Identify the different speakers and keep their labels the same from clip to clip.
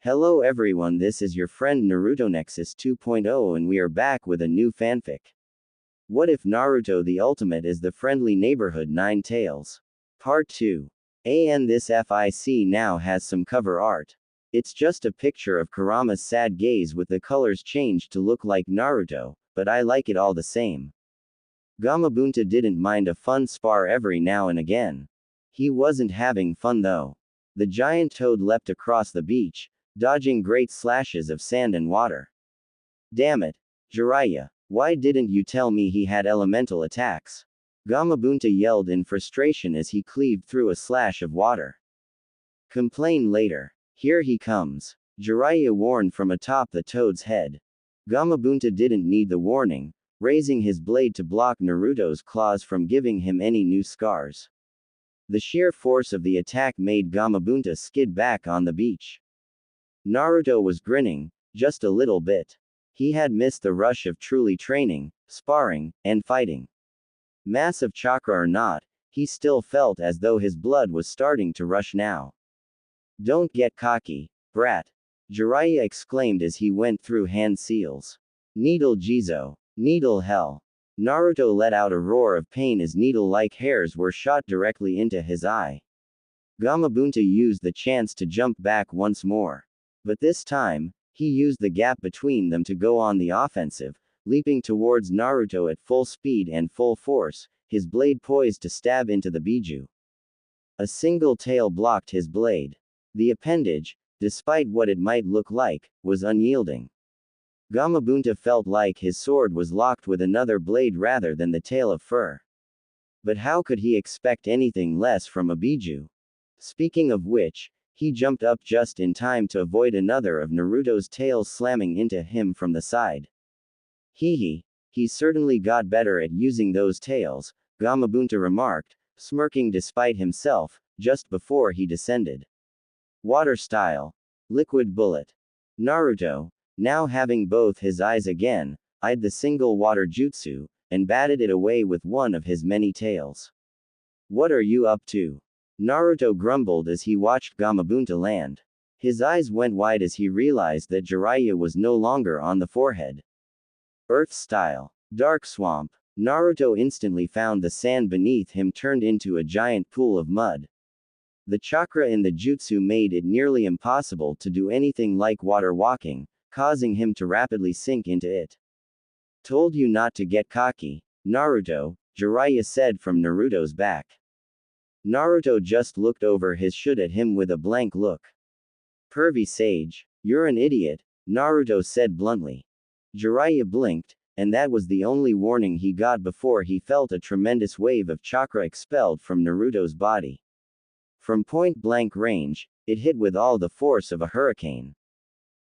Speaker 1: Hello everyone, this is your friend Naruto Nexus 2.0 and we are back with a new fanfic. What if Naruto the Ultimate is the friendly neighborhood Nine Tails? Part 2. And this FIC now has some cover art. It's just a picture of Kurama's sad gaze with the colors changed to look like Naruto, but I like it all the same. Gamabunta didn't mind a fun spar every now and again. He wasn't having fun though. The giant toad leapt across the beach, dodging great slashes of sand and water. Damn it, Jiraiya, why didn't you tell me he had elemental attacks? Gamabunta yelled in frustration as he cleaved through a slash of water. Complain later. Here he comes. Jiraiya warned from atop the toad's head. Gamabunta didn't need the warning, raising his blade to block Naruto's claws from giving him any new scars. The sheer force of the attack made Gamabunta skid back on the beach. Naruto was grinning, just a little bit. He had missed the rush of truly training, sparring, and fighting. Massive chakra or not, he still felt as though his blood was starting to rush now. Don't get cocky, brat, Jiraiya exclaimed as he went through hand seals. Needle Jizo, needle hell. Naruto let out a roar of pain as needle-like hairs were shot directly into his eye. Gamabunta used the chance to jump back once more. But this time, he used the gap between them to go on the offensive, leaping towards Naruto at full speed and full force, his blade poised to stab into the biju. A single tail blocked his blade. The appendage, despite what it might look like, was unyielding. Gamabunta felt like his sword was locked with another blade rather than the tail of fur. But how could he expect anything less from a biju? Speaking of which, he jumped up just in time to avoid another of Naruto's tails slamming into him from the side. He certainly got better at using those tails, Gamabunta remarked, smirking despite himself, just before he descended. Water style. Liquid bullet. Naruto, now having both his eyes again, eyed the single water jutsu, and batted it away with one of his many tails. What are you up to? Naruto grumbled as he watched Gamabunta land. His eyes went wide as he realized that Jiraiya was no longer on the forehead. Earth style. Dark swamp. Naruto instantly found the sand beneath him turned into a giant pool of mud. The chakra in the jutsu made it nearly impossible to do anything like water walking, causing him to rapidly sink into it. Told you not to get cocky, Naruto, Jiraiya said from Naruto's back. Naruto just looked over his shoulder at him with a blank look. Pervy sage, you're an idiot, Naruto said bluntly. Jiraiya blinked, and that was the only warning he got before he felt a tremendous wave of chakra expelled from Naruto's body. From point-blank range, it hit with all the force of a hurricane.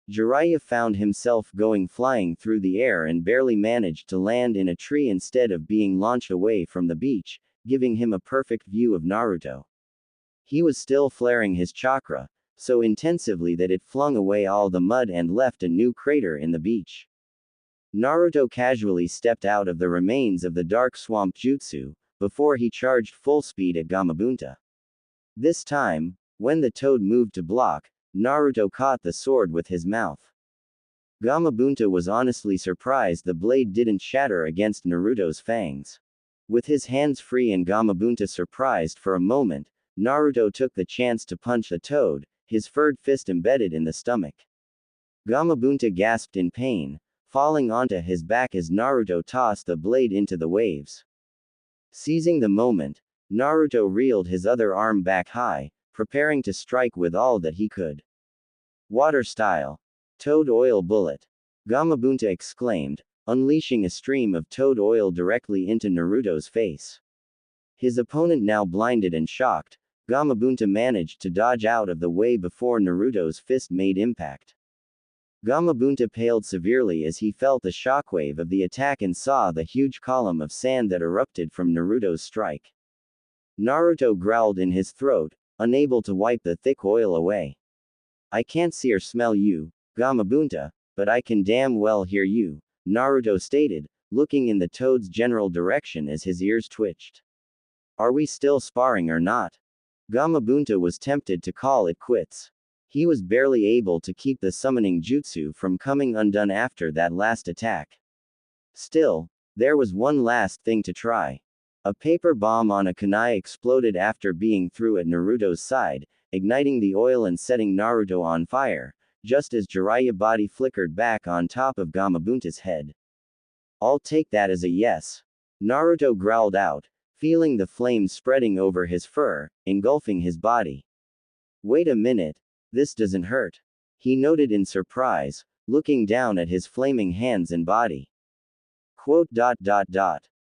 Speaker 1: Jiraiya found himself going flying through the air and barely managed to land in a tree instead of being launched away from the beach, giving him a perfect view of Naruto. He was still flaring his chakra, so intensively that it flung away all the mud and left a new crater in the beach. Naruto casually stepped out of the remains of the dark swamp jutsu, before he charged full speed at Gamabunta. This time, when the toad moved to block, Naruto caught the sword with his mouth. Gamabunta was honestly surprised the blade didn't shatter against Naruto's fangs. With his hands free and Gamabunta surprised for a moment, Naruto took the chance to punch the toad, his furred fist embedded in the stomach. Gamabunta gasped in pain, falling onto his back as Naruto tossed the blade into the waves. Seizing the moment, Naruto reeled his other arm back high, preparing to strike with all that he could. Water style. Toad oil bullet. Gamabunta exclaimed, unleashing a stream of toad oil directly into Naruto's face. His opponent now blinded and shocked, Gamabunta managed to dodge out of the way before Naruto's fist made impact. Gamabunta paled severely as he felt the shockwave of the attack and saw the huge column of sand that erupted from Naruto's strike. Naruto growled in his throat, unable to wipe the thick oil away. I can't see or smell you, Gamabunta, but I can damn well hear you, Naruto stated, looking in the toad's general direction as his ears twitched. Are we still sparring or not? Gamabunta was tempted to call it quits. He was barely able to keep the summoning jutsu from coming undone after that last attack. Still, there was one last thing to try. A paper bomb on a kunai exploded after being thrown at Naruto's side, igniting the oil and setting Naruto on fire, just as Jiraiya's body flickered back on top of Gamabunta's head. I'll take that as a yes. Naruto growled out, feeling the flames spreading over his fur, engulfing his body. Wait a minute, this doesn't hurt. He noted in surprise, looking down at his flaming hands and body.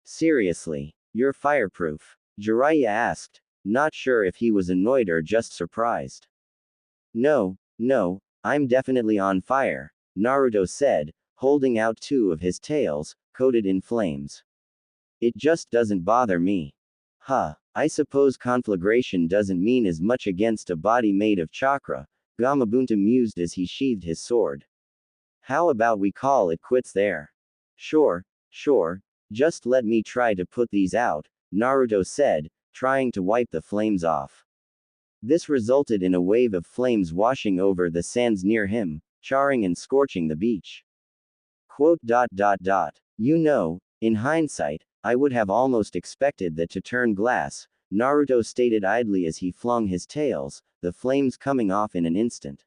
Speaker 1: Seriously, you're fireproof? Jiraiya asked, not sure if he was annoyed or just surprised. No, I'm definitely on fire, Naruto said, holding out two of his tails, coated in flames. It just doesn't bother me. I suppose conflagration doesn't mean as much against a body made of chakra, Gamabunta mused as he sheathed his sword. How about we call it quits there? Sure, just let me try to put these out, Naruto said, trying to wipe the flames off. This resulted in a wave of flames washing over the sands near him, charring and scorching the beach. You know, in hindsight, I would have almost expected that to turn glass, Naruto stated idly as he flung his tails, the flames coming off in an instant.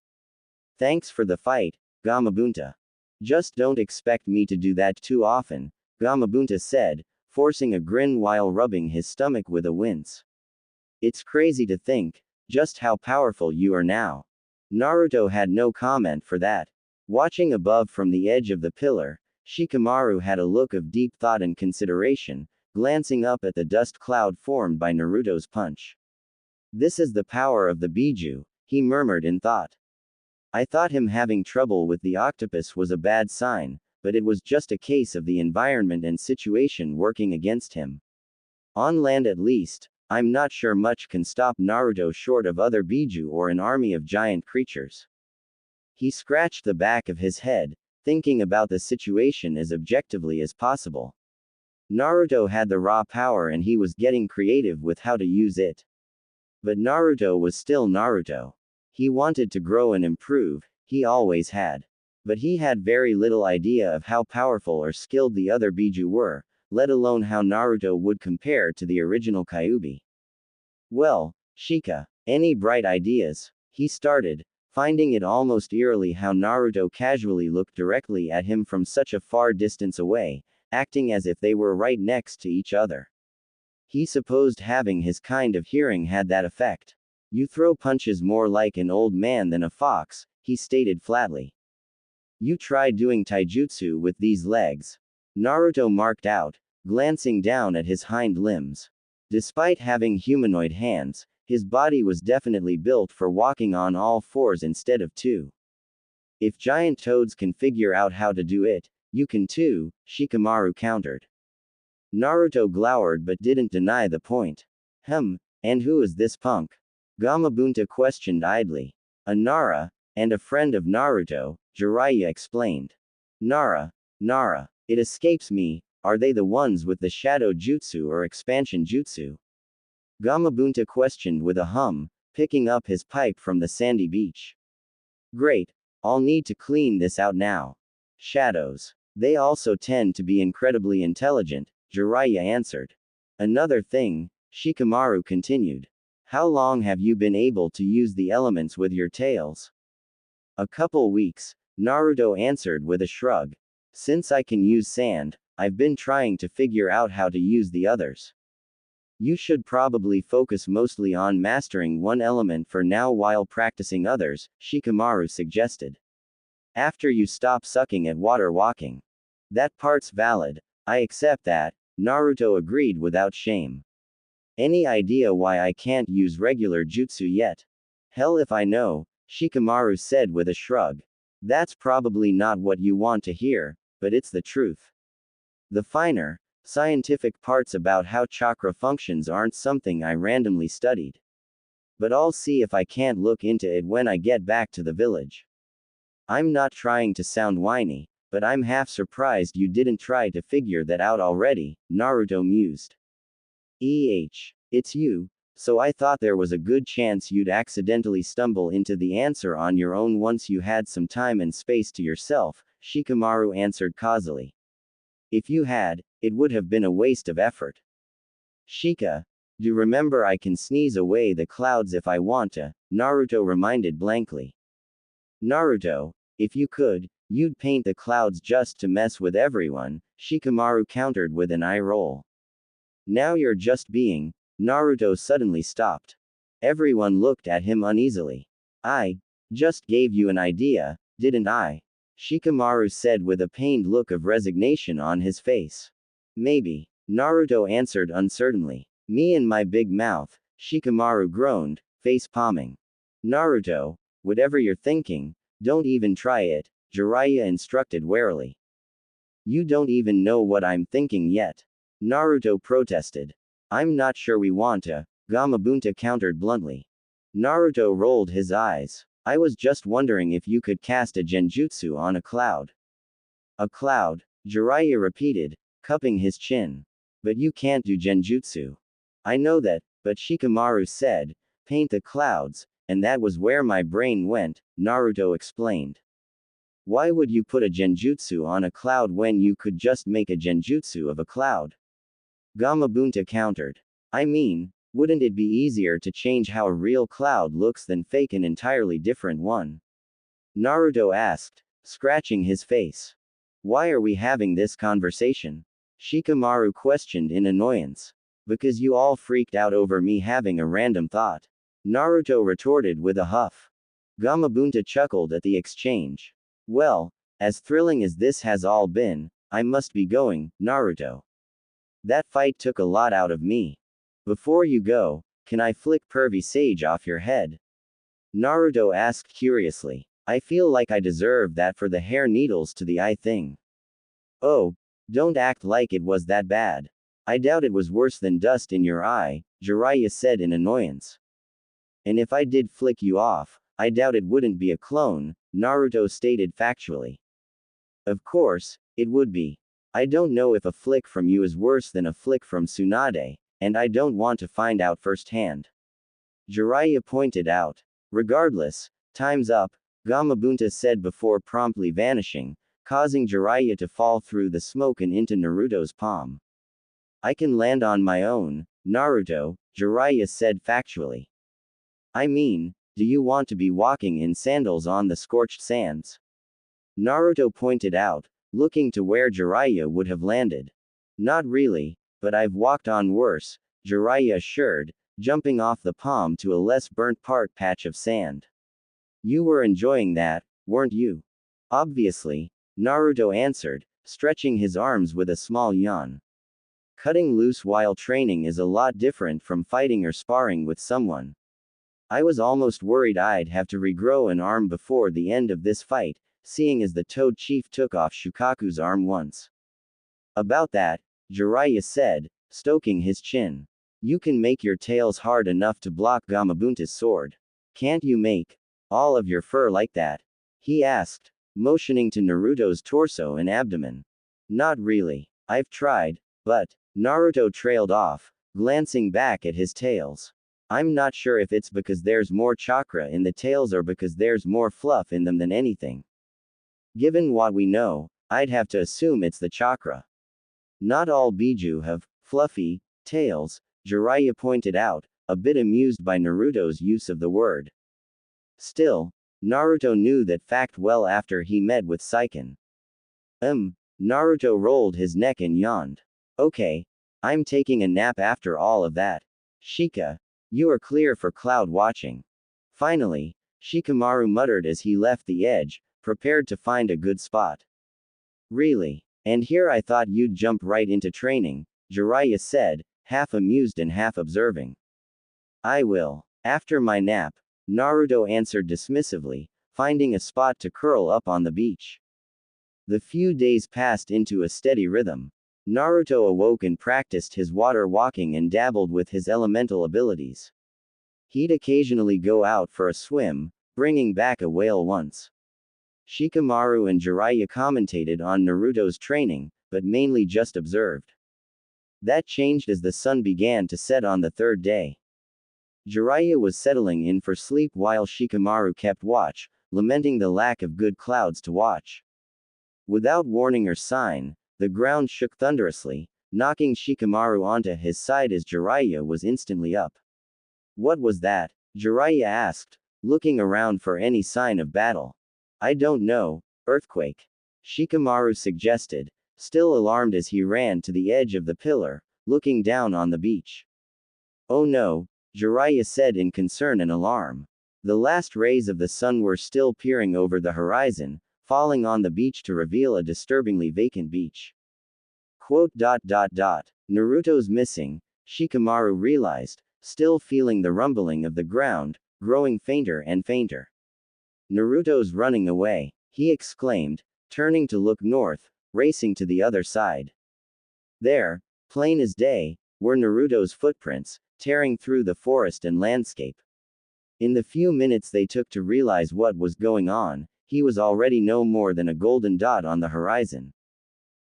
Speaker 1: Thanks for the fight, Gamabunta. Just don't expect me to do that too often, Gamabunta said, forcing a grin while rubbing his stomach with a wince. It's crazy to think, just how powerful you are now. Naruto had no comment for that. Watching above from the edge of the pillar, Shikamaru had a look of deep thought and consideration, glancing up at the dust cloud formed by Naruto's punch. This is the power of the Biju, he murmured in thought. I thought him having trouble with the octopus was a bad sign, but it was just a case of the environment and situation working against him. On land at least, I'm not sure much can stop Naruto short of other Biju or an army of giant creatures. He scratched the back of his head, thinking about the situation as objectively as possible. Naruto had the raw power and he was getting creative with how to use it. But Naruto was still Naruto. He wanted to grow and improve, he always had. But he had very little idea of how powerful or skilled the other Biju were, let alone how Naruto would compare to the original Kyuubi. Well, Shika, any bright ideas? He started, finding it almost eerily how Naruto casually looked directly at him from such a far distance away, acting as if they were right next to each other. He supposed having his kind of hearing had that effect. You throw punches more like an old man than a fox, he stated flatly. You try doing taijutsu with these legs. Naruto marked out, glancing down at his hind limbs. Despite having humanoid hands, his body was definitely built for walking on all fours instead of two. If giant toads can figure out how to do it, you can too, Shikamaru countered. Naruto glowered but didn't deny the point. And who is this punk? Gamabunta questioned idly. A Nara, and a friend of Naruto, Jiraiya explained. Nara, it escapes me, are they the ones with the shadow jutsu or expansion jutsu? Gamabunta questioned with a hum, picking up his pipe from the sandy beach. Great, I'll need to clean this out now. Shadows. They also tend to be incredibly intelligent, Jiraiya answered. Another thing, Shikamaru continued. How long have you been able to use the elements with your tails? A couple weeks, Naruto answered with a shrug. Since I can use sand, I've been trying to figure out how to use the others. You should probably focus mostly on mastering one element for now while practicing others, Shikamaru suggested. After you stop sucking at water walking. That part's valid, I accept that, Naruto agreed without shame. Any idea why I can't use regular jutsu yet? Hell if I know, Shikamaru said with a shrug. That's probably not what you want to hear, but it's the truth. The finer, scientific parts about how chakra functions aren't something I randomly studied. But I'll see if I can't look into it when I get back to the village. I'm not trying to sound whiny, but I'm half surprised you didn't try to figure that out already, Naruto mused. It's you, So I thought there was a good chance you'd accidentally stumble into the answer on your own once you had some time and space to yourself, Shikamaru answered causally. If you had, it would have been a waste of effort. Shika, do remember I can sneeze away the clouds if I want to, Naruto reminded blankly. Naruto, if you could, you'd paint the clouds just to mess with everyone, Shikamaru countered with an eye roll. Now you're just being. Naruto suddenly stopped. Everyone looked at him uneasily. I just gave you an idea, didn't I? Shikamaru said with a pained look of resignation on his face. Maybe, Naruto answered uncertainly. Me and my big mouth, Shikamaru groaned, face palming. Naruto, whatever you're thinking, don't even try it, Jiraiya instructed warily. You don't even know what I'm thinking yet. Naruto protested. I'm not sure we want to, Gamabunta countered bluntly. Naruto rolled his eyes. I was just wondering if you could cast a genjutsu on a cloud. A cloud, Jiraiya repeated, cupping his chin. But you can't do genjutsu. I know that, but Shikamaru said, paint the clouds, and that was where my brain went, Naruto explained. Why would you put a genjutsu on a cloud when you could just make a genjutsu of a cloud? Gamabunta countered. I mean, wouldn't it be easier to change how a real cloud looks than fake an entirely different one? Naruto asked, scratching his face. Why are we having this conversation? Shikamaru questioned in annoyance. Because you all freaked out over me having a random thought. Naruto retorted with a huff. Gamabunta chuckled at the exchange. Well, as thrilling as this has all been, I must be going, Naruto. That fight took a lot out of me. Before you go, can I flick pervy sage off your head? Naruto asked curiously. I feel like I deserve that for the hair needles to the eye thing. Oh, don't act like it was that bad. I doubt it was worse than dust in your eye, Jiraiya said in annoyance. And if I did flick you off, I doubt it wouldn't be a clone, Naruto stated factually. Of course, it would be. I don't know if a flick from you is worse than a flick from Tsunade, and I don't want to find out firsthand. Jiraiya pointed out. Regardless, time's up, Gamabunta said before promptly vanishing, causing Jiraiya to fall through the smoke and into Naruto's palm. I can land on my own, Naruto, Jiraiya said factually. I mean, do you want to be walking in sandals on the scorched sands? Naruto pointed out, looking to where Jiraiya would have landed. Not really, but I've walked on worse, Jiraiya assured, jumping off the palm to a less burnt patch of sand. You were enjoying that, weren't you? Obviously, Naruto answered, stretching his arms with a small yawn. Cutting loose while training is a lot different from fighting or sparring with someone. I was almost worried I'd have to regrow an arm before the end of this fight, seeing as the Toad Chief took off Shukaku's arm once. About that, Jiraiya said, stoking his chin. You can make your tails hard enough to block Gamabunta's sword. Can't you make all of your fur like that? He asked, motioning to Naruto's torso and abdomen. Not really. I've tried, but, Naruto trailed off, glancing back at his tails. I'm not sure if it's because there's more chakra in the tails or because there's more fluff in them than anything. Given what we know, I'd have to assume it's the chakra. Not all Biju have fluffy tails, Jiraiya pointed out, a bit amused by Naruto's use of the word. Still, Naruto knew that fact well after he met with Saiken. Naruto rolled his neck and yawned. Okay. I'm taking a nap after all of that. Shika. You are clear for cloud watching. Finally, Shikamaru muttered as he left the edge, prepared to find a good spot. Really? And here I thought you'd jump right into training, Jiraiya said, half amused and half observing. I will. After my nap, Naruto answered dismissively, finding a spot to curl up on the beach. The few days passed into a steady rhythm. Naruto awoke and practiced his water walking and dabbled with his elemental abilities. He'd occasionally go out for a swim, bringing back a whale once. Shikamaru and Jiraiya commentated on Naruto's training, but mainly just observed. That changed as the sun began to set on the third day. Jiraiya was settling in for sleep while Shikamaru kept watch, lamenting the lack of good clouds to watch. Without warning or sign, the ground shook thunderously, knocking Shikamaru onto his side as Jiraiya was instantly up. What was that? Jiraiya asked, looking around for any sign of battle. I don't know, earthquake. Shikamaru suggested, still alarmed as he ran to the edge of the pillar, looking down on the beach. Oh no, Jiraiya said in concern and alarm. The last rays of the sun were still peering over the horizon, falling on the beach to reveal a disturbingly vacant beach. Naruto's missing, Shikamaru realized, still feeling the rumbling of the ground, growing fainter and fainter. Naruto's running away, he exclaimed, turning to look north, racing to the other side. There, plain as day, were Naruto's footprints, tearing through the forest and landscape. In the few minutes they took to realize what was going on, he was already no more than a golden dot on the horizon.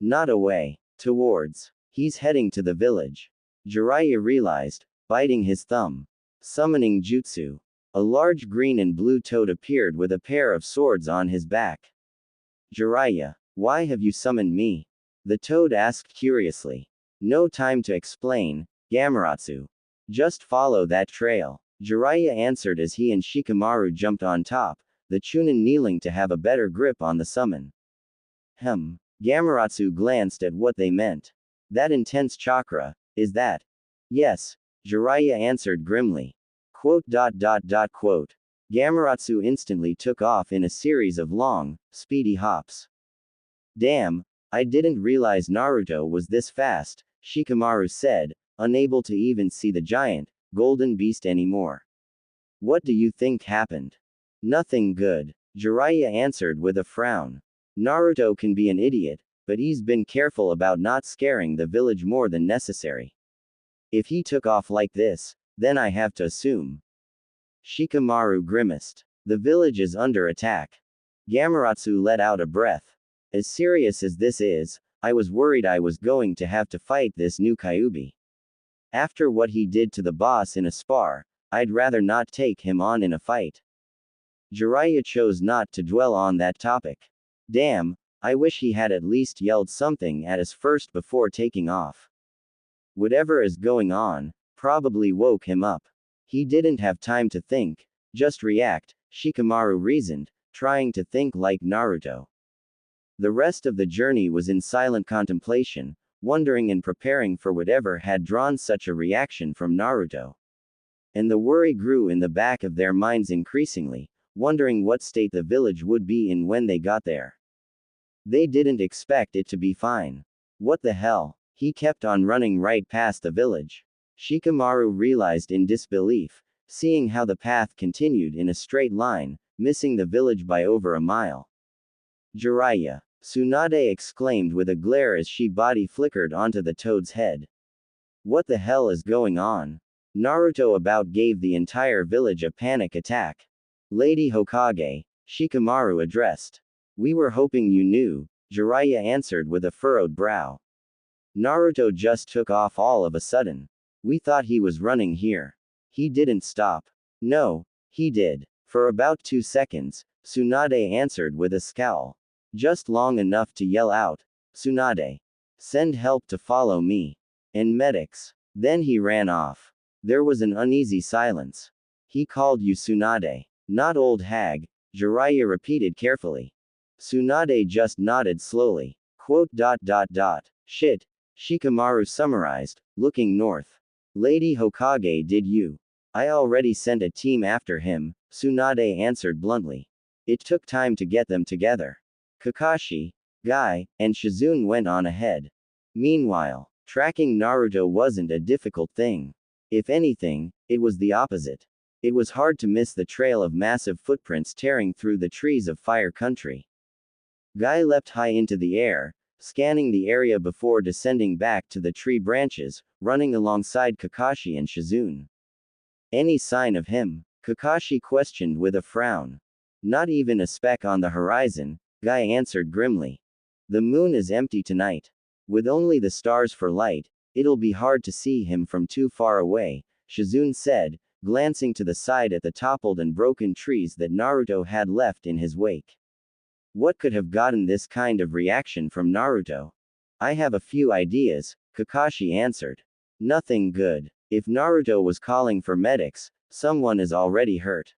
Speaker 1: Not away. Towards. He's heading to the village. Jiraiya realized, biting his thumb. Summoning jutsu. A large green and blue toad appeared with a pair of swords on his back. Jiraiya, why have you summoned me? The toad asked curiously. No time to explain, Gamatsu. Just follow that trail. Jiraiya answered as he and Shikamaru jumped on top, the Chunin kneeling to have a better grip on the summon. Gamatsu glanced at what they meant. That intense chakra, is that? Yes, Jiraiya answered grimly. Gamatsu instantly took off in a series of long, speedy hops. Damn, I didn't realize Naruto was this fast, Shikamaru said, unable to even see the giant, golden beast anymore. What do you think happened? Nothing good, Jiraiya answered with a frown. Naruto can be an idiot, but he's been careful about not scaring the village more than necessary. If he took off like this, then I have to assume. Shikamaru grimaced. The village is under attack. Gamatsu let out a breath. As serious as this is, I was worried I was going to have to fight this new Kyuubi. After what he did to the boss in a spar, I'd rather not take him on in a fight. Jiraiya chose not to dwell on that topic. Damn, I wish he had at least yelled something at us first before taking off. Whatever is going on, probably woke him up. He didn't have time to think, just react, Shikamaru reasoned, trying to think like Naruto. The rest of the journey was in silent contemplation, wondering and preparing for whatever had drawn such a reaction from Naruto. And the worry grew in the back of their minds increasingly, wondering what state the village would be in when they got there. They didn't expect it to be fine. What the hell? He kept on running right past the village. Shikamaru realized in disbelief, seeing how the path continued in a straight line, missing the village by over a mile. Jiraiya, Tsunade exclaimed with a glare as she body flickered onto the toad's head. What the hell is going on? Naruto about gave the entire village a panic attack. Lady Hokage, Shikamaru addressed. We were hoping you knew, Jiraiya answered with a furrowed brow. Naruto just took off all of a sudden. We thought he was running here. He didn't stop. No, he did. For about 2 seconds, Tsunade answered with a scowl. Just long enough to yell out, Tsunade. Send help to follow me. And medics. Then he ran off. There was an uneasy silence. He called you Tsunade. Not old hag, Jiraiya repeated carefully. Tsunade just nodded slowly. Shit, Shikamaru summarized, looking north. Lady Hokage did you? I already sent a team after him, Tsunade answered bluntly. It took time to get them together. Kakashi, Guy, and Shizune went on ahead. Meanwhile, tracking Naruto wasn't a difficult thing. If anything, it was the opposite. It was hard to miss the trail of massive footprints tearing through the trees of Fire Country. Guy leapt high into the air, scanning the area before descending back to the tree branches, running alongside Kakashi and Shizune. Any sign of him? Kakashi questioned with a frown. Not even a speck on the horizon, Guy answered grimly. The moon is empty tonight. With only the stars for light, it'll be hard to see him from too far away, Shizune said, glancing to the side at the toppled and broken trees that Naruto had left in his wake. What could have gotten this kind of reaction from Naruto? I have a few ideas, Kakashi answered. Nothing good. If Naruto was calling for medics, someone is already hurt.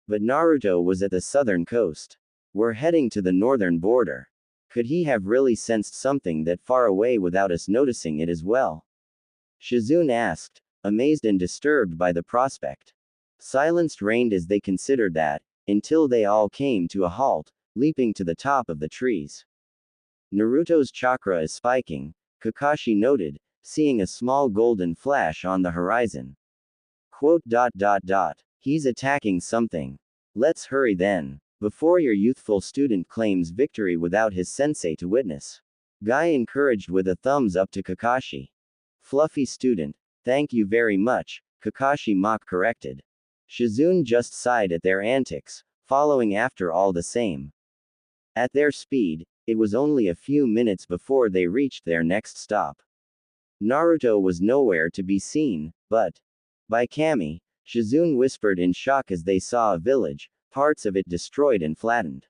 Speaker 1: But Naruto was at the southern coast. We're heading to the northern border. Could he have really sensed something that far away without us noticing it as well? Shizune asked, amazed and disturbed by the prospect. Silence reigned as they considered that, until they all came to a halt, leaping to the top of the trees. Naruto's chakra is spiking, Kakashi noted, seeing a small golden flash on the horizon. Quote. He's attacking something. Let's hurry then, before your youthful student claims victory without his sensei to witness. Guy encouraged with a thumbs up to Kakashi. Fluffy student, thank you very much, Kakashi mock corrected. Shizune just sighed at their antics, following after all the same. At their speed, it was only a few minutes before they reached their next stop. Naruto was nowhere to be seen, but by Kami, Shizune whispered in shock as they saw a village, parts of it destroyed and flattened.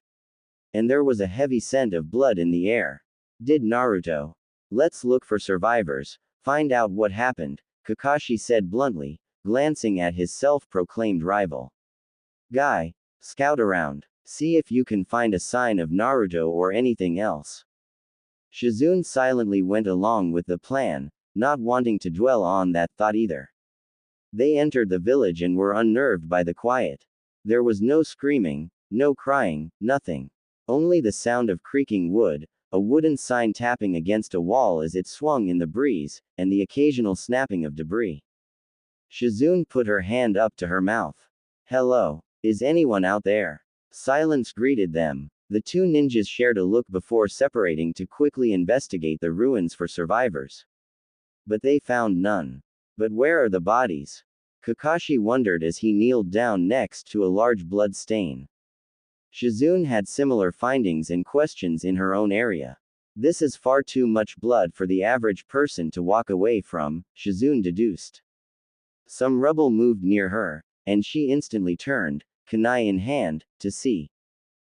Speaker 1: And there was a heavy scent of blood in the air. Did Naruto? Let's look for survivors, find out what happened, Kakashi said bluntly, glancing at his self-proclaimed rival. Guy, scout around, see if you can find a sign of Naruto or anything else. Shizune silently went along with the plan, not wanting to dwell on that thought either. They entered the village and were unnerved by the quiet. There was no screaming, no crying, nothing. Only the sound of creaking wood, a wooden sign tapping against a wall as it swung in the breeze, and the occasional snapping of debris. Shizune put her hand up to her mouth. Hello, is anyone out there? Silence greeted them. The two ninjas shared a look before separating to quickly investigate the ruins for survivors. But they found none. But where are the bodies? Kakashi wondered as he kneeled down next to a large blood stain. Shizune had similar findings and questions in her own area. This is far too much blood for the average person to walk away from, Shizune deduced. Some rubble moved near her, and she instantly turned, kunai in hand, to see.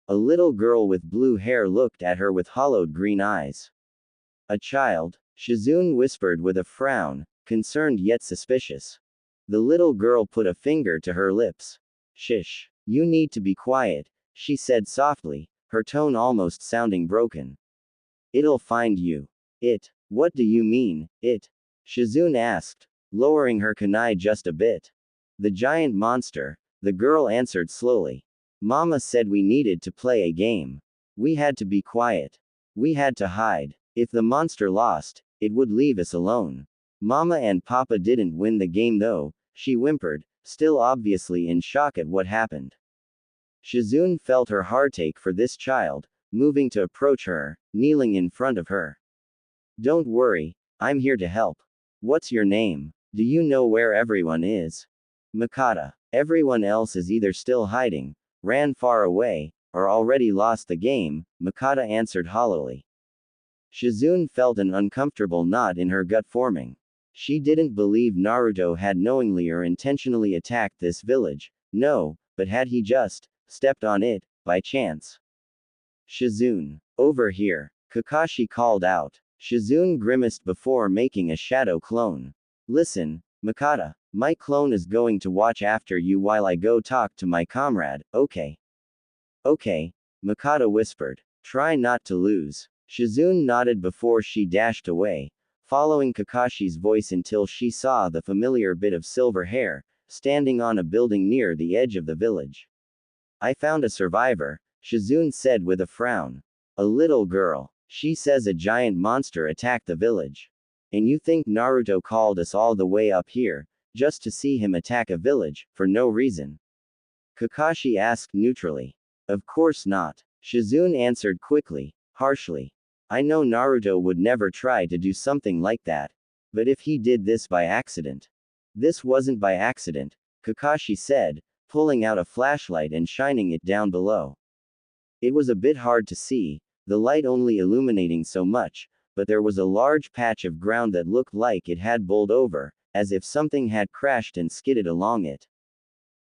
Speaker 1: A little girl with blue hair looked at her with hollowed green eyes. A child, Shizune whispered with a frown, concerned yet suspicious. The little girl put a finger to her lips. Shish. You need to be quiet, she said softly, her tone almost sounding broken. It'll find you. It. What do you mean, it? Shizune asked, lowering her kunai just a bit. The giant monster, the girl answered slowly. Mama said we needed to play a game. We had to be quiet. We had to hide. If the monster lost, it would leave us alone. Mama and Papa didn't win the game though, she whimpered, still obviously in shock at what happened. Shizune felt her heartache for this child, moving to approach her, kneeling in front of her. Don't worry, I'm here to help. What's your name? Do you know where everyone is? Makata. Everyone else is either still hiding, ran far away, or already lost the game, Makata answered hollowly. Shizune felt an uncomfortable knot in her gut forming. She didn't believe Naruto had knowingly or intentionally attacked this village, no, but had he just stepped on it, by chance? Shizune. Over here, Kakashi called out. Shizune grimaced before making a shadow clone. Listen, Makata, my clone is going to watch after you while I go talk to my comrade, okay? Okay, Makata whispered. Try not to lose. Shizune nodded before she dashed away, following Kakashi's voice until she saw the familiar bit of silver hair, standing on a building near the edge of the village. I found a survivor, Shizune said with a frown. A little girl. She says a giant monster attacked the village. And you think Naruto called us all the way up here, just to see him attack a village, for no reason? Kakashi asked neutrally. Of course not. Shizune answered quickly, harshly. I know Naruto would never try to do something like that. But if he did this by accident. This wasn't by accident, Kakashi said, pulling out a flashlight and shining it down below. It was a bit hard to see, the light only illuminating so much, but there was a large patch of ground that looked like it had bowled over, as if something had crashed and skidded along it.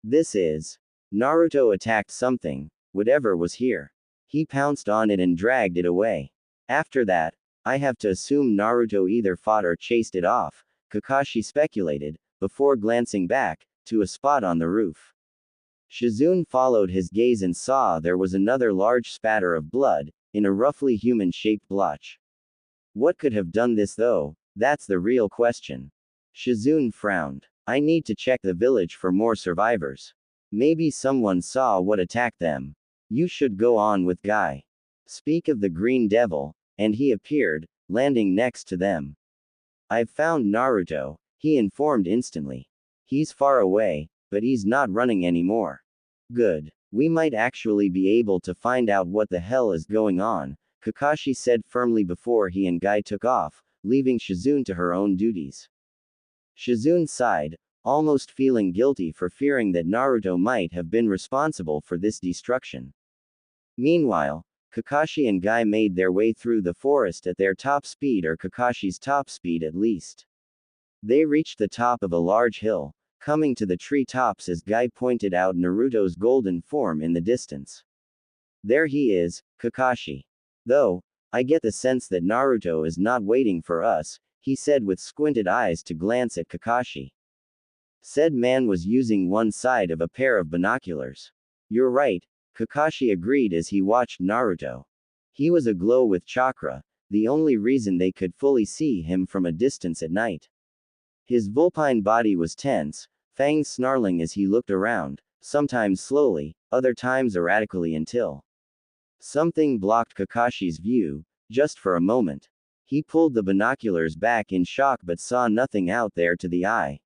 Speaker 1: This is. Naruto attacked something, whatever was here. He pounced on it and dragged it away. After that, I have to assume Naruto either fought or chased it off, Kakashi speculated, before glancing back, to a spot on the roof. Shizune followed his gaze and saw there was another large spatter of blood, in a roughly human-shaped blotch. What could have done this though? That's the real question. Shizune frowned. I need to check the village for more survivors. Maybe someone saw what attacked them. You should go on with Guy. Speak of the Green Devil, and he appeared, landing next to them. I've found Naruto, he informed instantly. He's far away, but he's not running anymore. Good. We might actually be able to find out what the hell is going on, Kakashi said firmly before he and Guy took off, leaving Shizune to her own duties. Shizune sighed, almost feeling guilty for fearing that Naruto might have been responsible for this destruction. Meanwhile, Kakashi and Guy made their way through the forest at their top speed, or Kakashi's top speed at least. They reached the top of a large hill, coming to the tree tops as Guy pointed out Naruto's golden form in the distance. There he is, Kakashi. Though, I get the sense that Naruto is not waiting for us, he said with squinted eyes to glance at Kakashi. Said man was using one side of a pair of binoculars. You're right, Kakashi agreed as he watched Naruto. He was aglow with chakra, the only reason they could fully see him from a distance at night. His vulpine body was tense, fangs snarling as he looked around, sometimes slowly, other times erratically until something blocked Kakashi's view, just for a moment. He pulled the binoculars back in shock but saw nothing out there to the eye.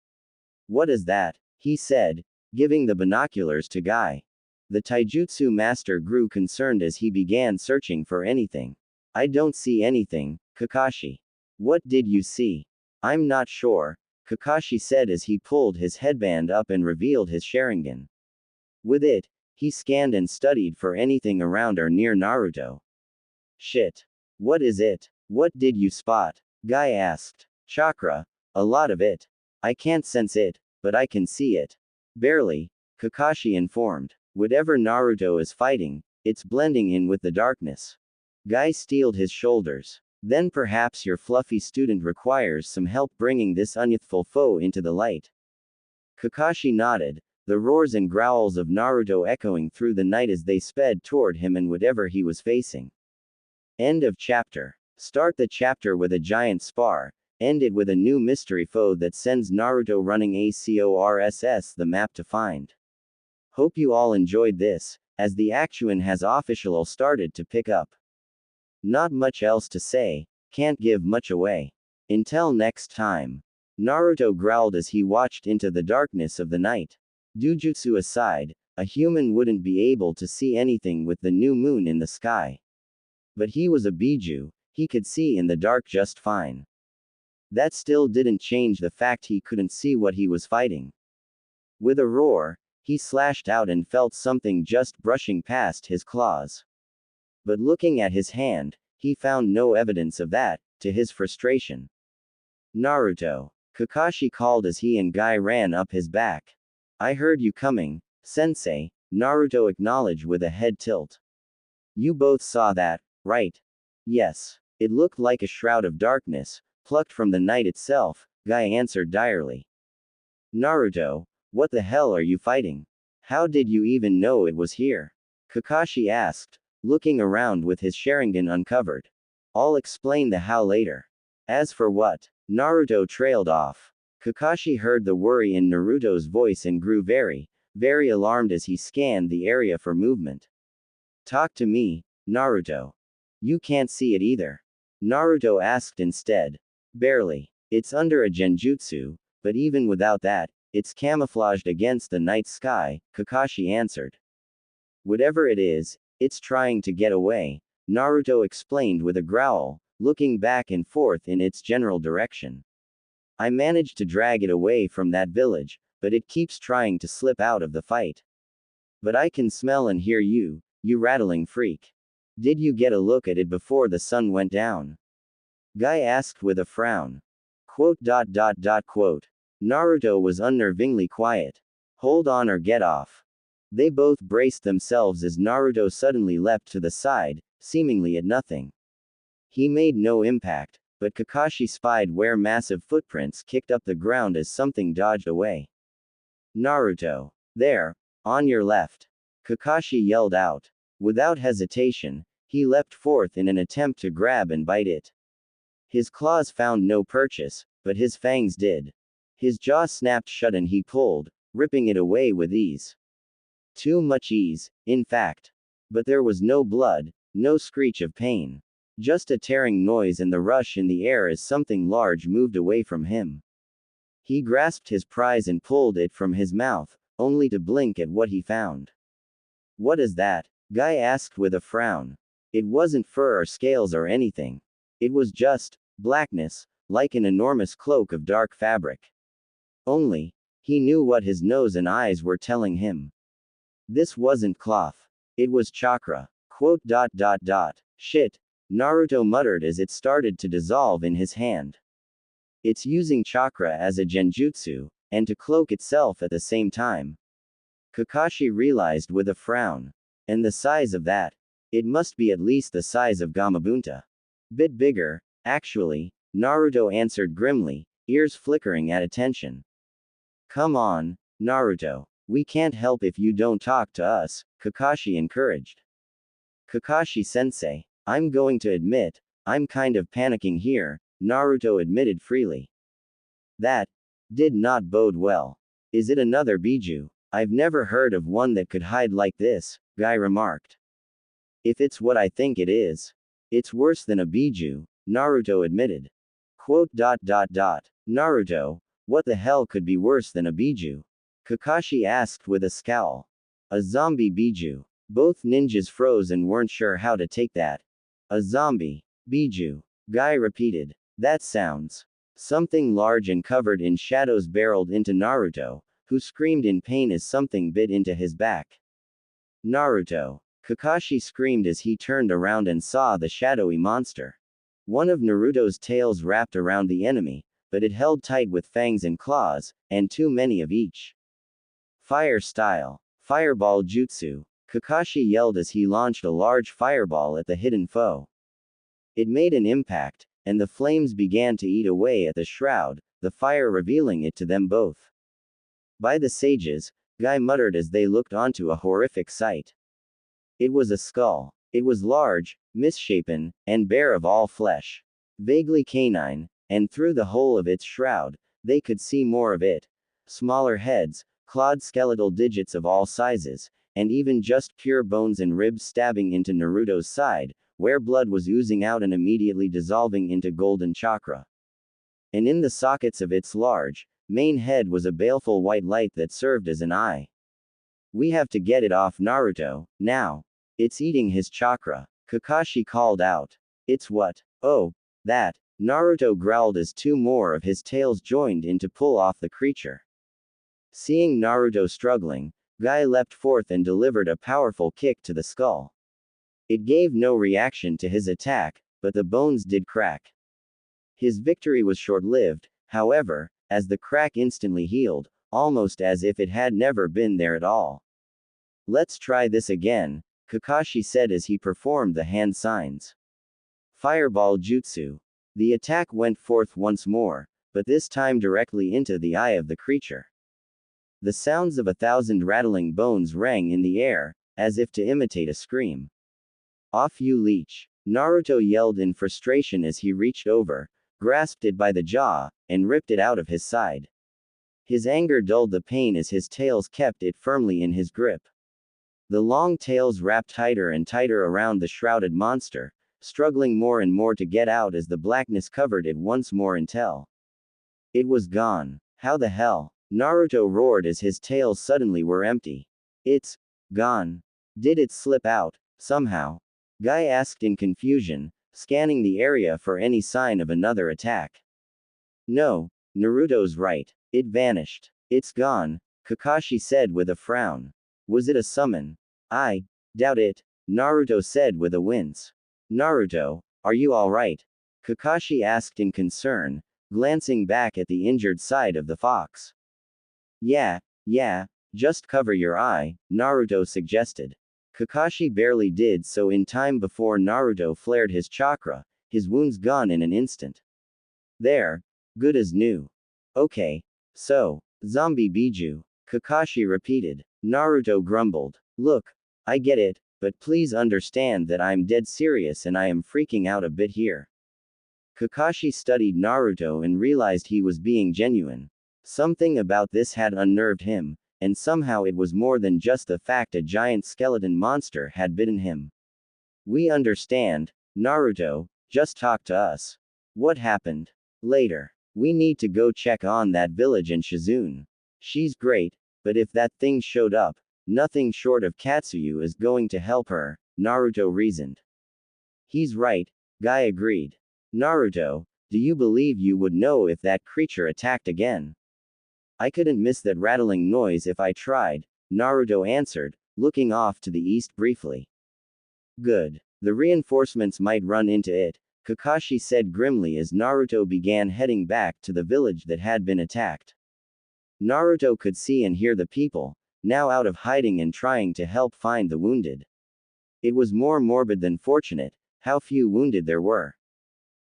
Speaker 1: What is that? He said, giving the binoculars to Guy. The taijutsu master grew concerned as he began searching for anything. I don't see anything, Kakashi. What did you see? I'm not sure, Kakashi said as he pulled his headband up and revealed his Sharingan. With it, he scanned and studied for anything around or near Naruto. Shit. What is it? What did you spot? Guy asked. Chakra. A lot of it. I can't sense it, but I can see it. Barely, Kakashi informed. Whatever Naruto is fighting, it's blending in with the darkness. Guy steeled his shoulders. Then perhaps your fluffy student requires some help bringing this unyouthful foe into the light. Kakashi nodded, the roars and growls of Naruto echoing through the night as they sped toward him and whatever he was facing. End of chapter. Start the chapter with a giant spar, end it with a new mystery foe that sends Naruto running across the map to find. Hope you all enjoyed this, as the action has officially started to pick up. Not much else to say, can't give much away. Until next time. Naruto growled as he watched into the darkness of the night. Dujutsu aside, a human wouldn't be able to see anything with the new moon in the sky. But he was a Biju, he could see in the dark just fine. That still didn't change the fact he couldn't see what he was fighting. With a roar, he slashed out and felt something just brushing past his claws. But looking at his hand, he found no evidence of that, to his frustration. Naruto. Kakashi called as he and Guy ran up his back. I heard you coming, sensei, Naruto acknowledged with a head tilt. You both saw that, right? Yes. It looked like a shroud of darkness, plucked from the night itself, Guy answered direly. Naruto, what the hell are you fighting? How did you even know it was here? Kakashi asked, looking around with his Sharingan uncovered. I'll explain the how later. As for what? Naruto trailed off. Kakashi heard the worry in Naruto's voice and grew very, very alarmed as he scanned the area for movement. Talk to me, Naruto. You can't see it either. Naruto asked instead. Barely. It's under a genjutsu, but even without that, it's camouflaged against the night sky, Kakashi answered. Whatever it is, it's trying to get away, Naruto explained with a growl, looking back and forth in its general direction. I managed to drag it away from that village, but it keeps trying to slip out of the fight. But I can smell and hear you, you rattling freak. Did you get a look at it before the sun went down? Guy asked with a frown. Quote. Naruto was unnervingly quiet. Hold on or get off. They both braced themselves as Naruto suddenly leapt to the side, seemingly at nothing. He made no impact, but Kakashi spied where massive footprints kicked up the ground as something dodged away. Naruto. There. On your left. Kakashi yelled out. Without hesitation, he leapt forth in an attempt to grab and bite it. His claws found no purchase, but his fangs did. His jaw snapped shut and he pulled, ripping it away with ease. Too much ease, in fact. But there was no blood, no screech of pain. Just a tearing noise and the rush in the air as something large moved away from him. He grasped his prize and pulled it from his mouth, only to blink at what he found. What is that? Guy asked with a frown. It wasn't fur or scales or anything. It was just blackness, like an enormous cloak of dark fabric. Only, he knew what his nose and eyes were telling him. This wasn't cloth. It was chakra. Shit, Naruto muttered as it started to dissolve in his hand. It's using chakra as a genjutsu, and to cloak itself at the same time. Kakashi realized with a frown. And the size of that? It must be at least the size of Gamabunta. Bit bigger, actually, Naruto answered grimly, ears flickering at attention. Come on, Naruto. We can't help if you don't talk to us, Kakashi encouraged. Kakashi-sensei, I'm going to admit, I'm kind of panicking here, Naruto admitted freely. That did not bode well. Is it another Biju? I've never heard of one that could hide like this, Guy remarked. If it's what I think it is, it's worse than a Biju, Naruto admitted. Naruto, what the hell could be worse than a Biju? Kakashi asked with a scowl. A zombie Biju. Both ninjas froze and weren't sure how to take that. A zombie Biju. Guy repeated. That sounds. Something large and covered in shadows barreled into Naruto, who screamed in pain as something bit into his back. Naruto. Kakashi screamed as he turned around and saw the shadowy monster. One of Naruto's tails wrapped around the enemy, but it held tight with fangs and claws, and too many of each. Fire style. Fireball jutsu. Kakashi yelled as he launched a large fireball at the hidden foe. It made an impact, and the flames began to eat away at the shroud, the fire revealing it to them both. By the sages, Guy muttered as they looked onto a horrific sight. It was a skull. It was large, misshapen, and bare of all flesh. Vaguely canine, and through the hole of its shroud, they could see more of it. Smaller heads, clawed skeletal digits of all sizes, and even just pure bones and ribs stabbing into Naruto's side, where blood was oozing out and immediately dissolving into golden chakra. And in the sockets of its large, main head was a baleful white light that served as an eye. We have to get it off Naruto, now. It's eating his chakra, Kakashi called out. It's what? Oh, that. Naruto growled as two more of his tails joined in to pull off the creature. Seeing Naruto struggling, Guy leapt forth and delivered a powerful kick to the skull. It gave no reaction to his attack, but the bones did crack. His victory was short-lived, however, as the crack instantly healed, almost as if it had never been there at all. Let's try this again, Kakashi said as he performed the hand signs. Fireball jutsu. The attack went forth once more, but this time directly into the eye of the creature. The sounds of 1,000 rattling bones rang in the air, as if to imitate a scream. Off you leech! Naruto yelled in frustration as he reached over, grasped it by the jaw, and ripped it out of his side. His anger dulled the pain as his tails kept it firmly in his grip. The long tails wrapped tighter and tighter around the shrouded monster, struggling more and more to get out as the blackness covered it once more until it was gone. How the hell? Naruto roared as his tails suddenly were empty. It's gone. Did it slip out, somehow? Guy asked in confusion, scanning the area for any sign of another attack. No, Naruto's right. It vanished. It's gone, Kakashi said with a frown. Was it a summon? I doubt it, Naruto said with a wince. Naruto, are you alright? Kakashi asked in concern, glancing back at the injured side of the fox. Yeah, Just cover your eye, Naruto suggested. Kakashi barely did so in time before Naruto flared his chakra, his wounds gone in an instant. There. Good as new. Okay. So, zombie Biju. Kakashi repeated. Naruto grumbled. Look. I get it, but please understand that I'm dead serious and I am freaking out a bit here. Kakashi studied Naruto and realized he was being genuine. Something about this had unnerved him, and somehow it was more than just the fact a giant skeleton monster had bitten him. We understand, Naruto, just talk to us. What happened? Later. We need to go check on that village and Shizune. She's great, but if that thing showed up, nothing short of Katsuyu is going to help her, Naruto reasoned. He's right, Guy agreed. Naruto, do you believe you would know if that creature attacked again? I couldn't miss that rattling noise if I tried, Naruto answered, looking off to the east briefly. Good. The reinforcements might run into it, Kakashi said grimly as Naruto began heading back to the village that had been attacked. Naruto could see and hear the people, now out of hiding and trying to help find the wounded. It was more morbid than fortunate, how few wounded there were.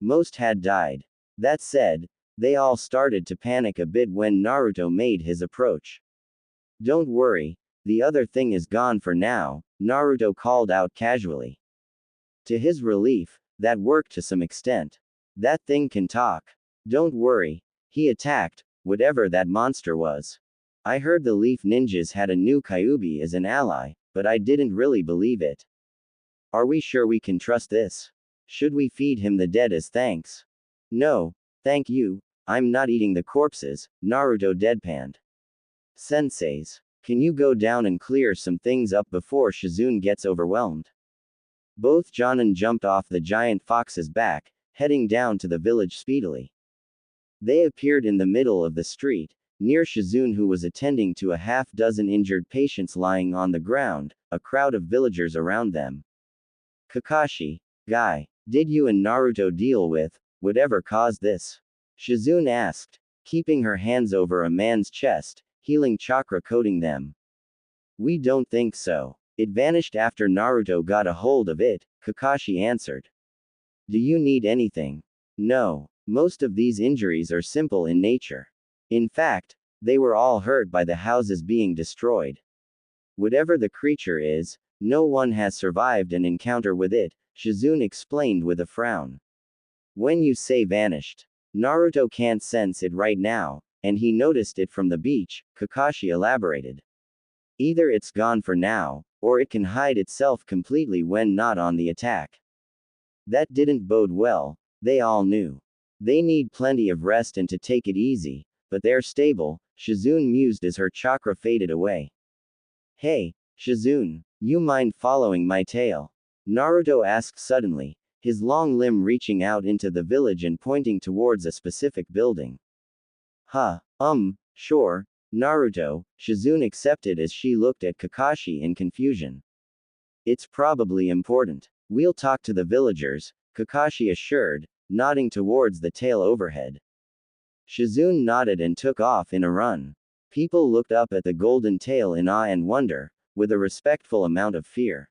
Speaker 1: Most had died. That said, they all started to panic a bit when Naruto made his approach. Don't worry, the other thing is gone for now, Naruto called out casually. To his relief, that worked to some extent. That thing can talk. Don't worry, he attacked, whatever that monster was. I heard the Leaf Ninjas had a new Kyuubi as an ally, but I didn't really believe it. Are we sure we can trust this? Should we feed him the dead as thanks? No, thank you, I'm not eating the corpses, Naruto deadpanned. Senseis, can you go down and clear some things up before Shizune gets overwhelmed? Both Jonin jumped off the giant fox's back, heading down to the village speedily. They appeared in the middle of the street, near Shizune who was attending to a half-dozen injured patients lying on the ground, a crowd of villagers around them. Kakashi, Guy, did you and Naruto deal with whatever caused this? Shizune asked, keeping her hands over a man's chest, healing chakra coating them. We don't think so. It vanished after Naruto got a hold of it, Kakashi answered. Do you need anything? No. Most of these injuries are simple in nature. In fact, they were all hurt by the houses being destroyed. Whatever the creature is, no one has survived an encounter with it, Shizune explained with a frown. When you say vanished, Naruto can't sense it right now, and he noticed it from the beach, Kakashi elaborated. Either it's gone for now, or it can hide itself completely when not on the attack. That didn't bode well, they all knew. They need plenty of rest and to take it easy, but they're stable, Shizune mused as her chakra faded away. Hey, Shizune, you mind following my tail? Naruto asked suddenly, his long limb reaching out into the village and pointing towards a specific building. Sure, Naruto, Shizune accepted as she looked at Kakashi in confusion. It's probably important. We'll talk to the villagers, Kakashi assured, nodding towards the tail overhead. Shizune nodded and took off in a run. People looked up at the golden tail in awe and wonder, with a respectful amount of fear.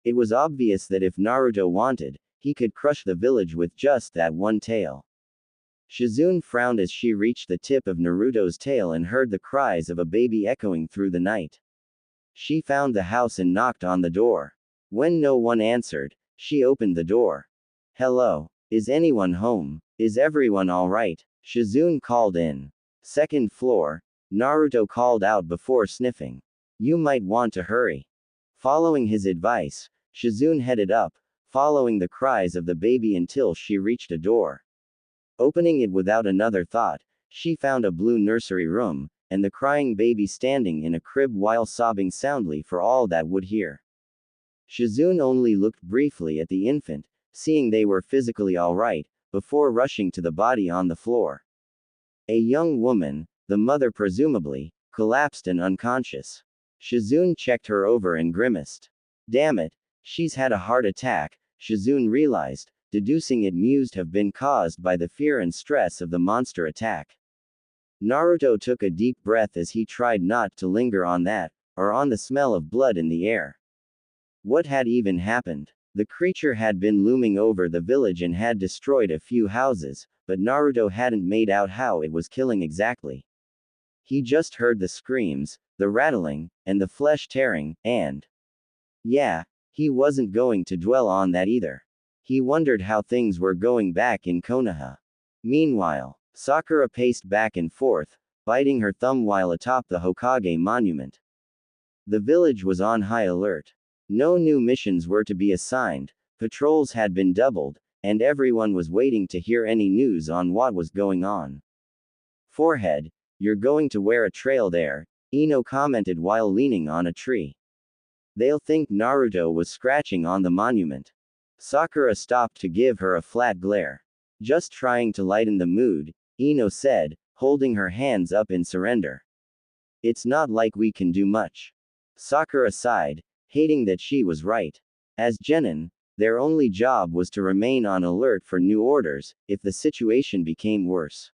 Speaker 1: It was obvious that if Naruto wanted, he could crush the village with just that one tail. Shizune frowned as she reached the tip of Naruto's tail and heard the cries of a baby echoing through the night. She found the house and knocked on the door. When no one answered, she opened the door. Hello. Is anyone home? Is everyone alright? Shizune called in. Second floor, Naruto called out before sniffing. You might want to hurry. Following his advice, Shizune headed up, following the cries of the baby until she reached a door. Opening it without another thought, she found a blue nursery room, and the crying baby standing in a crib while sobbing soundly for all that would hear. Shizune only looked briefly at the infant, seeing they were physically alright, before rushing to the body on the floor. A young woman, the mother presumably, collapsed and unconscious. Shizune checked her over and grimaced. Damn it, she's had a heart attack, Shizune realized, deducing it must have been caused by the fear and stress of the monster attack. Naruto took a deep breath as he tried not to linger on that, or on the smell of blood in the air. What had even happened? The creature had been looming over the village and had destroyed a few houses, but Naruto hadn't made out how it was killing exactly. He just heard the screams, the rattling, and the flesh tearing, and yeah, he wasn't going to dwell on that either. He wondered how things were going back in Konoha. Meanwhile, Sakura paced back and forth, biting her thumb while atop the Hokage monument. The village was on high alert. No new missions were to be assigned, patrols had been doubled, and everyone was waiting to hear any news on what was going on. Forehead, you're going to wear a trail there, Ino commented while leaning on a tree. They'll think Naruto was scratching on the monument. Sakura stopped to give her a flat glare. Just trying to lighten the mood, Ino said, holding her hands up in surrender. It's not like we can do much. Sakura sighed, hating that she was right. As genin, their only job was to remain on alert for new orders, if the situation became worse.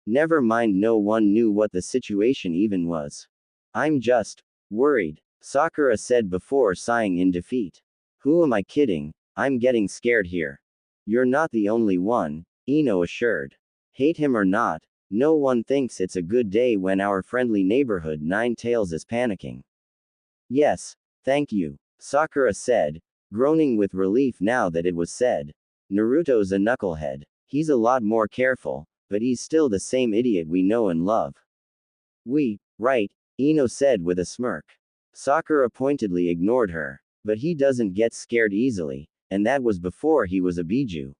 Speaker 1: Never mind, no one knew what the situation even was. I'm just worried, Sakura said before sighing in defeat. Who am I kidding? I'm getting scared here. You're not the only one, Ino assured. Hate him or not, no one thinks it's a good day when our friendly neighborhood Nine Tails is panicking. Yes, thank you, Sakura said, groaning with relief now that it was said. Naruto's a knucklehead. He's a lot more careful, but he's still the same idiot we know and love. Right, Ino said with a smirk. Sakura pointedly ignored her. But he doesn't get scared easily, and that was before he was a Biju.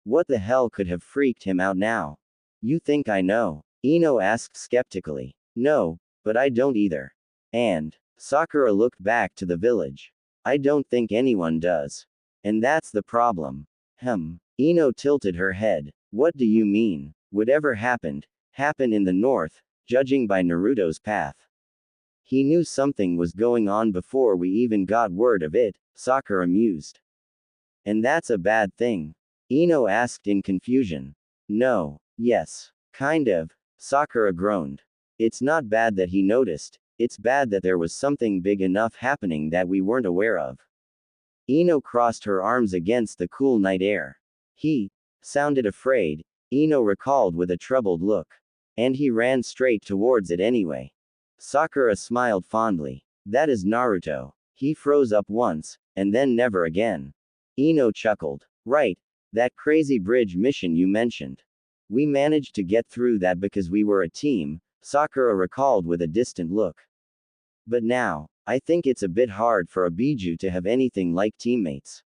Speaker 1: What the hell could have freaked him out now? You think I know? Ino asked skeptically. No, but I don't either. And Sakura looked back to the village. I don't think anyone does. And that's the problem. Ino tilted her head. What do you mean? Whatever happened in the north, judging by Naruto's path. He knew something was going on before we even got word of it, Sakura mused. And that's a bad thing? Ino asked in confusion. No, yes, kind of, Sakura groaned. It's not bad that he noticed, it's bad that there was something big enough happening that we weren't aware of. Ino crossed her arms against the cool night air. He sounded afraid, Ino recalled with a troubled look. And he ran straight towards it anyway. Sakura smiled fondly. That is Naruto. He froze up once, and then never again. Ino chuckled. Right. That crazy bridge mission you mentioned. We managed to get through that because we were a team, Sakura recalled with a distant look. But now, I think it's a bit hard for a Biju to have anything like teammates.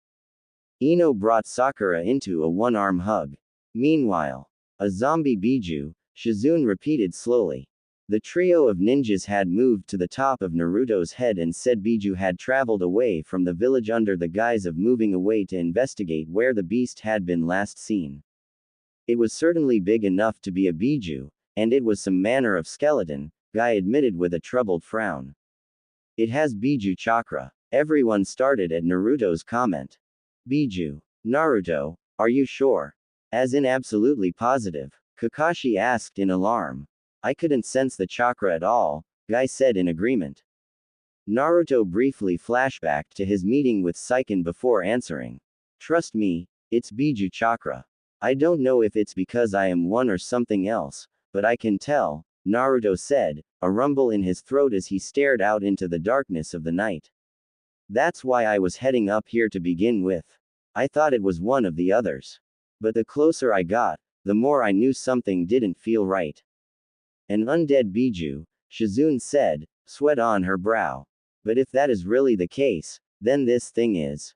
Speaker 1: Ino brought Sakura into a one-arm hug. Meanwhile, a zombie Biju, Shizune repeated slowly. The trio of ninjas had moved to the top of Naruto's head and said Biju had traveled away from the village under the guise of moving away to investigate where the beast had been last seen. It was certainly big enough to be a Biju, and it was some manner of skeleton, Guy admitted with a troubled frown. It has Biju chakra. Everyone started at Naruto's comment. Biju. Naruto, are you sure? As in absolutely positive, Kakashi asked in alarm. I couldn't sense the chakra at all, Guy said in agreement. Naruto briefly flashbacked to his meeting with Saiken before answering. Trust me, it's Biju chakra. I don't know if it's because I am one or something else, but I can tell, Naruto said, a rumble in his throat as he stared out into the darkness of the night. That's why I was heading up here to begin with. I thought it was one of the others. But the closer I got, the more I knew something didn't feel right. An undead Biju, Shizune said, sweat on her brow. But if that is really the case, then this thing is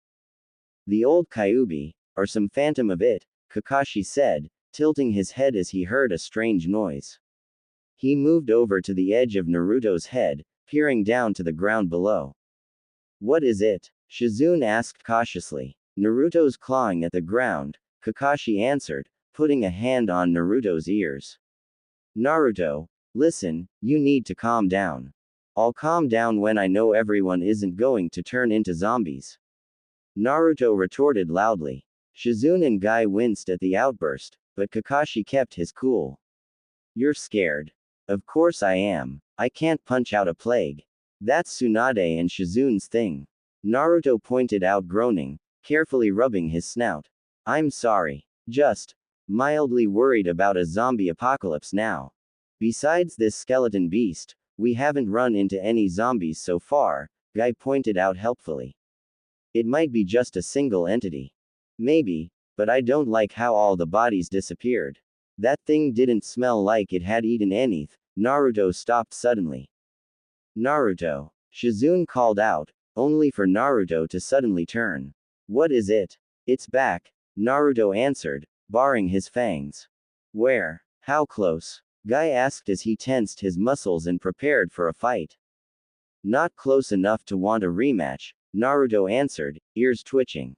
Speaker 1: the old Kyuubi, or some phantom of it, Kakashi said, tilting his head as he heard a strange noise. He moved over to the edge of Naruto's head, peering down to the ground below. What is it? Shizune asked cautiously. Naruto's clawing at the ground, Kakashi answered, putting a hand on Naruto's ears. Naruto, listen, you need to calm down. I'll calm down when I know everyone isn't going to turn into zombies. Naruto retorted loudly. Shizune and Guy winced at the outburst, but Kakashi kept his cool. You're scared. Of course I am. I can't punch out a plague. That's Tsunade and Shizune's thing. Naruto pointed out, groaning, carefully rubbing his snout. I'm sorry. Just mildly worried about a zombie apocalypse now. Besides this skeleton beast, we haven't run into any zombies so far, Guy pointed out helpfully. It might be just a single entity. Maybe, but I don't like how all the bodies disappeared. That thing didn't smell like it had eaten anything. Naruto stopped suddenly. Naruto. Shizune called out, only for Naruto to suddenly turn. What is it? It's back, Naruto answered, baring his fangs. Where? How close? Guy asked as he tensed his muscles and prepared for a fight. Not close enough to want a rematch, Naruto answered, ears twitching.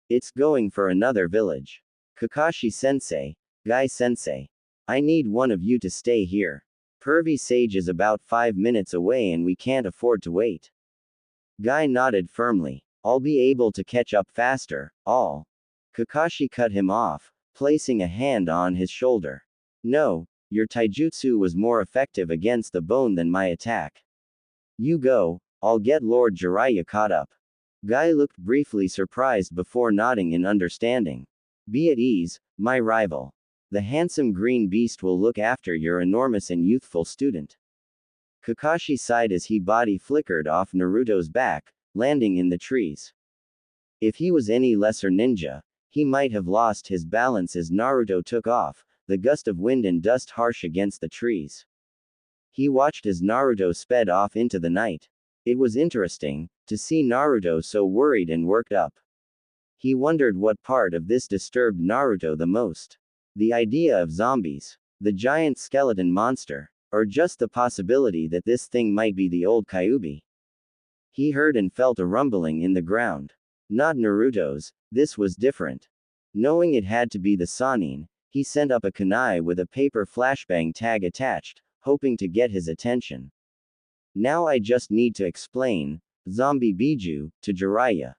Speaker 1: It's going for another village. Kakashi-sensei, Guy-sensei. I need one of you to stay here. Pervy Sage is about 5 minutes away and we can't afford to wait. Guy nodded firmly. I'll be able to catch up faster, all. Kakashi cut him off, placing a hand on his shoulder. No, your taijutsu was more effective against the bone than my attack. You go, I'll get Lord Jiraiya caught up. Guy looked briefly surprised before nodding in understanding. Be at ease, my rival. The handsome green beast will look after your enormous and youthful student. Kakashi sighed as his body flickered off Naruto's back, landing in the trees. If he was any lesser ninja, he might have lost his balance as Naruto took off, the gust of wind and dust harsh against the trees. He watched as Naruto sped off into the night. It was interesting to see Naruto so worried and worked up. He wondered what part of this disturbed Naruto the most. The idea of zombies, the giant skeleton monster, or just the possibility that this thing might be the old Kyuubi. He heard and felt a rumbling in the ground. Not Naruto's, this was different. Knowing it had to be the Sannin, he sent up a kunai with a paper flashbang tag attached, hoping to get his attention. Now I just need to explain, Zombie Biju, to Jiraiya.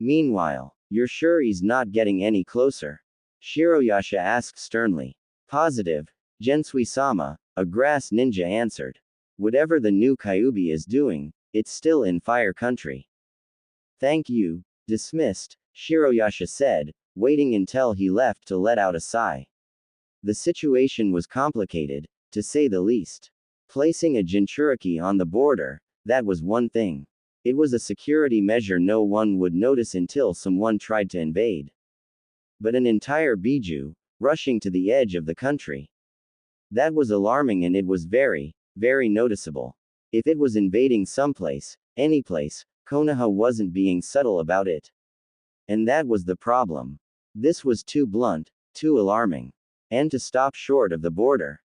Speaker 1: Meanwhile, you're sure he's not getting any closer? Shiroyasha asked sternly. Positive, Gensui-sama, a grass ninja answered. Whatever the new Kyuubi is doing, it's still in fire country. Thank you, dismissed, Shiroyasha said, waiting until he left to let out a sigh. The situation was complicated, to say the least. Placing a Jinchuriki on the border, that was one thing. It was a security measure no one would notice until someone tried to invade. But an entire Biju, rushing to the edge of the country. That was alarming and it was very, very noticeable. If it was invading someplace, any place, Konoha wasn't being subtle about it. And that was the problem. This was too blunt, too alarming. And to stop short of the border.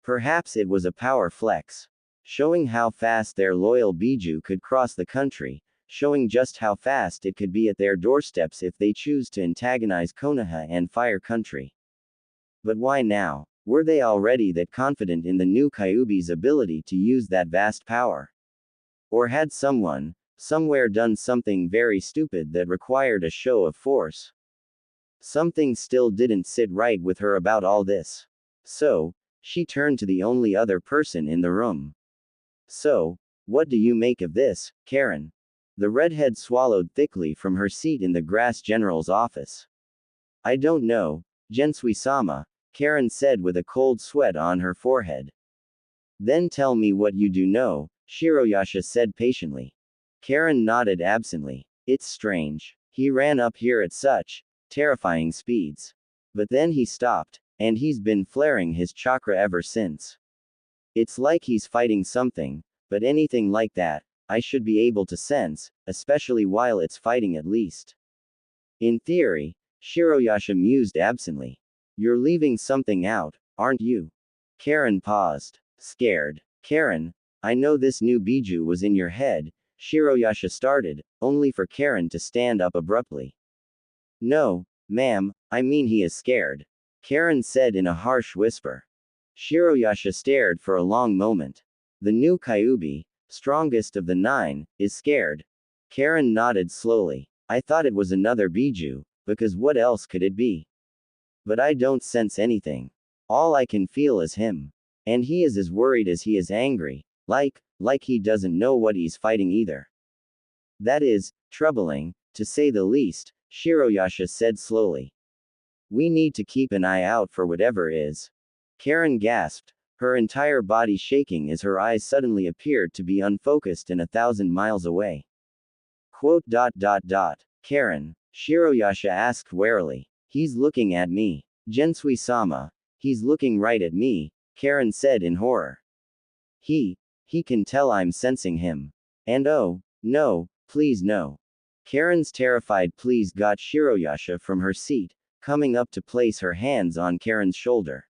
Speaker 1: Perhaps it was a power flex. Showing how fast their loyal Biju could cross the country, showing just how fast it could be at their doorsteps if they choose to antagonize Konoha and Fire Country. But why now? Were they already that confident in the new Kyuubi's ability to use that vast power? Or had someone, somewhere done something very stupid that required a show of force? Something still didn't sit right with her about all this. So, she turned to the only other person in the room. So, what do you make of this, Karen? The redhead swallowed thickly from her seat in the grass general's office. I don't know, Gensui-sama, Karen said with a cold sweat on her forehead. Then tell me what you do know, Shiroyasha said patiently. Karen nodded absently. It's strange. He ran up here at such terrifying speeds. But then he stopped, and he's been flaring his chakra ever since. It's like he's fighting something, but anything like that, I should be able to sense, especially while it's fighting at least. In theory, Shiroyasha mused absently. You're leaving something out, aren't you? Karen paused. Scared. Karen, I know this new Biju was in your head, Shiroyasha started, only for Karen to stand up abruptly. No, ma'am, I mean he is scared. Karen said in a harsh whisper. Shiroyasha stared for a long moment. The new Kyuubi, strongest of the 9, is scared. Karen nodded slowly. I thought it was another Biju, because what else could it be? But I don't sense anything. All I can feel is him. And he is as worried as he is angry, like he doesn't know what he's fighting either. That is troubling, to say the least, Shiroyasha said slowly. We need to keep an eye out for whatever is. Karen gasped, her entire body shaking as her eyes suddenly appeared to be unfocused and 1,000 miles away. Quote. Karen, Shiroyasha asked warily. He's looking at me. Gensui-sama. He's looking right at me, Karen said in horror. He can tell I'm sensing him. And oh, no, please no. Karen's terrified pleas got Shiroyasha from her seat, coming up to place her hands on Karen's shoulder.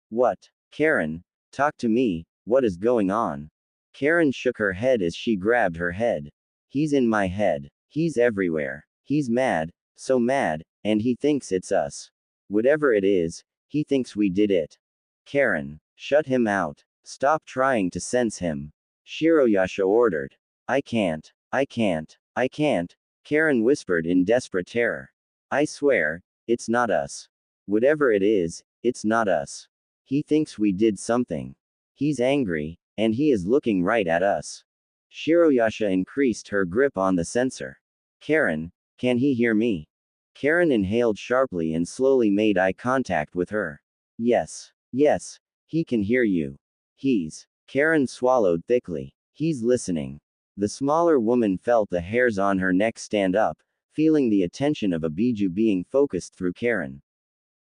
Speaker 1: What? Karen, talk to me, what is going on? Karen shook her head as she grabbed her head. He's in my head. He's everywhere. He's mad, so mad, and he thinks it's us. Whatever it is, he thinks we did it. Karen, shut him out. Stop trying to sense him. Shiroyasha ordered. I can't. Karen whispered in desperate terror. I swear, it's not us. Whatever it is, it's not us. He thinks we did something. He's angry, and he is looking right at us. Shiroyasha increased her grip on the sensor. Karen, can he hear me? Karen inhaled sharply and slowly made eye contact with her. Yes, he can hear you. Karen swallowed thickly. He's listening. The smaller woman felt the hairs on her neck stand up, feeling the attention of a biju being focused through Karen.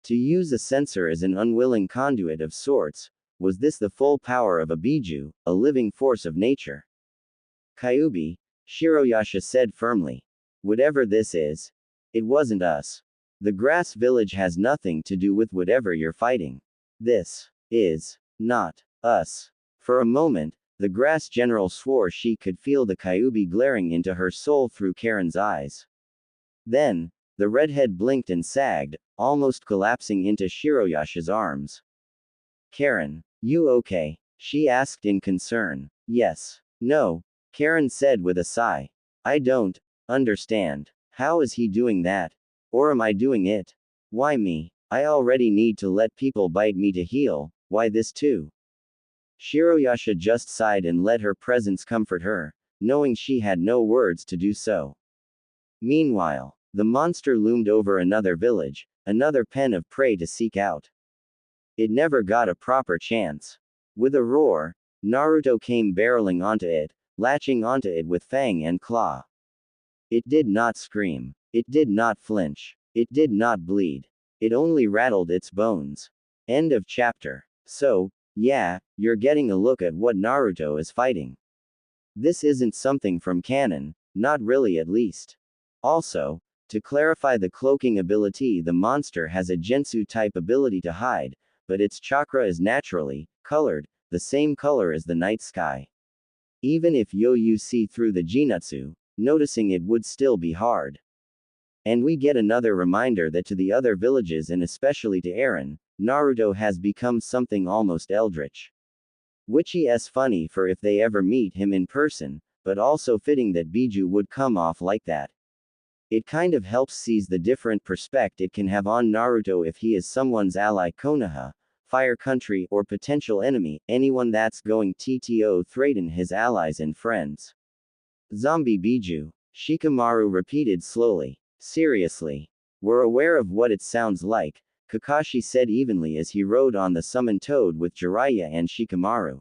Speaker 1: To use a sensor as an unwilling conduit of sorts, was this the full power of a biju, a living force of nature? Kyubi, Shiroyasha said firmly. Whatever this is, it wasn't us. The grass village has nothing to do with whatever you're fighting. This is not us. For a moment, the grass general swore she could feel the Kyubi glaring into her soul through Karen's eyes. Then, the redhead blinked and sagged, almost collapsing into Shiroyasha's arms. Karen, you okay? She asked in concern. Yes. No, Karen said with a sigh. I don't understand. How is he doing that? Or am I doing it? Why me? I already need to let people bite me to heal, why this too? Shiroyasha just sighed and let her presence comfort her, knowing she had no words to do so. Meanwhile, the monster loomed over another village, another pen of prey to seek out. It never got a proper chance. With a roar, Naruto came barreling onto it, latching onto it with fang and claw. It did not scream. It did not flinch. It did not bleed. It only rattled its bones. End of chapter. So, yeah, you're getting a look at what Naruto is fighting. This isn't something from canon, not really at least. Also, to clarify the cloaking ability, the monster has a Gensu-type ability to hide, but its chakra is naturally colored, the same color as the night sky. Even if you see through the Jinutsu, noticing it would still be hard. And we get another reminder that to the other villages and especially to Eren, Naruto has become something almost eldritch. Which is funny for if they ever meet him in person, but also fitting that Biju would come off like that. It kind of helps seize the different perspective it can have on Naruto if he is someone's ally Konoha, Fire Country, or potential enemy, anyone that's going to threaten his allies and friends. Zombie Biju, Shikamaru repeated slowly. Seriously. We're aware of what it sounds like, Kakashi said evenly as he rode on the summoned Toad with Jiraiya and Shikamaru.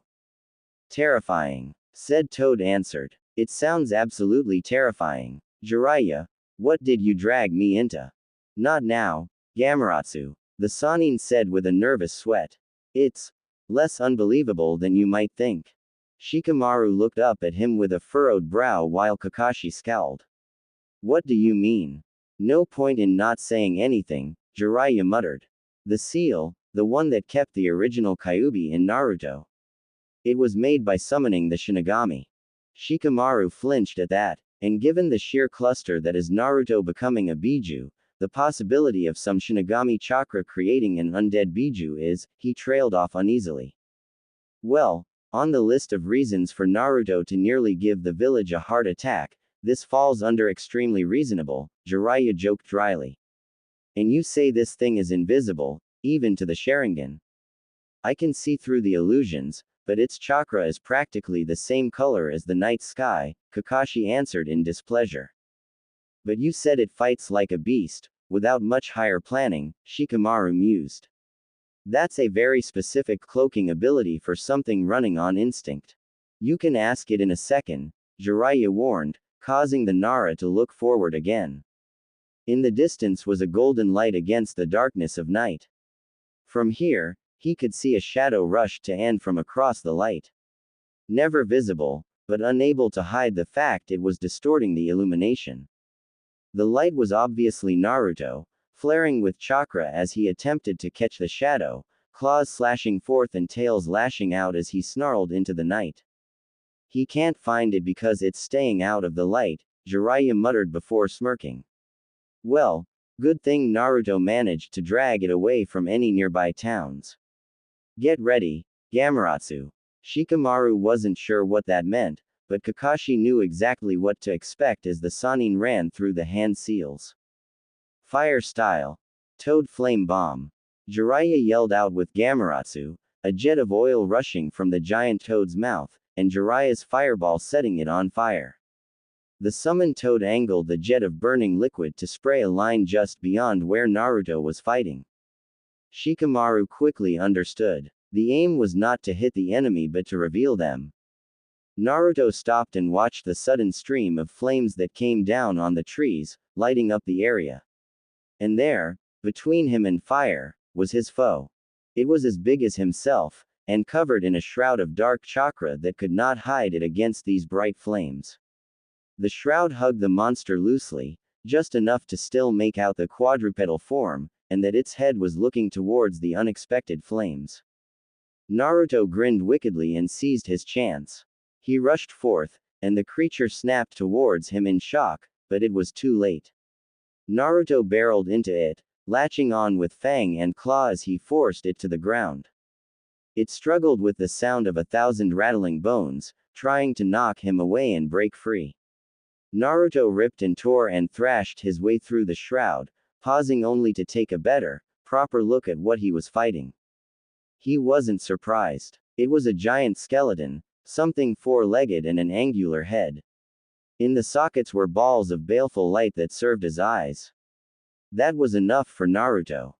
Speaker 1: Terrifying. Said Toad answered. It sounds absolutely terrifying. Jiraiya, what did you drag me into? Not now, Gamatsu, the Sannin said with a nervous sweat. It's less unbelievable than you might think. Shikamaru looked up at him with a furrowed brow while Kakashi scowled. What do you mean? No point in not saying anything, Jiraiya muttered. The seal, the one that kept the original Kyubi in Naruto. It was made by summoning the Shinigami. Shikamaru flinched at that, and given the sheer cluster that is Naruto becoming a Biju, the possibility of some Shinigami chakra creating an undead Biju is, he trailed off uneasily. Well, on the list of reasons for Naruto to nearly give the village a heart attack, this falls under extremely reasonable, Jiraiya joked dryly. And you say this thing is invisible, even to the Sharingan. I can see through the illusions, but its chakra is practically the same color as the night sky, Kakashi answered in displeasure. But you said it fights like a beast, without much higher planning, Shikamaru mused. That's a very specific cloaking ability for something running on instinct. You can ask it in a second, Jiraiya warned, causing the Nara to look forward again. In the distance was a golden light against the darkness of night. From here, he could see a shadow rush to end from across the light. Never visible, but unable to hide the fact it was distorting the illumination. The light was obviously Naruto, flaring with chakra as he attempted to catch the shadow, claws slashing forth and tails lashing out as he snarled into the night. He can't find it because it's staying out of the light, Jiraiya muttered before smirking. Well, good thing Naruto managed to drag it away from any nearby towns. Get ready, Gamatsu. Shikamaru wasn't sure what that meant, but Kakashi knew exactly what to expect as the Sannin ran through the hand seals. Fire style. Toad flame bomb. Jiraiya yelled out with Gamatsu, a jet of oil rushing from the giant toad's mouth, and Jiraiya's fireball setting it on fire. The summoned toad angled the jet of burning liquid to spray a line just beyond where Naruto was fighting. Shikamaru quickly understood. The aim was not to hit the enemy but to reveal them. Naruto stopped and watched the sudden stream of flames that came down on the trees, lighting up the area. And there, between him and fire, was his foe. It was as big as himself, and covered in a shroud of dark chakra that could not hide it against these bright flames. The shroud hugged the monster loosely, just enough to still make out the quadrupedal form, and that its head was looking towards the unexpected flames. Naruto grinned wickedly and seized his chance. He rushed forth, and the creature snapped towards him in shock, but it was too late. Naruto barreled into it, latching on with fang and claw as he forced it to the ground. It struggled with the sound of 1,000 rattling bones, trying to knock him away and break free. Naruto ripped and tore and thrashed his way through the shroud, pausing only to take a better, proper look at what he was fighting. He wasn't surprised. It was a giant skeleton, something four-legged and an angular head. In the sockets were balls of baleful light that served as eyes. That was enough for Naruto.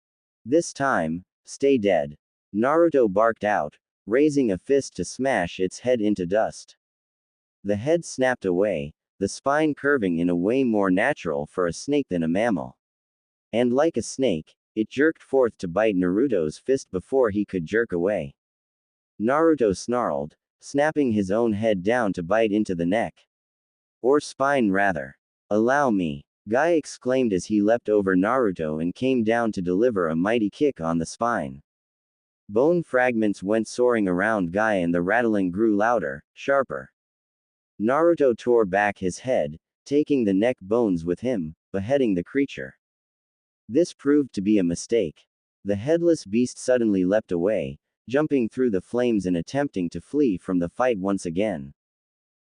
Speaker 1: This time, stay dead. Naruto barked out, raising a fist to smash its head into dust. The head snapped away, the spine curving in a way more natural for a snake than a mammal. And like a snake, it jerked forth to bite Naruto's fist before he could jerk away. Naruto snarled, snapping his own head down to bite into the neck. Or spine rather. Allow me, Guy exclaimed as he leapt over Naruto and came down to deliver a mighty kick on the spine. Bone fragments went soaring around Guy and the rattling grew louder, sharper. Naruto tore back his head, taking the neck bones with him, beheading the creature. This proved to be a mistake. The headless beast suddenly leapt away, jumping through the flames and attempting to flee from the fight once again.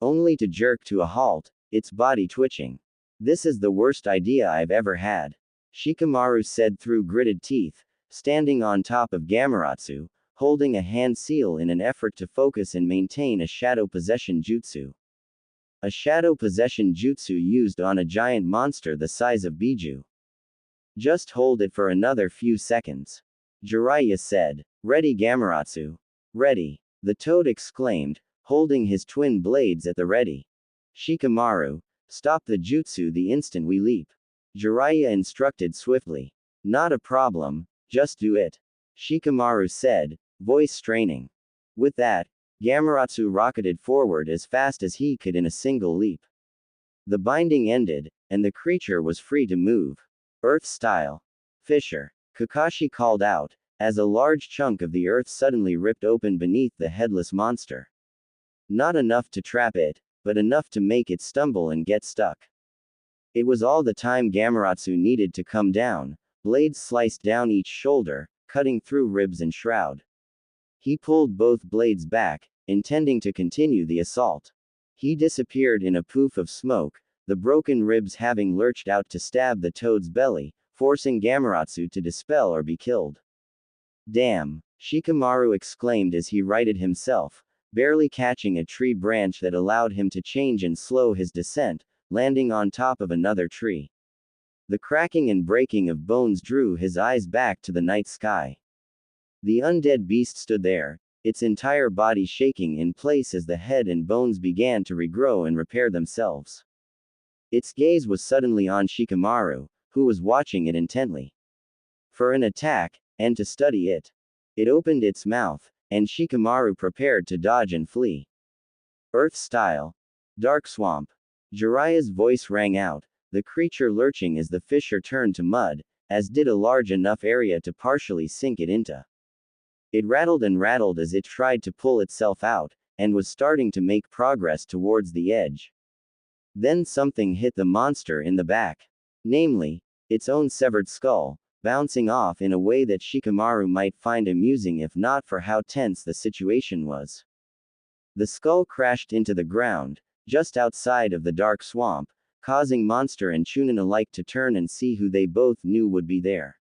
Speaker 1: Only to jerk to a halt, its body twitching. This is the worst idea I've ever had, Shikamaru said through gritted teeth, standing on top of Gamatsu, holding a hand seal in an effort to focus and maintain a shadow possession jutsu. A shadow possession jutsu used on a giant monster the size of Biju. Just hold it for another few seconds. Jiraiya said. Ready Gamatsu. Ready. The toad exclaimed, holding his twin blades at the ready. Shikamaru, stop the jutsu the instant we leap. Jiraiya instructed swiftly. Not a problem, just do it. Shikamaru said, voice straining. With that, Gamatsu rocketed forward as fast as he could in a single leap. The binding ended, and the creature was free to move. Earth style. Fisher. Kakashi called out, as a large chunk of the earth suddenly ripped open beneath the headless monster. Not enough to trap it, but enough to make it stumble and get stuck. It was all the time Gamatsu needed to come down. Blades sliced down each shoulder, cutting through ribs and shroud. He pulled both blades back, intending to continue the assault. He disappeared in a poof of smoke, the broken ribs having lurched out to stab the toad's belly, forcing Gamatsu to dispel or be killed. Damn. Shikamaru exclaimed as he righted himself, barely catching a tree branch that allowed him to change and slow his descent, landing on top of another tree. The cracking and breaking of bones drew his eyes back to the night sky. The undead beast stood there, its entire body shaking in place as the head and bones began to regrow and repair themselves. Its gaze was suddenly on Shikamaru, who was watching it intently. For an attack, and to study it. It opened its mouth, and Shikamaru prepared to dodge and flee. Earth style. Dark swamp. Jiraiya's voice rang out, the creature lurching as the fissure turned to mud, as did a large enough area to partially sink it into. It rattled and rattled as it tried to pull itself out, and was starting to make progress towards the edge. Then something hit the monster in the back. Namely, its own severed skull, bouncing off in a way that Shikamaru might find amusing if not for how tense the situation was. The skull crashed into the ground, just outside of the dark swamp, causing Monster and Chunin alike to turn and see who they both knew would be there.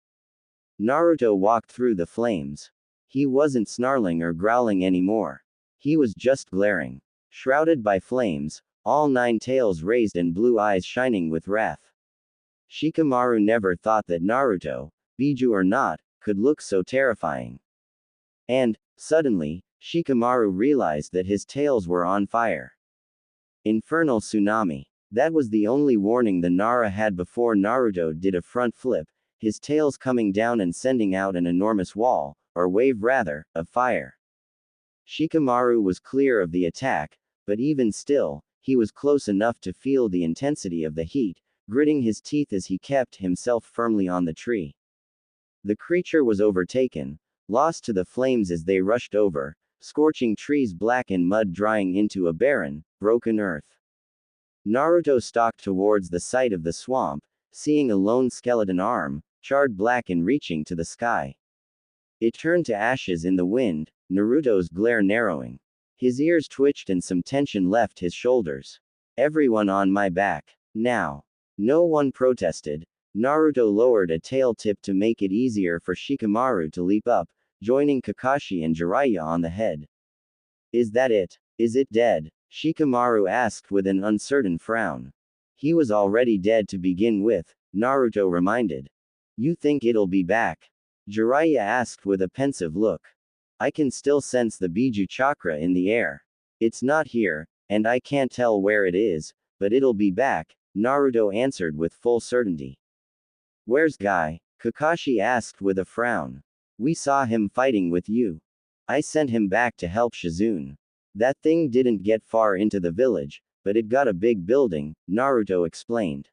Speaker 1: Naruto walked through the flames. He wasn't snarling or growling anymore. He was just glaring. Shrouded by flames, all 9 tails raised and blue eyes shining with wrath. Shikamaru never thought that Naruto, Biju or not, could look so terrifying. And, suddenly, Shikamaru realized that his tails were on fire. Infernal tsunami. That was the only warning the Nara had before Naruto did a front flip, his tails coming down and sending out an enormous wall, or wave rather, of fire. Shikamaru was clear of the attack, but even still, he was close enough to feel the intensity of the heat, gritting his teeth as he kept himself firmly on the tree. The creature was overtaken, lost to the flames as they rushed over, scorching trees black and mud drying into a barren, broken earth. Naruto stalked towards the site of the swamp, seeing a lone skeleton arm, charred black and reaching to the sky. It turned to ashes in the wind, Naruto's glare narrowing. His ears twitched and some tension left his shoulders. Everyone on my back. Now. No one protested. Naruto lowered a tail tip to make it easier for Shikamaru to leap up, joining Kakashi and Jiraiya on the head. Is that it? Is it dead? Shikamaru asked with an uncertain frown. He was already dead to begin with, Naruto reminded. You think it'll be back? Jiraiya asked with a pensive look. I can still sense the Biju chakra in the air. It's not here, and I can't tell where it is, but it'll be back, Naruto answered with full certainty. Where's Guy? Kakashi asked with a frown. We saw him fighting with you. I sent him back to help Shizune. That thing didn't get far into the village, but it got a big building, Naruto explained.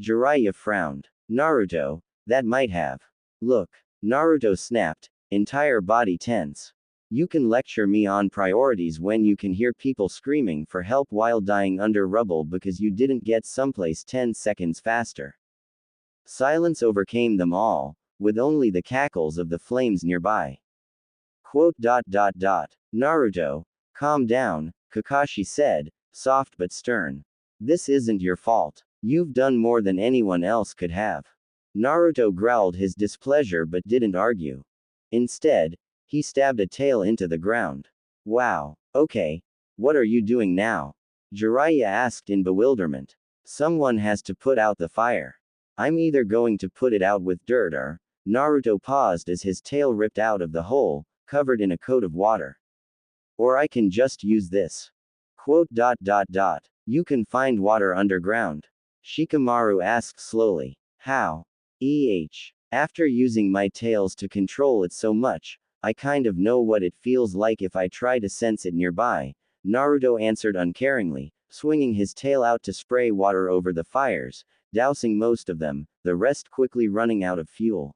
Speaker 1: Jiraiya frowned. Naruto, that might have. Look. Naruto snapped, entire body tense. You can lecture me on priorities when you can hear people screaming for help while dying under rubble because you didn't get someplace 10 seconds faster. Silence overcame them all, with only the cackles of the flames nearby. Naruto, calm down, Kakashi said, soft but stern. This isn't your fault. You've done more than anyone else could have. Naruto growled his displeasure but didn't argue. Instead, he stabbed a tail into the ground. Wow, okay. What are you doing now? Jiraiya asked in bewilderment. Someone has to put out the fire. I'm either going to put it out with dirt or. Naruto paused as his tail ripped out of the hole, covered in a coat of water. Or I can just use this. You can find water underground. Shikamaru asked slowly. How? After using my tails to control it so much, I kind of know what it feels like if I try to sense it nearby, Naruto answered uncaringly, swinging his tail out to spray water over the fires, dousing most of them, the rest quickly running out of fuel.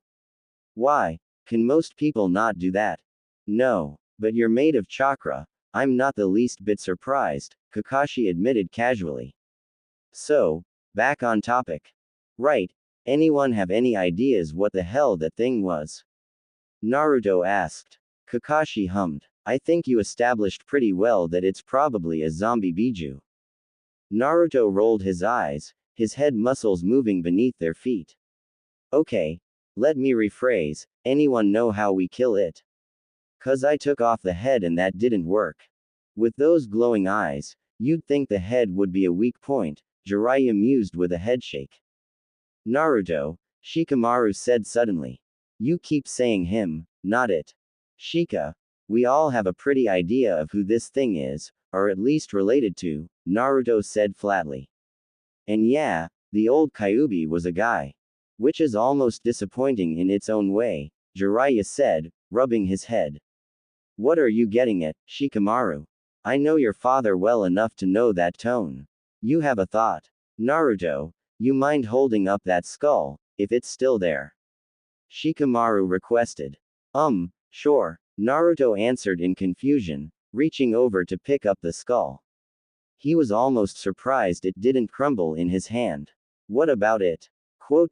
Speaker 1: Why? Can most people not do that? No. But you're made of chakra. I'm not the least bit surprised, Kakashi admitted casually. So, back on topic. Right. Anyone have any ideas what the hell that thing was? Naruto asked. Kakashi hummed. I think you established pretty well that it's probably a zombie Biju. Naruto rolled his eyes, his head muscles moving beneath their feet. Okay. Let me rephrase, anyone know how we kill it? 'Cause I took off the head and that didn't work. With those glowing eyes, you'd think the head would be a weak point, Jiraiya mused with a headshake. Naruto, Shikamaru said suddenly. You keep saying him, not it. Shika. We all have a pretty idea of who this thing is, or at least related to, Naruto said flatly. And yeah, the old Kyuubi was a guy. Which is almost disappointing in its own way, Jiraiya said, rubbing his head. What are you getting at, Shikamaru? I know your father well enough to know that tone. You have a thought. Naruto, you mind holding up that skull, if it's still there? Shikamaru requested. Sure, Naruto answered in confusion, reaching over to pick up the skull. He was almost surprised it didn't crumble in his hand. What about it? Quote.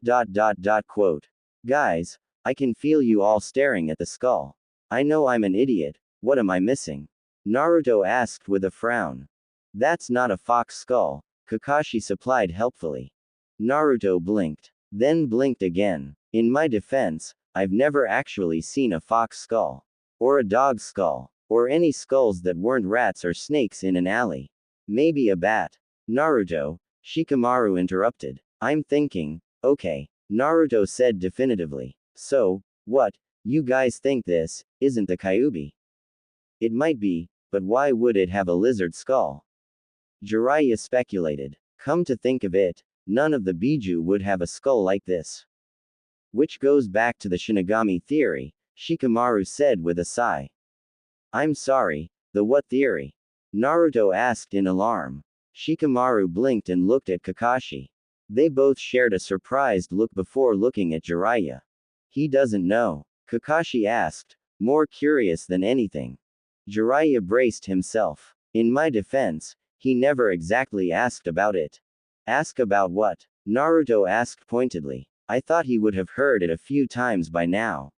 Speaker 1: Guys, I can feel you all staring at the skull. I know I'm an idiot, what am I missing? Naruto asked with a frown. That's not a fox skull, Kakashi supplied helpfully. Naruto blinked, then blinked again. In my defense, I've never actually seen a fox skull. Or a dog skull. Or any skulls that weren't rats or snakes in an alley. Maybe a bat. Naruto, Shikamaru interrupted. I'm thinking, okay, Naruto said definitively. So, what, you guys think this isn't the Kyuubi? It might be, but why would it have a lizard skull? Jiraiya speculated. Come to think of it, none of the Biju would have a skull like this. Which goes back to the Shinigami theory, Shikamaru said with a sigh. I'm sorry, the what theory? Naruto asked in alarm. Shikamaru blinked and looked at Kakashi. They both shared a surprised look before looking at Jiraiya. He doesn't know, Kakashi asked, more curious than anything. Jiraiya braced himself. In my defense, he never exactly asked about it. Ask about what? Naruto asked pointedly. I thought he would have heard it a few times by now.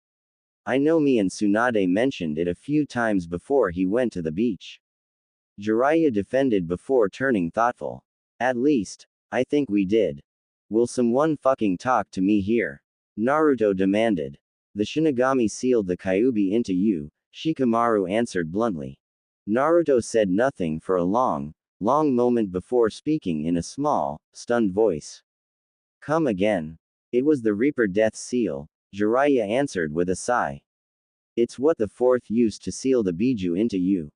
Speaker 1: I know me and Tsunade mentioned it a few times before he went to the beach. Jiraiya defended before turning thoughtful. At least, I think we did. Will someone fucking talk to me here? Naruto demanded. The Shinigami sealed the Kyuubi into you, Shikamaru answered bluntly. Naruto said nothing for a long moment before speaking in a small, stunned voice. Come again. It was the Reaper Death Seal, Jiraiya answered with a sigh. It's what the fourth used to seal the Biju into you.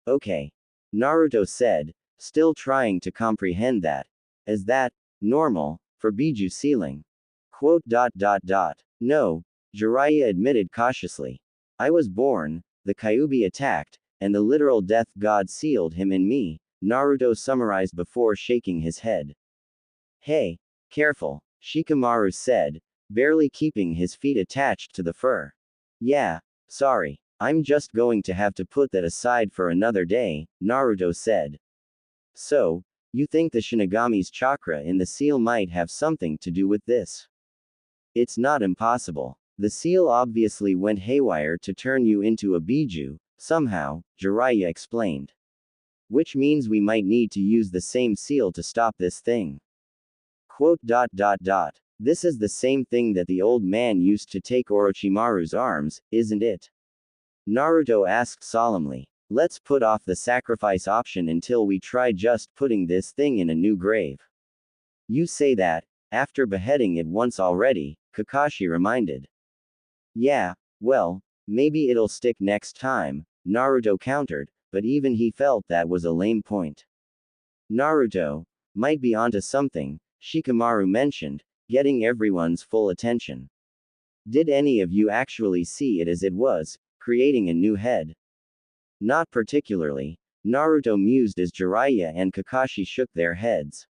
Speaker 1: Okay. Naruto said, still trying to comprehend that. Is that normal for Biju sealing? Quote. No, Jiraiya admitted cautiously. I was born, the Kyuubi attacked, and the literal death god sealed him in me, Naruto summarized before shaking his head. Hey, careful, Shikamaru said, barely keeping his feet attached to the fur. Yeah, sorry, I'm just going to have to put that aside for another day, Naruto said. So, you think the Shinigami's chakra in the seal might have something to do with this? It's not impossible. The seal obviously went haywire to turn you into a Biju, somehow, Jiraiya explained. Which means we might need to use the same seal to stop this thing. Quote. This is the same thing that the old man used to take Orochimaru's arms, isn't it? Naruto asked solemnly. Let's put off the sacrifice option until we try just putting this thing in a new grave. You say that, after beheading it once already, Kakashi reminded. Yeah, well, maybe it'll stick next time, Naruto countered, but even he felt that was a lame point. Naruto might be onto something, Shikamaru mentioned, getting everyone's full attention. Did any of you actually see it as it was, creating a new head? Not particularly, Naruto mused as Jiraiya and Kakashi shook their heads.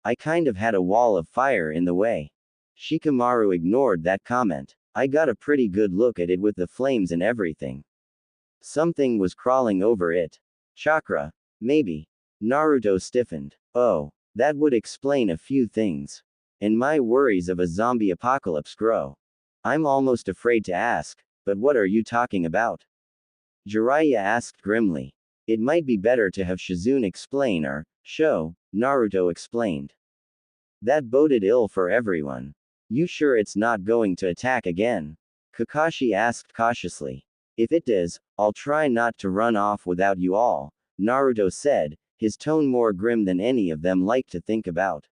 Speaker 1: I kind of had a wall of fire in the way. Shikamaru ignored that comment. I got a pretty good look at it with the flames and everything. Something was crawling over it. Chakra, maybe. Naruto stiffened. Oh, that would explain a few things. And my worries of a zombie apocalypse grow. I'm almost afraid to ask, but what are you talking about? Jiraiya asked grimly. It might be better to have Shizune explain or show, Naruto explained. That boded ill for everyone. You sure it's not going to attack again? Kakashi asked cautiously. If it does, I'll try not to run off without you all, Naruto said, his tone more grim than any of them liked to think about.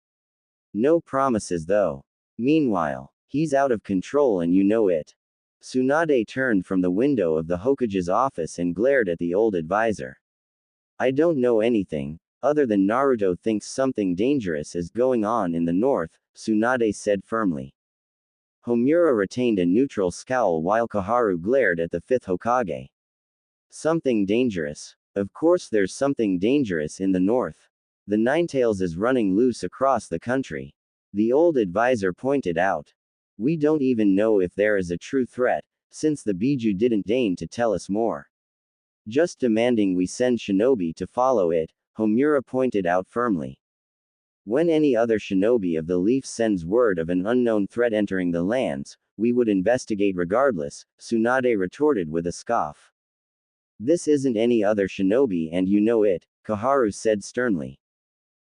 Speaker 1: No promises though. Meanwhile, he's out of control and you know it. Tsunade turned from the window of the Hokage's office and glared at the old advisor. I don't know anything, other than Naruto thinks something dangerous is going on in the north, Tsunade said firmly. Homura retained a neutral scowl while Koharu glared at the fifth Hokage. Something dangerous. Of course there's something dangerous in the north. The Ninetales is running loose across the country. The old advisor pointed out. We don't even know if there is a true threat, since the Biju didn't deign to tell us more. Just demanding we send shinobi to follow it, Homura pointed out firmly. When any other shinobi of the Leaf sends word of an unknown threat entering the lands, we would investigate regardless, Tsunade retorted with a scoff. This isn't any other shinobi and you know it, Koharu said sternly.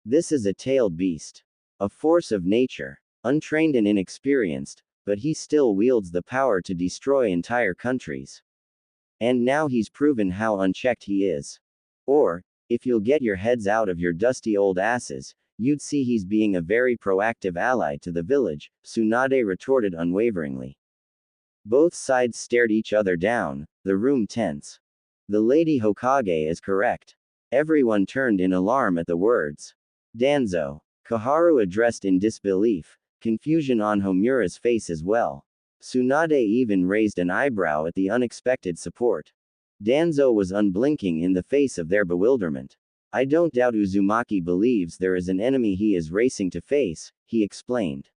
Speaker 1: This is a tailed beast. A force of nature. Untrained and inexperienced, but he still wields the power to destroy entire countries. And now he's proven how unchecked he is. Or, if you'll get your heads out of your dusty old asses, you'd see he's being a very proactive ally to the village, Tsunade retorted unwaveringly. Both sides stared each other down, the room tense. The Lady Hokage is correct. Everyone turned in alarm at the words. Danzo. Koharu addressed in disbelief, confusion on Homura's face as well. Tsunade even raised an eyebrow at the unexpected support. Danzo was unblinking in the face of their bewilderment. I don't doubt Uzumaki believes there is an enemy he is racing to face, he explained.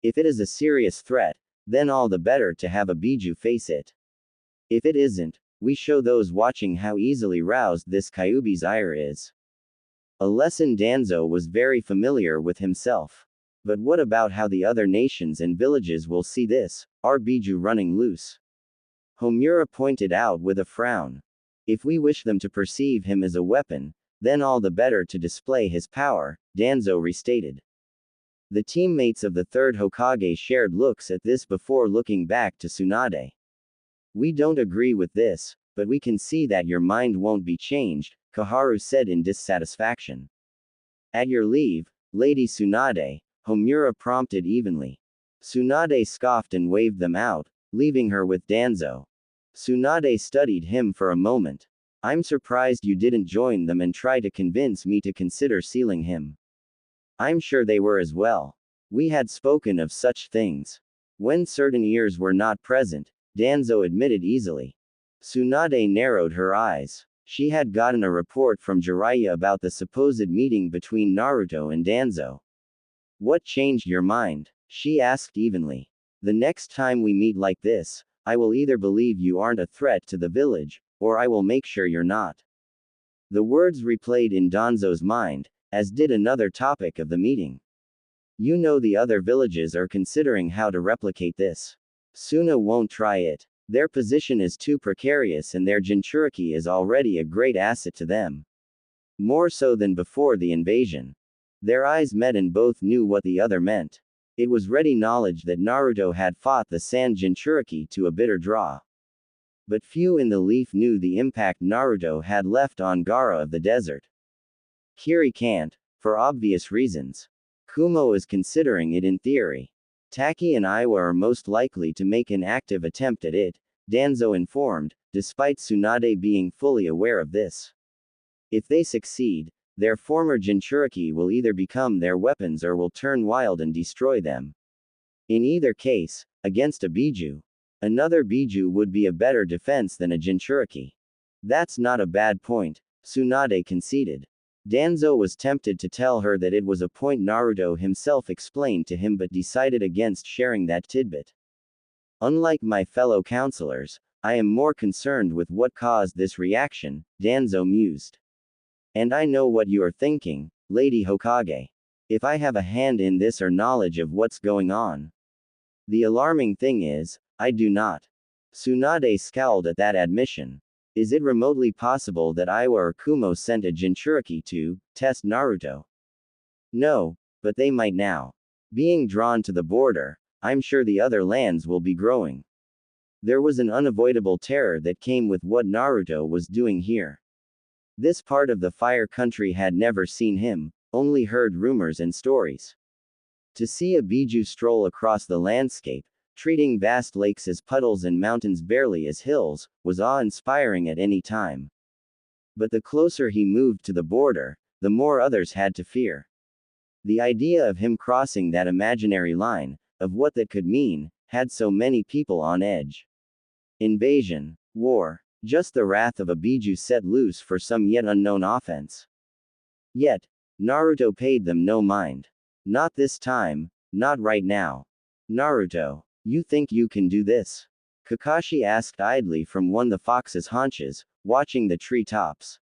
Speaker 1: If it is a serious threat, then all the better to have a Biju face it. If it isn't, we show those watching how easily roused this Kyuubi's ire is. A lesson Danzo was very familiar with himself. But what about how the other nations and villages will see this, our Biju running loose? Homura pointed out with a frown. If we wish them to perceive him as a weapon, then all the better to display his power, Danzo restated. The teammates of the third Hokage shared looks at this before looking back to Tsunade. We don't agree with this, but we can see that your mind won't be changed, Koharu said in dissatisfaction. At your leave, Lady Tsunade, Homura prompted evenly. Tsunade scoffed and waved them out, leaving her with Danzo. Tsunade studied him for a moment. I'm surprised you didn't join them and try to convince me to consider sealing him. I'm sure they were as well. We had spoken of such things. When certain ears were not present, Danzo admitted easily. Tsunade narrowed her eyes. She had gotten a report from Jiraiya about the supposed meeting between Naruto and Danzo. What changed your mind? She asked evenly. The next time we meet like this, I will either believe you aren't a threat to the village, or I will make sure you're not. The words replayed in Danzo's mind, as did another topic of the meeting. You know the other villages are considering how to replicate this. Suna won't try it. Their position is too precarious and their Jinchuriki is already a great asset to them. More so than before the invasion. Their eyes met and both knew what the other meant. It was ready knowledge that Naruto had fought the Sand Jinchuriki to a bitter draw. But few in the Leaf knew the impact Naruto had left on Gaara of the desert. Kiri can't, for obvious reasons. Kumo is considering it in theory. Taki and Iwa are most likely to make an active attempt at it, Danzo informed, despite Tsunade being fully aware of this. If they succeed, their former Jinchuriki will either become their weapons or will turn wild and destroy them. In either case, against a Biju, another Biju would be a better defense than a Jinchuriki. That's not a bad point, Tsunade conceded. Danzo was tempted to tell her that it was a point Naruto himself explained to him but decided against sharing that tidbit. Unlike my fellow counselors, I am more concerned with what caused this reaction, Danzo mused. And I know what you are thinking, Lady Hokage. If I have a hand in this or knowledge of what's going on. The alarming thing is, I do not. Tsunade scowled at that admission. Is it remotely possible that Iwa or Kumo sent a Jinchuriki to test Naruto? No, but they might now. Being drawn to the border, I'm sure the other lands will be growing. There was an unavoidable terror that came with what Naruto was doing here. This part of the Fire Country had never seen him, only heard rumors and stories. To see a Biju stroll across the landscape, treating vast lakes as puddles and mountains barely as hills, was awe-inspiring at any time. But the closer he moved to the border, the more others had to fear. The idea of him crossing that imaginary line, of what that could mean, had so many people on edge. Invasion, war, just the wrath of a Biju set loose for some yet unknown offense. Yet, Naruto paid them no mind. Not this time, not right now. Naruto, you think you can do this? Kakashi asked idly from one of the fox's haunches, watching the tree tops.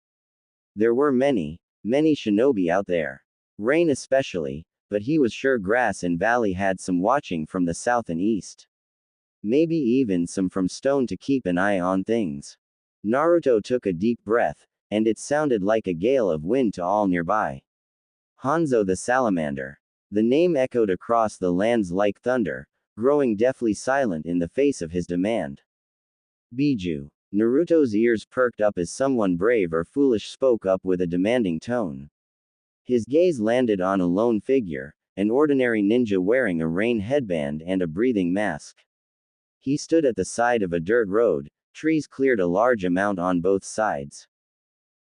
Speaker 1: There were many shinobi out there. Rain especially, but he was sure Grass and Valley had some watching from the south and east. Maybe even some from stone to keep an eye on things. Naruto took a deep breath, and it sounded like a gale of wind to all nearby. Hanzo the Salamander. The name echoed across the lands like thunder, growing deathly silent in the face of his demand. Biju. Naruto's ears perked up as someone brave or foolish spoke up with a demanding tone. His gaze landed on a lone figure, an ordinary ninja wearing a rain headband and a breathing mask. He stood at the side of a dirt road, trees cleared a large amount on both sides.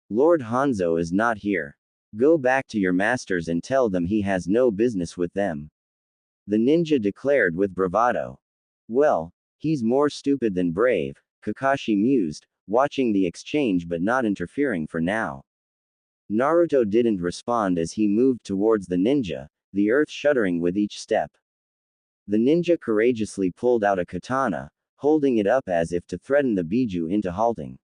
Speaker 1: Lord Hanzo is not here. Go back to your masters and tell them he has no business with them. The ninja declared with bravado. Well, he's more stupid than brave, Kakashi mused, watching the exchange but not interfering for now. Naruto didn't respond as he moved towards the ninja, the earth shuddering with each step. The ninja courageously pulled out a katana, holding it up as if to threaten the Biju into halting.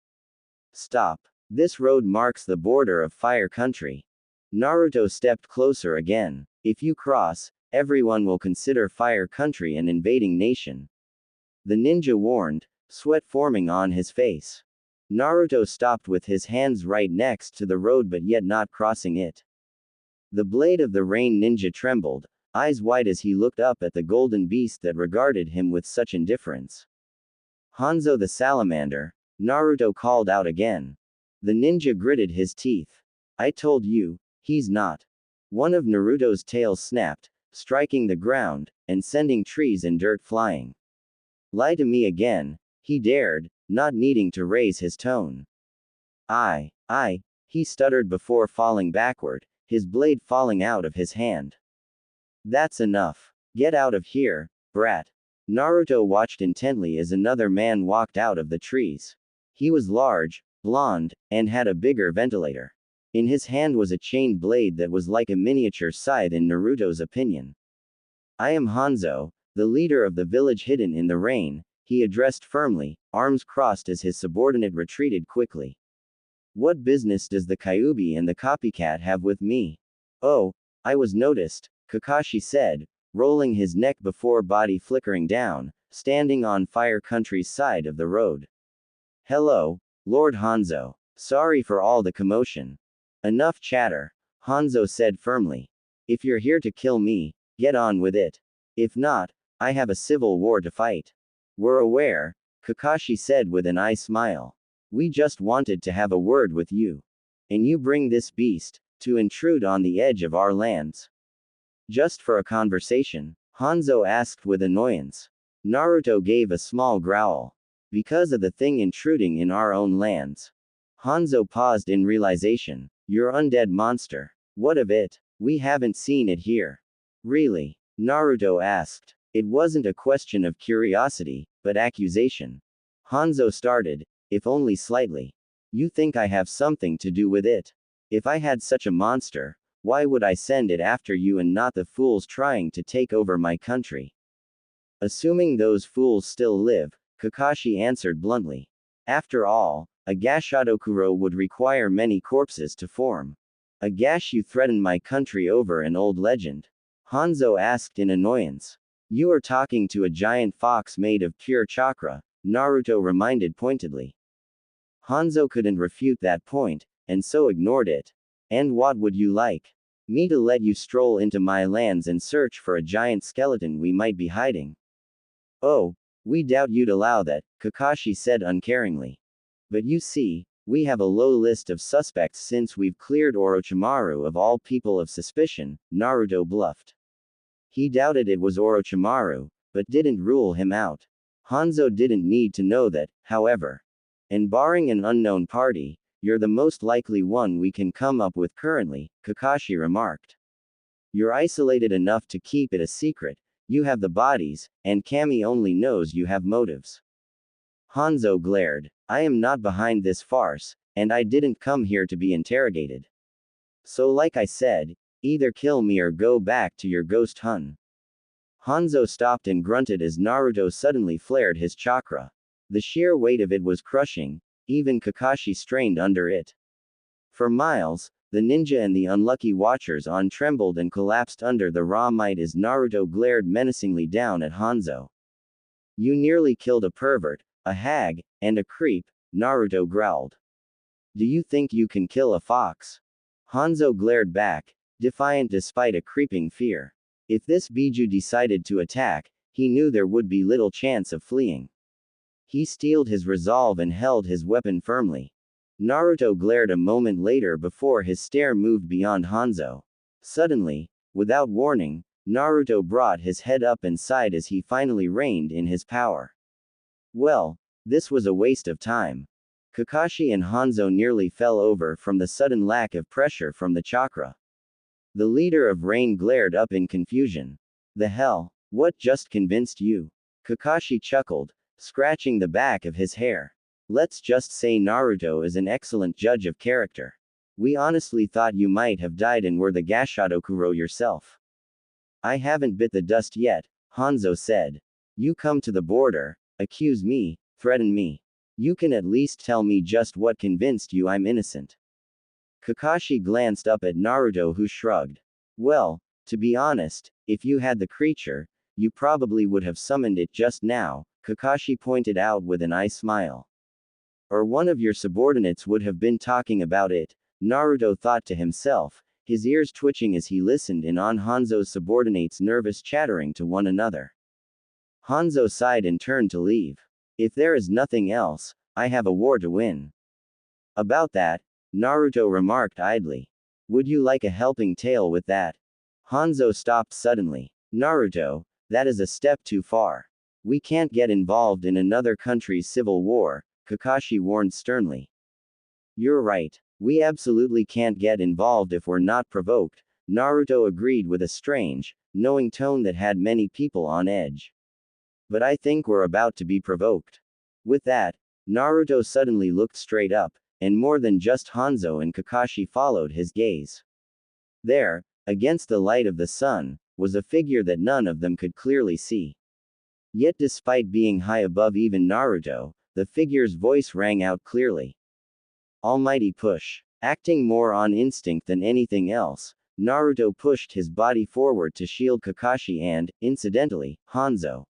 Speaker 1: Stop. This road marks the border of Fire Country. Naruto stepped closer again. If you cross, everyone will consider Fire Country an invading nation. The ninja warned, sweat forming on his face. Naruto stopped with his hands right next to the road but yet not crossing it. The blade of the rain ninja trembled, eyes wide as he looked up at the golden beast that regarded him with such indifference. Hanzo the Salamander, Naruto called out again. The ninja gritted his teeth. I told you, he's not. One of Naruto's tails snapped, striking the ground, and sending trees and dirt flying. Lie to me again, he dared, not needing to raise his tone. I, he stuttered before falling backward, his blade falling out of his hand. That's enough. Get out of here, brat. Naruto watched intently as another man walked out of the trees. He was large, blonde, and had a bigger ventilator. In his hand was a chained blade that was like a miniature scythe in Naruto's opinion. I am Hanzo, the leader of the village hidden in the rain, he addressed firmly, arms crossed as his subordinate retreated quickly. What business does the Kyuubi and the copycat have with me? Oh, I was noticed, Kakashi said, rolling his neck before body flickering down, standing on Fire Country's side of the road. Hello, Lord Hanzo. Sorry for all the commotion. Enough chatter, Hanzo said firmly. If you're here to kill me, get on with it. If not, I have a civil war to fight. We're aware, Kakashi said with an eye smile. We just wanted to have a word with you. And you bring this beast, to intrude on the edge of our lands. Just for a conversation, Hanzo asked with annoyance. Naruto gave a small growl. Because of the thing intruding in our own lands. Hanzo paused in realization. Your undead monster. What of it? We haven't seen it here. Really? Naruto asked. It wasn't a question of curiosity, but accusation. Hanzo started, if only slightly. You think I have something to do with it? If I had such a monster, why would I send it after you and not the fools trying to take over my country? Assuming those fools still live, Kakashi answered bluntly. After all, a Gashadokuro would require many corpses to form. A gash you threaten my country over an old legend? Hanzo asked in annoyance. You are talking to a giant fox made of pure chakra, Naruto reminded pointedly. Hanzo couldn't refute that point, and so ignored it. And what would you like? Me to let you stroll into my lands and search for a giant skeleton we might be hiding? Oh, We doubt you'd allow that, Kakashi said uncaringly. But you see, we have a low list of suspects since we've cleared Orochimaru of all people of suspicion, Naruto bluffed. He doubted it was Orochimaru, but didn't rule him out. Hanzo didn't need to know that, however. And barring an unknown party, you're the most likely one we can come up with currently, Kakashi remarked. You're isolated enough to keep it a secret, you have the bodies, and Kami only knows you have motives. Hanzo glared. I am not behind this farce, and I didn't come here to be interrogated. So like I said, either kill me or go back to your ghost hun. Hanzo stopped and grunted as Naruto suddenly flared his chakra. The sheer weight of it was crushing, even Kakashi strained under it. For miles, the ninja and the unlucky watchers on trembled and collapsed under the raw might as Naruto glared menacingly down at Hanzo. You nearly killed a pervert, a hag, and a creep, Naruto growled. Do you think you can kill a fox? Hanzo glared back, defiant despite a creeping fear. If this Biju decided to attack, he knew there would be little chance of fleeing. He steeled his resolve and held his weapon firmly. Naruto glared a moment later before his stare moved beyond Hanzo. Suddenly, without warning, Naruto brought his head up and sighed as he finally reined in his power. Well, this was a waste of time. Kakashi and Hanzo nearly fell over from the sudden lack of pressure from the chakra. The leader of Rain glared up in confusion. The hell, what just convinced you? Kakashi chuckled, scratching the back of his hair. Let's just say Naruto is an excellent judge of character. We honestly thought you might have died and were the Gashadokuro yourself. I haven't bit the dust yet, Hanzo said. You come to the border, accuse me, threaten me. You can at least tell me just what convinced you I'm innocent. Kakashi glanced up at Naruto, who shrugged. Well, to be honest, if you had the creature, you probably would have summoned it just now, Kakashi pointed out with an eye smile. Or one of your subordinates would have been talking about it, Naruto thought to himself, his ears twitching as he listened in on Hanzo's subordinates' nervous chattering to one another. Hanzo sighed and turned to leave. If there is nothing else, I have a war to win. About that, Naruto remarked idly. Would you like a helping tale with that? Hanzo stopped suddenly. Naruto, that is a step too far. We can't get involved in another country's civil war, Kakashi warned sternly. You're right. We absolutely can't get involved if we're not provoked, Naruto agreed with a strange, knowing tone that had many people on edge. But I think we're about to be provoked. With that, Naruto suddenly looked straight up, and more than just Hanzo and Kakashi followed his gaze. There, against the light of the sun, was a figure that none of them could clearly see. Yet despite being high above even Naruto, the figure's voice rang out clearly. Almighty push. Acting more on instinct than anything else, Naruto pushed his body forward to shield Kakashi and, incidentally, Hanzo.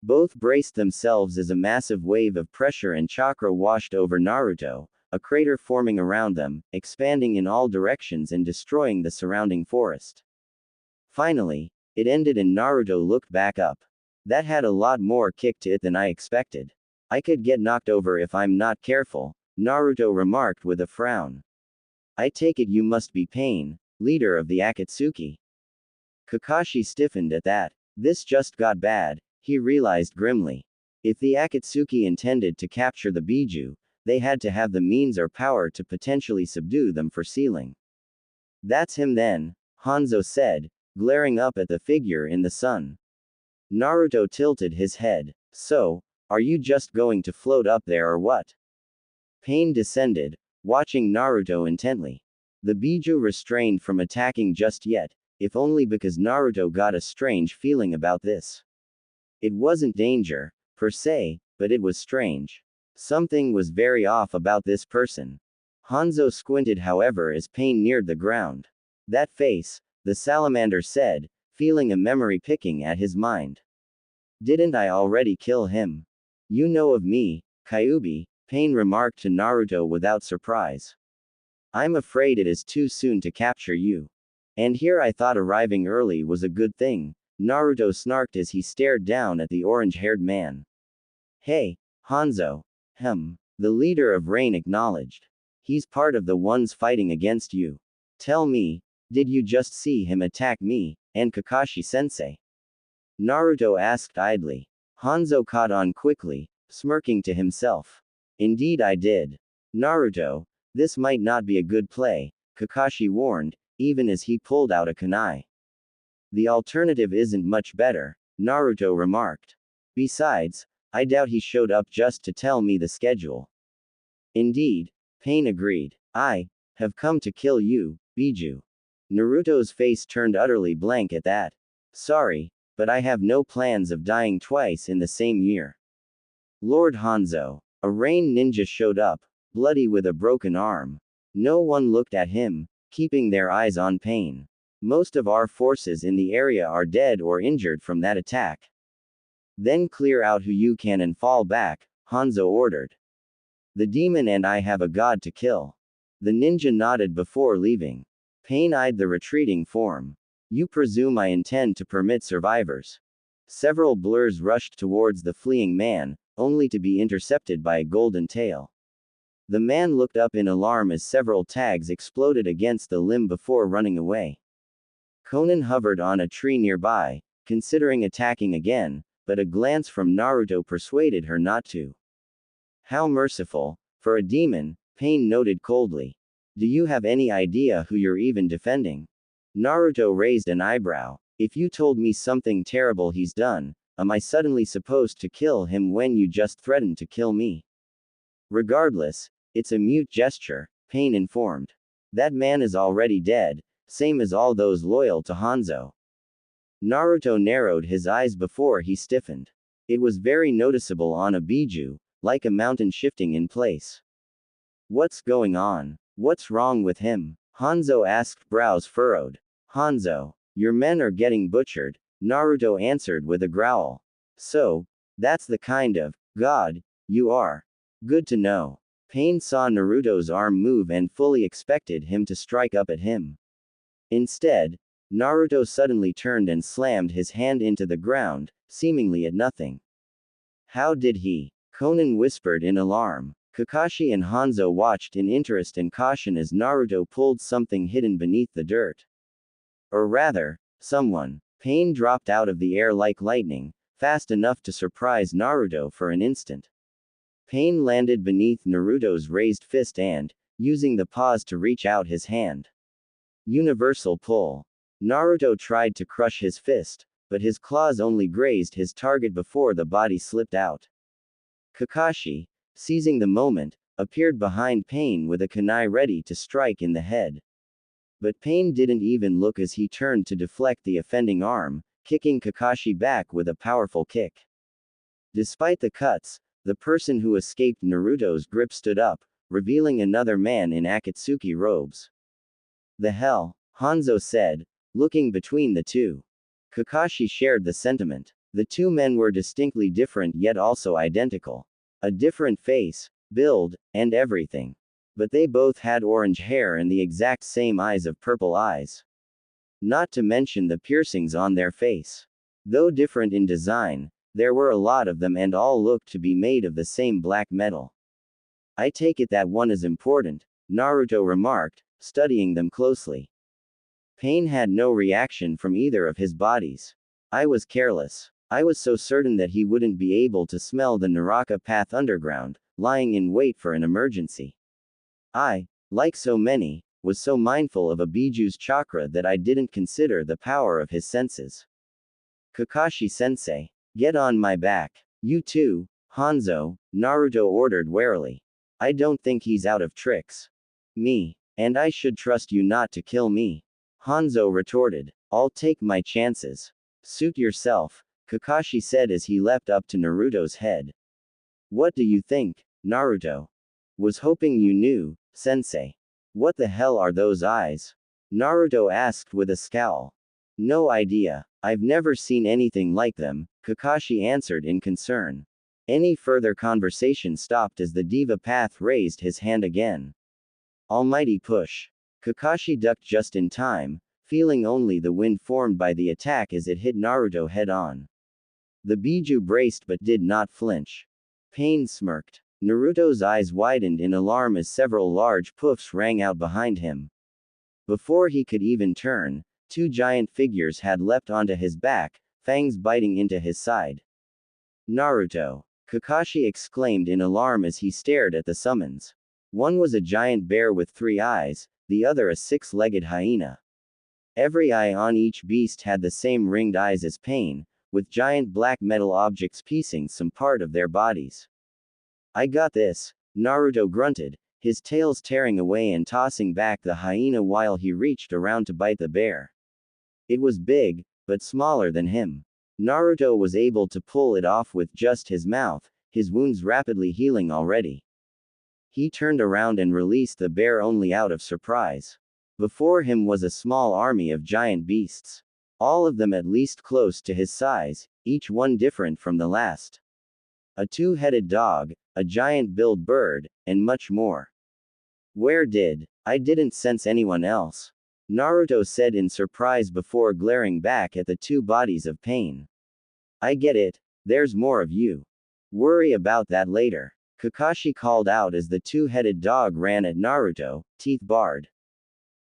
Speaker 1: Both braced themselves as a massive wave of pressure and chakra washed over Naruto, a crater forming around them, expanding in all directions and destroying the surrounding forest. Finally, it ended and Naruto looked back up. That had a lot more kick to it than I expected. I could get knocked over if I'm not careful, Naruto remarked with a frown. I take it you must be Pain, leader of the Akatsuki. Kakashi stiffened at that. This just got bad, he realized grimly. If the Akatsuki intended to capture the Biju, they had to have the means or power to potentially subdue them for sealing. That's him then, Hanzo said, glaring up at the figure in the sun. Naruto tilted his head. So, are you just going to float up there or what? Pain descended, watching Naruto intently. The Biju restrained from attacking just yet, if only because Naruto got a strange feeling about this. It wasn't danger, per se, but it was strange. Something was very off about this person. Hanzo squinted however as Pain neared the ground. That face, the salamander said, feeling a memory picking at his mind. Didn't I already kill him? You know of me, Kyuubi, Pain remarked to Naruto without surprise. I'm afraid it is too soon to capture you. And here I thought arriving early was a good thing, Naruto snarked as he stared down at the orange-haired man. Hey, Hanzo. The leader of Rain acknowledged. He's part of the ones fighting against you. Tell me, did you just see him attack me, and Kakashi-sensei? Naruto asked idly. Hanzo caught on quickly, smirking to himself. Indeed I did. Naruto, this might not be a good play, Kakashi warned, even as he pulled out a kunai. The alternative isn't much better, Naruto remarked. Besides, I doubt he showed up just to tell me the schedule. Indeed, Pain agreed. I have come to kill you, Biju. Naruto's face turned utterly blank at that. Sorry, but I have no plans of dying twice in the same year. Lord Hanzo. A rain ninja showed up, bloody with a broken arm. No one looked at him, keeping their eyes on Pain. Most of our forces in the area are dead or injured from that attack. Then clear out who you can and fall back, Hanzo ordered. The demon and I have a god to kill. The ninja nodded before leaving. Pain eyed the retreating form. You presume I intend to permit survivors. Several blurs rushed towards the fleeing man, only to be intercepted by a golden tail. The man looked up in alarm as several tags exploded against the limb before running away. Konan hovered on a tree nearby, considering attacking again, but a glance from Naruto persuaded her not to. How merciful, for a demon, Pain noted coldly. Do you have any idea who you're even defending? Naruto raised an eyebrow. If you told me something terrible he's done, am I suddenly supposed to kill him when you just threatened to kill me? Regardless, it's a mute gesture, Pain informed. That man is already dead, same as all those loyal to Hanzo. Naruto narrowed his eyes before he stiffened. It was very noticeable on a Biju, like a mountain shifting in place. What's going on? What's wrong with him? Hanzo asked, brows furrowed. Hanzo, your men are getting butchered, Naruto answered with a growl. So, that's the kind of god you are. Good to know. Pain saw Naruto's arm move and fully expected him to strike up at him. Instead, Naruto suddenly turned and slammed his hand into the ground, seemingly at nothing. How did he? Konan whispered in alarm. Kakashi and Hanzo watched in interest and caution as Naruto pulled something hidden beneath the dirt. Or rather, someone. Pain dropped out of the air like lightning, fast enough to surprise Naruto for an instant. Pain landed beneath Naruto's raised fist and, using the pause to reach out his hand. Universal pull. Naruto tried to crush his fist, but his claws only grazed his target before the body slipped out. Kakashi, seizing the moment, appeared behind Pain with a kunai ready to strike in the head. But Pain didn't even look as he turned to deflect the offending arm, kicking Kakashi back with a powerful kick. Despite the cuts, the person who escaped Naruto's grip stood up, revealing another man in Akatsuki robes. The hell? Hanzo said, looking between the two. Kakashi shared the sentiment. The two men were distinctly different yet also identical. A different face, build, and everything. But they both had orange hair and the exact same eyes of purple eyes. Not to mention the piercings on their face. Though different in design, there were a lot of them and all looked to be made of the same black metal. I take it that one is important, Naruto remarked, studying them closely. Pain had no reaction from either of his bodies. I was careless. I was so certain that he wouldn't be able to smell the Naraka path underground, lying in wait for an emergency. I, like so many, was so mindful of a Biju's chakra that I didn't consider the power of his senses. Kakashi-sensei, get on my back. You too, Hanzo, Naruto ordered warily. I don't think he's out of tricks. Me. And I should trust you not to kill me. Hanzo retorted. I'll take my chances. Suit yourself, Kakashi said as he leapt up to Naruto's head. What do you think, Naruto? Was hoping you knew, sensei. What the hell are those eyes? Naruto asked with a scowl. No idea. I've never seen anything like them, Kakashi answered in concern. Any further conversation stopped as the Diva Path raised his hand again. Almighty push. Kakashi ducked just in time, feeling only the wind formed by the attack as it hit Naruto head-on. The Biju braced but did not flinch. Pain smirked. Naruto's eyes widened in alarm as several large poofs rang out behind him. Before he could even turn, two giant figures had leapt onto his back, fangs biting into his side. Naruto! Kakashi exclaimed in alarm as he stared at the summons. One was a giant bear with 3 eyes, the other a 6-legged hyena. Every eye on each beast had the same ringed eyes as Pain, with giant black metal objects piecing some part of their bodies. I got this, Naruto grunted, his tails tearing away and tossing back the hyena while he reached around to bite the bear. It was big, but smaller than him. Naruto was able to pull it off with just his mouth, his wounds rapidly healing already. He turned around and released the bear only out of surprise. Before him was a small army of giant beasts. All of them at least close to his size, each one different from the last. A 2-headed dog, a giant-billed bird, and much more. I didn't sense anyone else. Naruto said in surprise before glaring back at the 2 bodies of Pain. I get it, there's more of you. Worry about that later. Kakashi called out as the 2-headed dog ran at Naruto, teeth bared.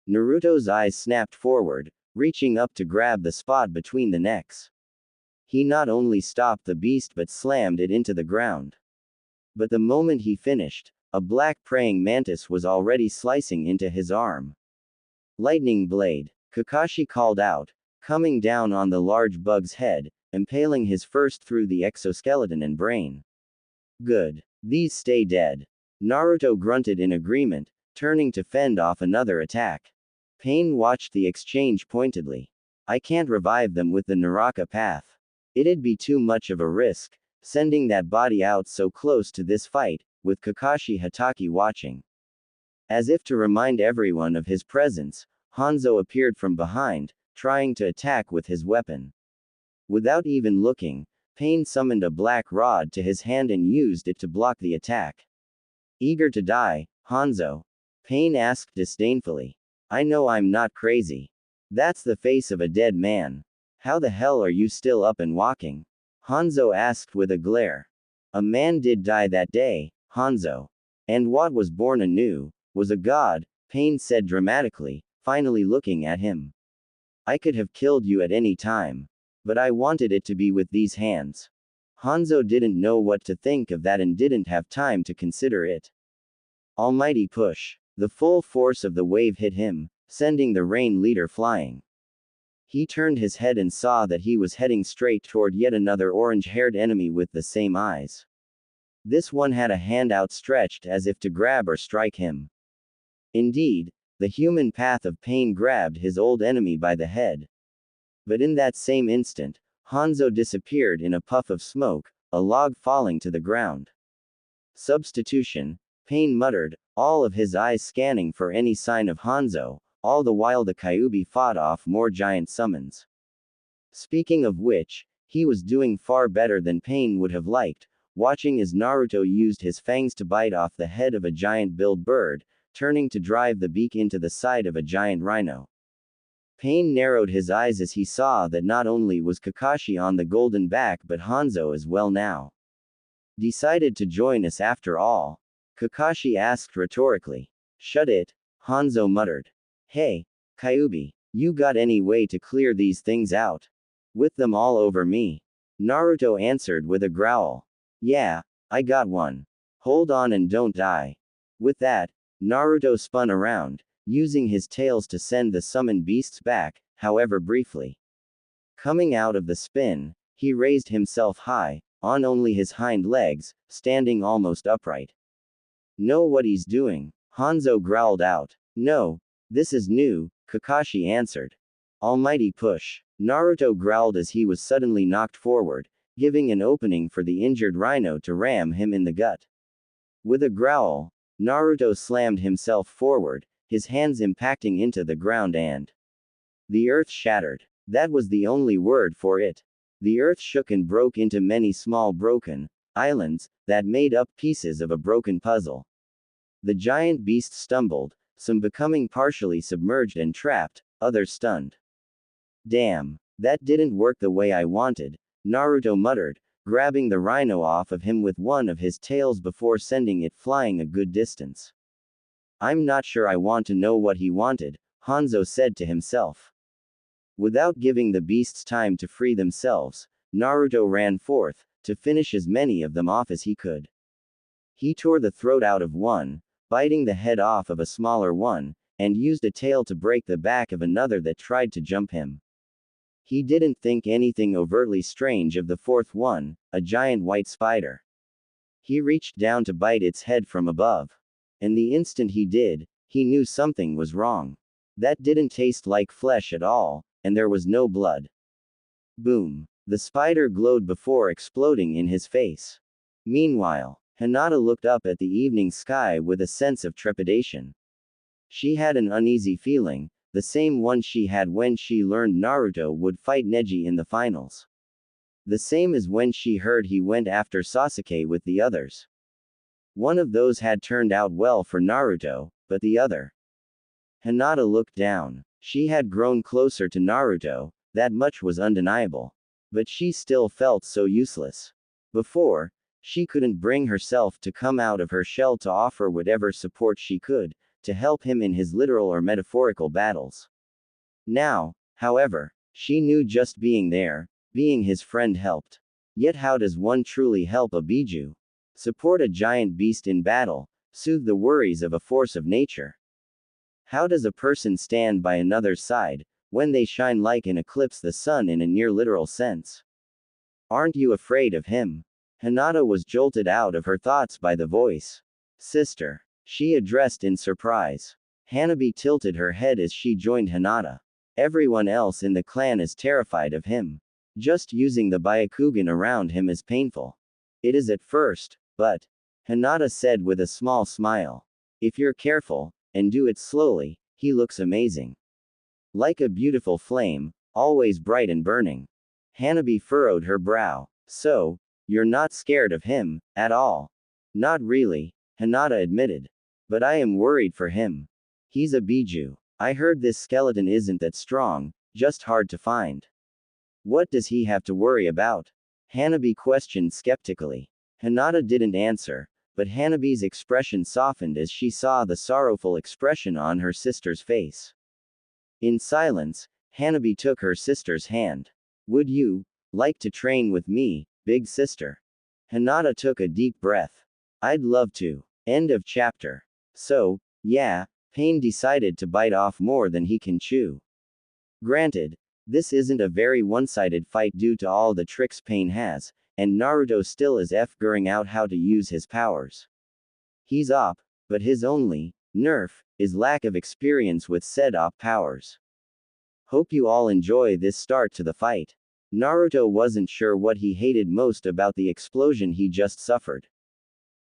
Speaker 1: Naruto's eyes snapped forward, reaching up to grab the spot between the necks. He not only stopped the beast but slammed it into the ground. But the moment he finished, a black praying mantis was already slicing into his arm. Lightning blade, Kakashi called out, coming down on the large bug's head, impaling his first through the exoskeleton and brain. Good. These stay dead. Naruto grunted in agreement, turning to fend off another attack. Pain watched the exchange pointedly. I can't revive them with the Naraka path. It'd be too much of a risk, sending that body out so close to this fight, with Kakashi Hatake watching. As if to remind everyone of his presence, Hanzo appeared from behind, trying to attack with his weapon. Without even looking, Pain summoned a black rod to his hand and used it to block the attack. Eager to die, Hanzo? Pain asked disdainfully. I know I'm not crazy. That's the face of a dead man. How the hell are you still up and walking? Hanzo asked with a glare. A man did die that day, Hanzo. And what was born anew, was a god, Pain said dramatically, finally looking at him. I could have killed you at any time. But I wanted it to be with these hands. Hanzo didn't know what to think of that and didn't have time to consider it. Almighty push. The full force of the wave hit him, sending the rain leader flying. He turned his head and saw that he was heading straight toward yet another orange-haired enemy with the same eyes. This one had a hand outstretched as if to grab or strike him. Indeed, the human path of Pain grabbed his old enemy by the head. But in that same instant, Hanzo disappeared in a puff of smoke, a log falling to the ground. Substitution, Pain muttered, all of his eyes scanning for any sign of Hanzo, all the while the Kyuubi fought off more giant summons. Speaking of which, he was doing far better than Pain would have liked, watching as Naruto used his fangs to bite off the head of a giant-billed bird, turning to drive the beak into the side of a giant rhino. Pain narrowed his eyes as he saw that not only was Kakashi on the golden back but Hanzo as well now. Decided to join us after all? Kakashi asked rhetorically. Shut it, Hanzo muttered. Hey, Kyuubi, you got any way to clear these things out? With them all over me? Naruto answered with a growl. Yeah, I got one. Hold on and don't die. With that, Naruto spun around, using his tails to send the summoned beasts back, however briefly. Coming out of the spin, he raised himself high, on only his hind legs, standing almost upright. Know what he's doing? Hanzo growled out. No, this is new, Kakashi answered. Almighty push. Naruto growled as he was suddenly knocked forward, giving an opening for the injured rhino to ram him in the gut. With a growl, Naruto slammed himself forward, his hands impacting into the ground and the earth shattered. That was the only word for it. The earth shook and broke into many small broken islands that made up pieces of a broken puzzle. The giant beast stumbled, some becoming partially submerged and trapped, others stunned. Damn. That didn't work the way I wanted, Naruto muttered, grabbing the rhino off of him with one of his tails before sending it flying a good distance. I'm not sure I want to know what he wanted, Hanzo said to himself. Without giving the beasts time to free themselves, Naruto ran forth, to finish as many of them off as he could. He tore the throat out of one, biting the head off of a smaller one, and used a tail to break the back of another that tried to jump him. He didn't think anything overtly strange of the fourth one, a giant white spider. He reached down to bite its head from above. And the instant he did, he knew something was wrong. That didn't taste like flesh at all, and there was no blood. Boom. The spider glowed before exploding in his face. Meanwhile, Hinata looked up at the evening sky with a sense of trepidation. She had an uneasy feeling, the same one she had when she learned Naruto would fight Neji in the finals. The same as when she heard he went after Sasuke with the others. One of those had turned out well for Naruto, but the other. Hinata looked down. She had grown closer to Naruto, that much was undeniable. But she still felt so useless. Before, she couldn't bring herself to come out of her shell to offer whatever support she could, to help him in his literal or metaphorical battles. Now, however, she knew just being there, being his friend helped. Yet how does one truly help a Biju? Support a giant beast in battle, soothe the worries of a force of nature? How does a person stand by another's side, when they shine like an eclipse the sun in a near literal sense? Aren't you afraid of him? Hinata was jolted out of her thoughts by the voice. Sister. She addressed in surprise. Hanabi tilted her head as she joined Hinata. Everyone else in the clan is terrified of him. Just using the Byakugan around him is painful. It is at first, but, Hinata said with a small smile. If you're careful, and do it slowly, he looks amazing. Like a beautiful flame, always bright and burning. Hanabi furrowed her brow. So, you're not scared of him, at all? Not really, Hinata admitted. But I am worried for him. He's a Biju. I heard this skeleton isn't that strong, just hard to find. What does he have to worry about? Hanabi questioned skeptically. Hinata didn't answer, but Hanabi's expression softened as she saw the sorrowful expression on her sister's face. In silence, Hanabi took her sister's hand. Would you like to train with me, big sister? Hinata took a deep breath. I'd love to. End of chapter. So, yeah, Pain decided to bite off more than he can chew. Granted, this isn't a very one-sided fight due to all the tricks Pain has, and Naruto still is figuring out how to use his powers. He's OP, but his only nerf is lack of experience with said OP powers. Hope you all enjoy this start to the fight. Naruto wasn't sure what he hated most about the explosion he just suffered.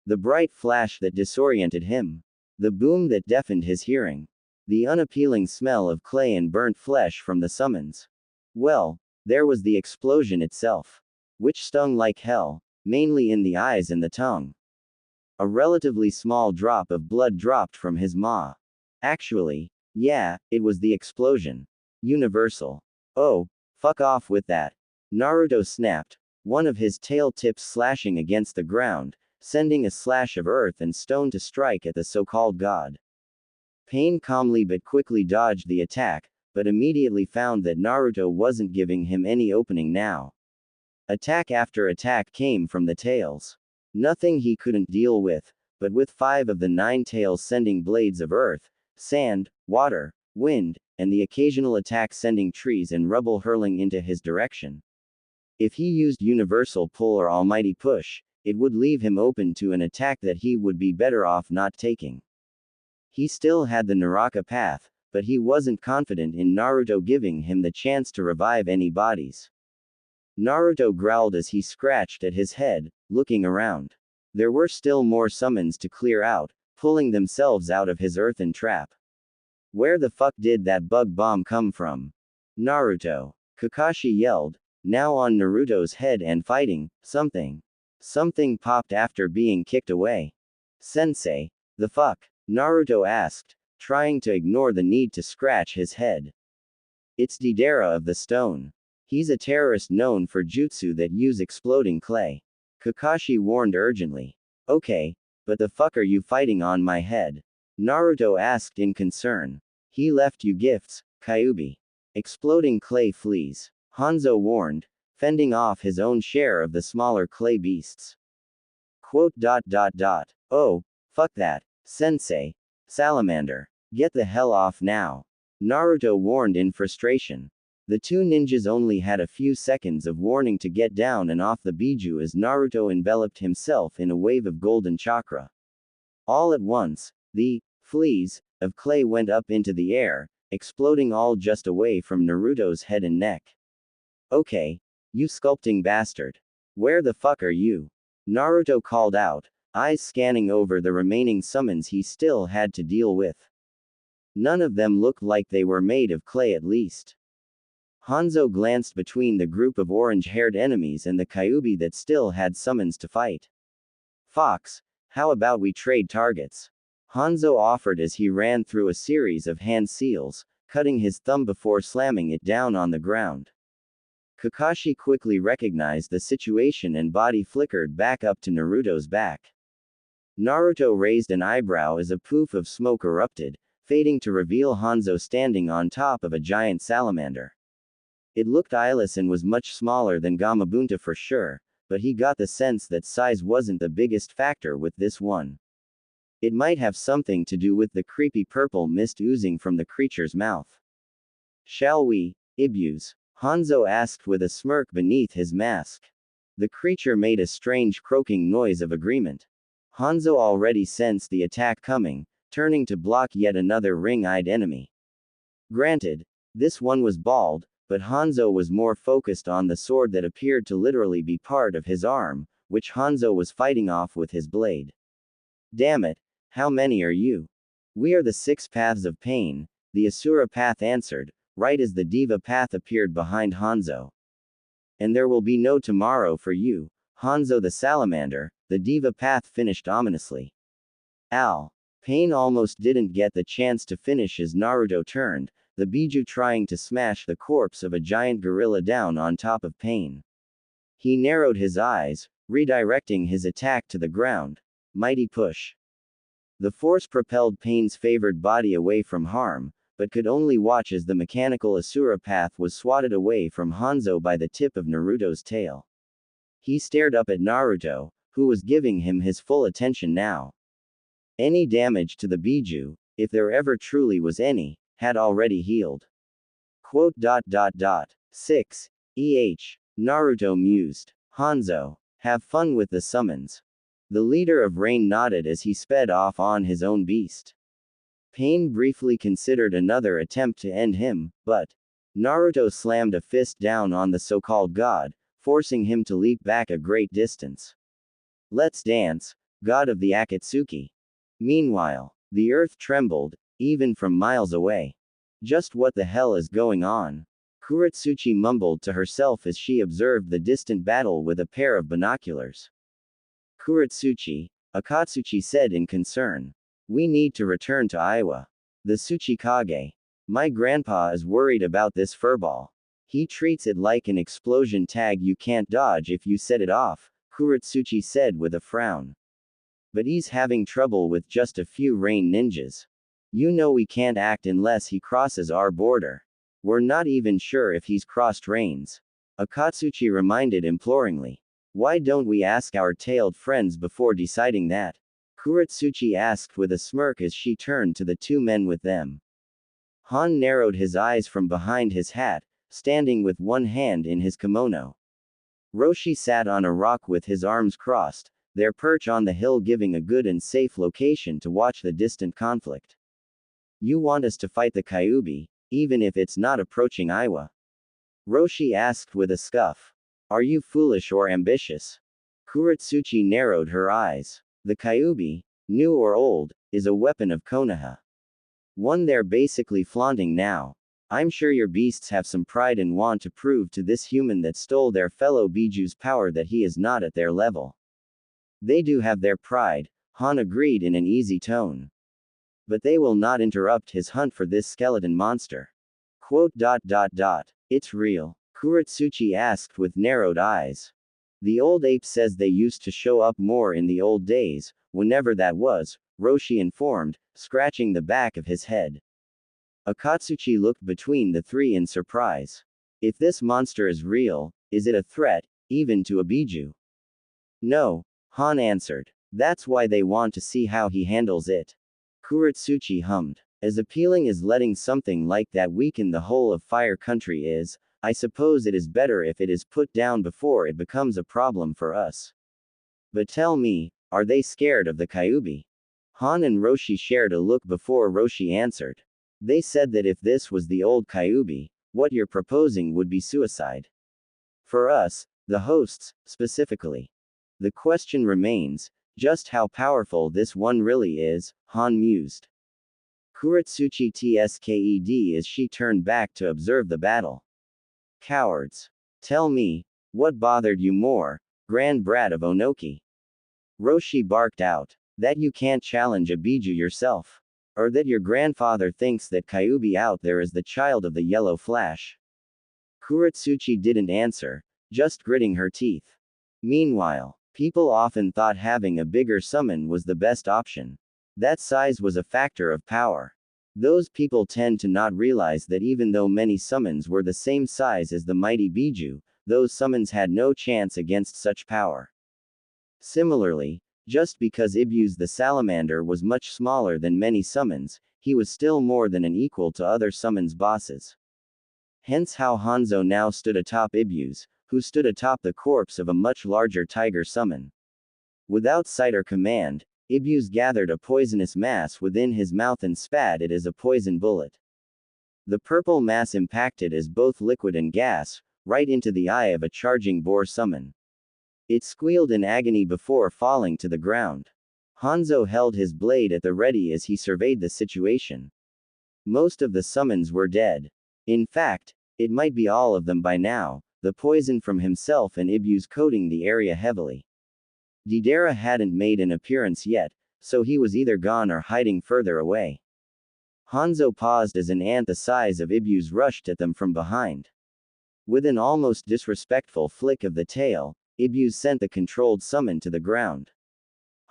Speaker 1: The bright flash that disoriented him. The boom that deafened his hearing. The unappealing smell of clay and burnt flesh from the summons. Well, there was the explosion itself. Which stung like hell, mainly in the eyes and the tongue. A relatively small drop of blood dropped from his maw. Actually, yeah, it was the explosion. Universal. Oh, fuck off with that. Naruto snapped, one of his tail tips slashing against the ground, sending a slash of earth and stone to strike at the so-called god. Pain calmly but quickly dodged the attack, but immediately found that Naruto wasn't giving him any opening now. Attack after attack came from the tails. Nothing he couldn't deal with, but with 5 of the 9 tails sending blades of earth, sand, water, wind, and the occasional attack sending trees and rubble hurling into his direction. If he used universal pull or almighty push, it would leave him open to an attack that he would be better off not taking. He still had the Naraka path, but he wasn't confident in Naruto giving him the chance to revive any bodies. Naruto growled as he scratched at his head, looking around. There were still more summons to clear out, pulling themselves out of his earthen trap. Where the fuck did that bug bomb come from? Naruto. Kakashi yelled, now on Naruto's head and fighting, something. Something popped after being kicked away. Sensei, the fuck? Naruto asked, trying to ignore the need to scratch his head. It's Deidara of the Stone. He's a terrorist known for jutsu that use exploding clay. Kakashi warned urgently. Okay, but the fuck are you fighting on my head? Naruto asked in concern. He left you gifts, Kyuubi. Exploding clay fleas. Hanzo warned, fending off his own share of the smaller clay beasts. Quote. Oh, fuck that, sensei. Salamander. Get the hell off now. Naruto warned in frustration. The two ninjas only had a few seconds of warning to get down and off the biju as Naruto enveloped himself in a wave of golden chakra. All at once, the fleas of clay went up into the air, exploding all just away from Naruto's head and neck. Okay, you sculpting bastard. Where the fuck are you? Naruto called out, eyes scanning over the remaining summons he still had to deal with. None of them looked like they were made of clay at least. Hanzo glanced between the group of orange-haired enemies and the Kyuubi that still had summons to fight. Fox, how about we trade targets? Hanzo offered as he ran through a series of hand seals, cutting his thumb before slamming it down on the ground. Kakashi quickly recognized the situation and body flickered back up to Naruto's back. Naruto raised an eyebrow as a poof of smoke erupted, fading to reveal Hanzo standing on top of a giant salamander. It looked eyeless and was much smaller than Gamabunta for sure, but he got the sense that size wasn't the biggest factor with this one. It might have something to do with the creepy purple mist oozing from the creature's mouth. Shall we, Ibuse? Hanzo asked with a smirk beneath his mask. The creature made a strange croaking noise of agreement. Hanzo already sensed the attack coming, turning to block yet another ring-eyed enemy. Granted, this one was bald, but Hanzo was more focused on the sword that appeared to literally be part of his arm, which Hanzo was fighting off with his blade. Damn it, how many are you? We are the 6 paths of pain, the Asura path answered, right as the Diva path appeared behind Hanzo. And there will be no tomorrow for you, Hanzo the salamander, the Diva path finished ominously. Ow. Pain almost didn't get the chance to finish as Naruto turned, the biju trying to smash the corpse of a giant gorilla down on top of Pain. He narrowed his eyes, redirecting his attack to the ground. Mighty push. The force propelled Pain's favored body away from harm, but could only watch as the mechanical Asura path was swatted away from Hanzo by the tip of Naruto's tail. He stared up at Naruto, who was giving him his full attention now. Any damage to the biju, if there ever truly was any, had already healed. Quote. 6. Naruto mused. Hanzo, have fun with the summons. The leader of Rain nodded as he sped off on his own beast. Pain briefly considered another attempt to end him, but Naruto slammed a fist down on the so-called god, forcing him to leap back a great distance. Let's dance, god of the Akatsuki. Meanwhile, the earth trembled, even from miles away. Just what the hell is going on? Kuretsuchi mumbled to herself as she observed the distant battle with a pair of binoculars. Kuretsuchi, Akatsuchi said in concern. We need to return to Aiwa. The Tsuchikage. My grandpa is worried about this furball. He treats it like an explosion tag you can't dodge if you set it off, Kuretsuchi said with a frown. But he's having trouble with just a few rain ninjas. You know we can't act unless he crosses our border. We're not even sure if he's crossed Rain's. Akatsuchi reminded imploringly. Why don't we ask our tailed friends before deciding that? Kuretsuchi asked with a smirk as she turned to the two men with them. Han narrowed his eyes from behind his hat, standing with one hand in his kimono. Roshi sat on a rock with his arms crossed, their perch on the hill giving a good and safe location to watch the distant conflict. You want us to fight the Kyuubi, even if it's not approaching Aiwa? Roshi asked with a scoff. Are you foolish or ambitious? Kuretsuchi narrowed her eyes. The Kyuubi, new or old, is a weapon of Konoha. One they're basically flaunting now. I'm sure your beasts have some pride and want to prove to this human that stole their fellow biju's power that he is not at their level. They do have their pride, Han agreed in an easy tone. But they will not interrupt his hunt for this skeleton monster. Quote dot dot dot. It's real. Kuretsuchi asked with narrowed eyes. The old ape says they used to show up more in the old days, whenever that was, Roshi informed, scratching the back of his head. Akatsuchi looked between the three in surprise. If this monster is real, is it a threat, even to a Biju? No, Han answered. That's why they want to see how he handles it. Kuretsuchi hummed. As appealing as letting something like that weaken the whole of Fire Country is, I suppose it is better if it is put down before it becomes a problem for us. But tell me, are they scared of the Kyuubi? Han and Roshi shared a look before Roshi answered. They said that if this was the old Kyuubi, what you're proposing would be suicide. For us, the hosts, specifically. The question remains, just how powerful this one really is, Han mused. Kuretsuchi tsked as she turned back to observe the battle. Cowards. Tell me, what bothered you more, grand brat of Onoki? Roshi barked out. That you can't challenge a Biju yourself. Or that your grandfather thinks that Kyuubi out there is the child of the yellow flash. Kuretsuchi didn't answer, just gritting her teeth. Meanwhile, people often thought having a bigger summon was the best option. That size was a factor of power. Those people tend to not realize that even though many summons were the same size as the mighty Biju, those summons had no chance against such power. Similarly, just because Ibuse the Salamander was much smaller than many summons, he was still more than an equal to other summons bosses. Hence how Hanzo now stood atop Ibuse, who stood atop the corpse of a much larger tiger summon. Without sight or command, Ibuse gathered a poisonous mass within his mouth and spat it as a poison bullet. The purple mass impacted as both liquid and gas, right into the eye of a charging boar summon. It squealed in agony before falling to the ground. Hanzo held his blade at the ready as he surveyed the situation. Most of the summons were dead. In fact, it might be all of them by now, the poison from himself and Ibuse coating the area heavily. Deidara hadn't made an appearance yet, so he was either gone or hiding further away. Hanzo paused as an ant the size of Ibuse rushed at them from behind. With an almost disrespectful flick of the tail, Ibuse sent the controlled summon to the ground.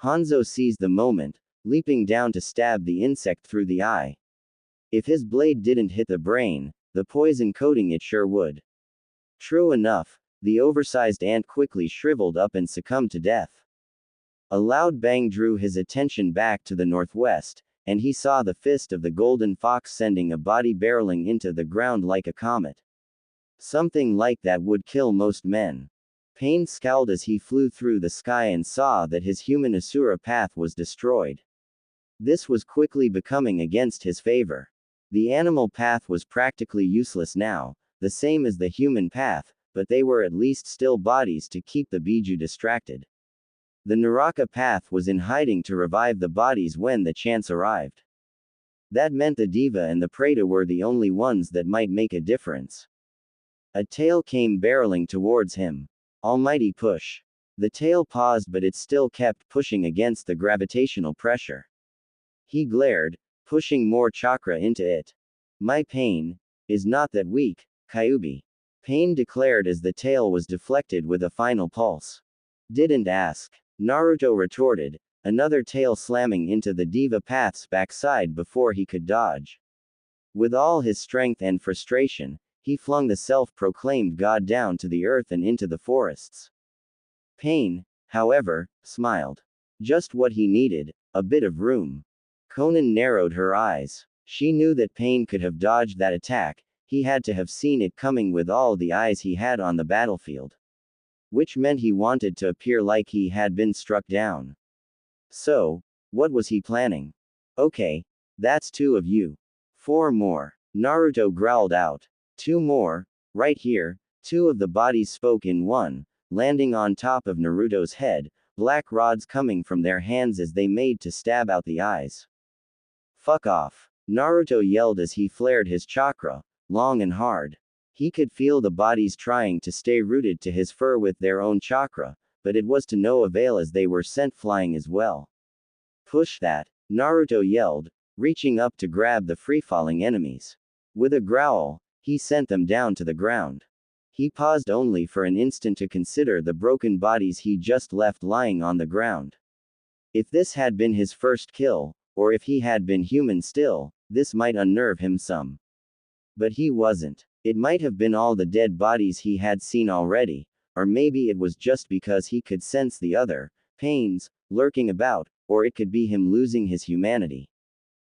Speaker 1: Hanzo seized the moment, leaping down to stab the insect through the eye. If his blade didn't hit the brain, the poison coating it sure would. True enough, the oversized ant quickly shriveled up and succumbed to death. A loud bang drew his attention back to the northwest, and he saw the fist of the golden fox sending a body barreling into the ground like a comet. Something like that would kill most men. Pain scowled as he flew through the sky and saw that his human Asura path was destroyed. This was quickly becoming against his favor. The animal path was practically useless now, the same as the human path, but they were at least still bodies to keep the Biju distracted. The Naraka path was in hiding to revive the bodies when the chance arrived. That meant the Diva and the Preta were the only ones that might make a difference. A tail came barreling towards him. Almighty push. The tail paused, but it still kept pushing against the gravitational pressure. He glared, pushing more chakra into it. My pain is not that weak, Kyuubi. Pain declared as the tail was deflected with a final pulse. Didn't ask. Naruto retorted, another tail slamming into the Diva path's backside before he could dodge. With all his strength and frustration, he flung the self-proclaimed god down to the earth and into the forests. Pain, however, smiled. Just what he needed, a bit of room. Conan narrowed her eyes. She knew that Pain could have dodged that attack, he had to have seen it coming with all the eyes he had on the battlefield. Which meant he wanted to appear like he had been struck down. So, what was he planning? Okay, that's 2 of you. 4 more. Naruto growled out. 2 more, right here. 2 of the bodies spoke in one, landing on top of Naruto's head, black rods coming from their hands as they made to stab out the eyes. Fuck off. Naruto yelled as he flared his chakra, long and hard. He could feel the bodies trying to stay rooted to his fur with their own chakra, but it was to no avail as they were sent flying as well. Push that, Naruto yelled, reaching up to grab the free-falling enemies. With a growl, He sent them down to the ground. He paused only for an instant to consider the broken bodies he just left lying on the ground. If this had been his first kill, or if he had been human still, this might unnerve him some. But he wasn't. It might have been all the dead bodies he had seen already, or maybe it was just because he could sense the other pains lurking about, or it could be him losing his humanity.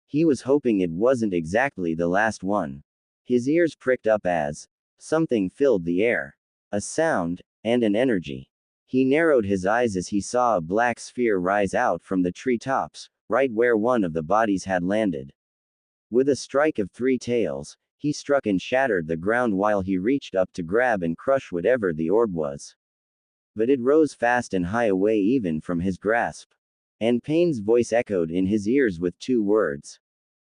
Speaker 1: He was hoping it wasn't exactly the last one. His ears pricked up as something filled the air. A sound, and an energy. He narrowed his eyes as he saw a black sphere rise out from the treetops, right where one of the bodies had landed. With a strike of 3 tails, he struck and shattered the ground while he reached up to grab and crush whatever the orb was. But it rose fast and high away even from his grasp. And Pain's voice echoed in his ears with 2 words.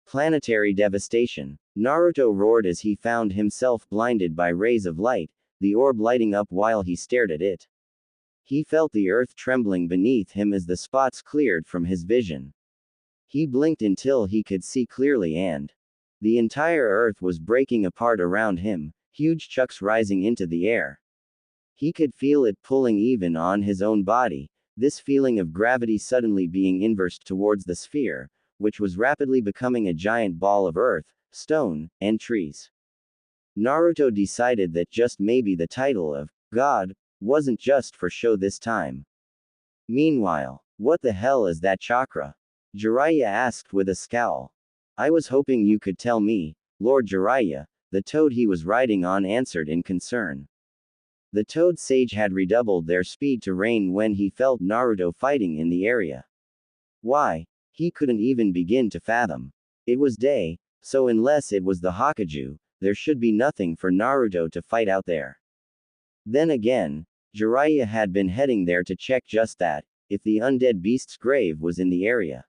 Speaker 1: Planetary devastation. Naruto roared as he found himself blinded by rays of light, the orb lighting up while he stared at it. He felt the earth trembling beneath him as the spots cleared from his vision. He blinked until he could see clearly and the entire earth was breaking apart around him, huge chunks rising into the air. He could feel it pulling even on his own body, this feeling of gravity suddenly being inversed towards the sphere, which was rapidly becoming a giant ball of earth, stone, and trees. Naruto decided that just maybe the title of God wasn't just for show this time. Meanwhile, what the hell is that chakra? Jiraiya asked with a scowl. I was hoping you could tell me, Lord Jiraiya, the toad he was riding on answered in concern. The toad sage had redoubled their speed to rein when he felt Naruto fighting in the area. Why? He couldn't even begin to fathom. It was day, so unless it was the Hokage, there should be nothing for Naruto to fight out there. Then again, Jiraiya had been heading there to check just that, if the undead beast's grave was in the area.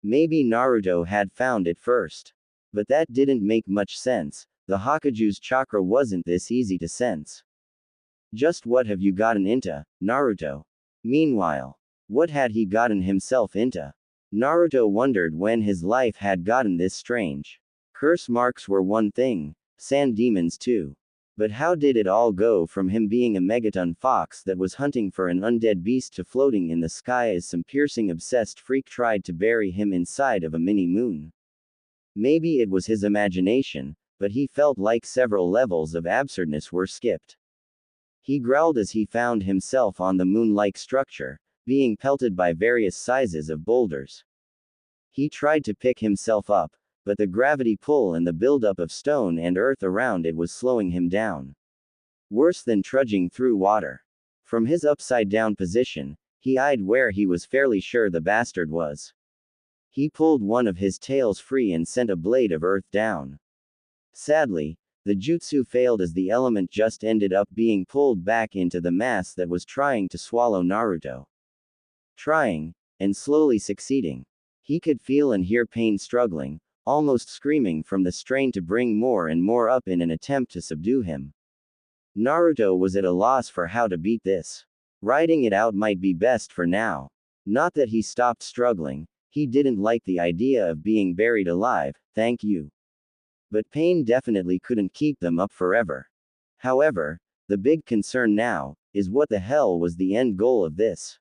Speaker 1: Maybe Naruto had found it first. But that didn't make much sense, the Hokage's chakra wasn't this easy to sense. Just what have you gotten into, Naruto? Meanwhile, what had he gotten himself into? Naruto wondered when his life had gotten this strange. Curse marks were one thing, sand demons too. But how did it all go from him being a megaton fox that was hunting for an undead beast to floating in the sky as some piercing obsessed freak tried to bury him inside of a mini moon? Maybe it was his imagination, but he felt like several levels of absurdness were skipped. He growled as he found himself on the moon-like structure, being pelted by various sizes of boulders. He tried to pick himself up, but the gravity pull and the buildup of stone and earth around it was slowing him down. Worse than trudging through water. From his upside-down position, he eyed where he was fairly sure the bastard was. He pulled one of his tails free and sent a blade of earth down. Sadly, the jutsu failed as the element just ended up being pulled back into the mass that was trying to swallow Naruto. Trying, and slowly succeeding. He could feel and hear Pain struggling, almost screaming from the strain to bring more and more up in an attempt to subdue him. Naruto was at a loss for how to beat this. Riding it out might be best for now. Not that he stopped struggling, he didn't like the idea of being buried alive, thank you. But Pain definitely couldn't keep them up forever. However, the big concern now is what the hell was the end goal of this?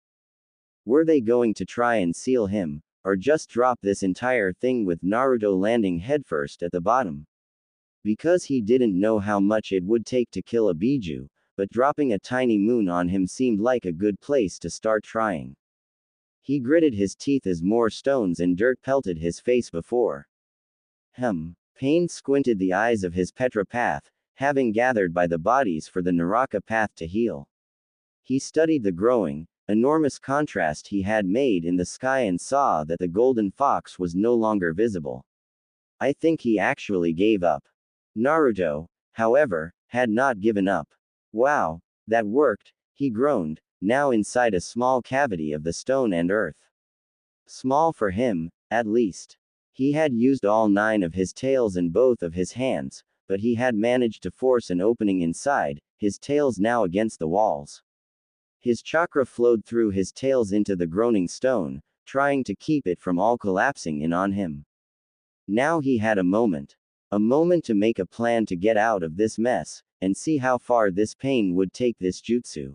Speaker 1: Were they going to try and seal him, or just drop this entire thing with Naruto landing headfirst at the bottom? Because he didn't know how much it would take to kill a Biju, but dropping a tiny moon on him seemed like a good place to start trying. He gritted his teeth as more stones and dirt pelted his face before. Pain squinted the eyes of his Petra path, having gathered by the bodies for the Naraka path to heal. He studied the growing, enormous contrast he had made in the sky and saw that the golden fox was no longer visible. I think he actually gave up. Naruto, however, had not given up. Wow, that worked, he groaned, now inside a small cavity of the stone and earth. Small for him, at least. He had used all 9 of his tails and both of his hands, but he had managed to force an opening inside, his tails now against the walls. His chakra flowed through his tails into the groaning stone, trying to keep it from all collapsing in on him. Now he had a moment. A moment to make a plan to get out of this mess, and see how far this pain would take this jutsu.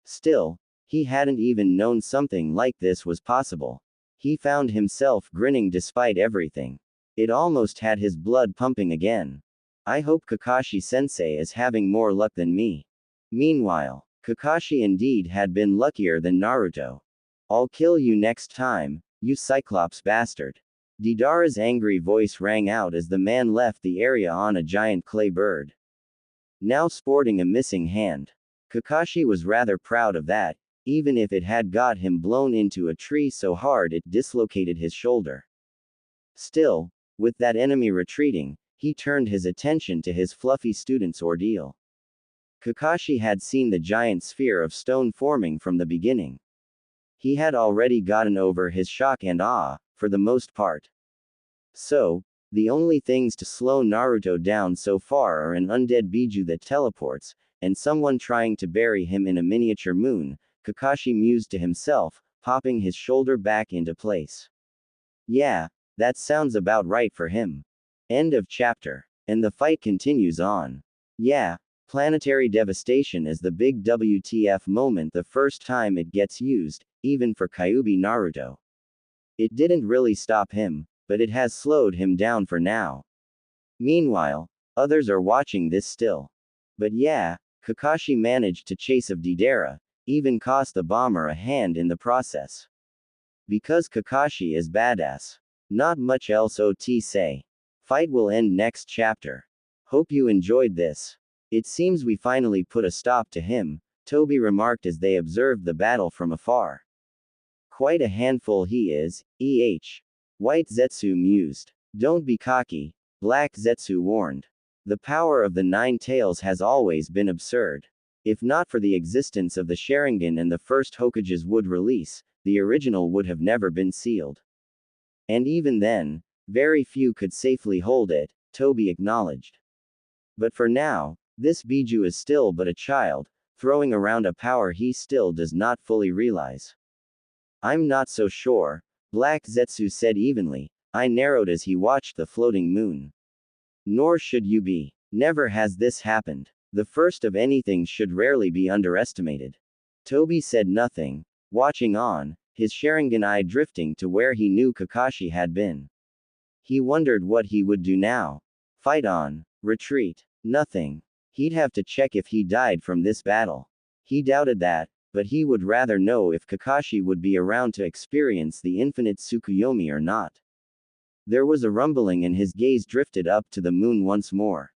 Speaker 1: Still, he hadn't even known something like this was possible. He found himself grinning despite everything. It almost had his blood pumping again. I hope Kakashi-sensei is having more luck than me. Meanwhile, Kakashi indeed had been luckier than Naruto. I'll kill you next time, you Cyclops bastard. Deidara's angry voice rang out as the man left the area on a giant clay bird, now sporting a missing hand. Kakashi was rather proud of that, even if it had got him blown into a tree so hard it dislocated his shoulder. Still, with that enemy retreating, he turned his attention to his fluffy student's ordeal. Kakashi had seen the giant sphere of stone forming from the beginning. He had already gotten over his shock and awe, for the most part. So, the only things to slow Naruto down so far are an undead Biju that teleports, and someone trying to bury him in a miniature moon, Kakashi mused to himself, popping his shoulder back into place. Yeah, that sounds about right for him. End of chapter. And the fight continues on. Yeah, planetary devastation is the big WTF moment the first time it gets used, even for Kyuubi Naruto. It didn't really stop him, but it has slowed him down for now. Meanwhile, others are watching this still. But yeah, Kakashi managed to chase of Deidara, even cost the bomber a hand in the process. Because Kakashi is badass. Not much else to say. Fight will end next chapter. Hope you enjoyed this. It seems we finally put a stop to him, Toby remarked as they observed the battle from afar. Quite a handful he is, White Zetsu mused. Don't be cocky, Black Zetsu warned. The power of the Nine Tails has always been absurd. If not for the existence of the Sharingan and the first Hokage's wood release, the original would have never been sealed. And even then, very few could safely hold it, Toby acknowledged. But for now, this Biju is still but a child, throwing around a power he still does not fully realize. I'm not so sure, Black Zetsu said evenly, eye narrowed as he watched the floating moon. Nor should you be. Never has this happened. The first of anything should rarely be underestimated. Toby said nothing, watching on, his Sharingan eye drifting to where he knew Kakashi had been. He wondered what he would do now. Fight on, retreat, nothing. He'd have to check if he died from this battle. He doubted that, but he would rather know if Kakashi would be around to experience the infinite Tsukuyomi or not. There was a rumbling and his gaze drifted up to the moon once more.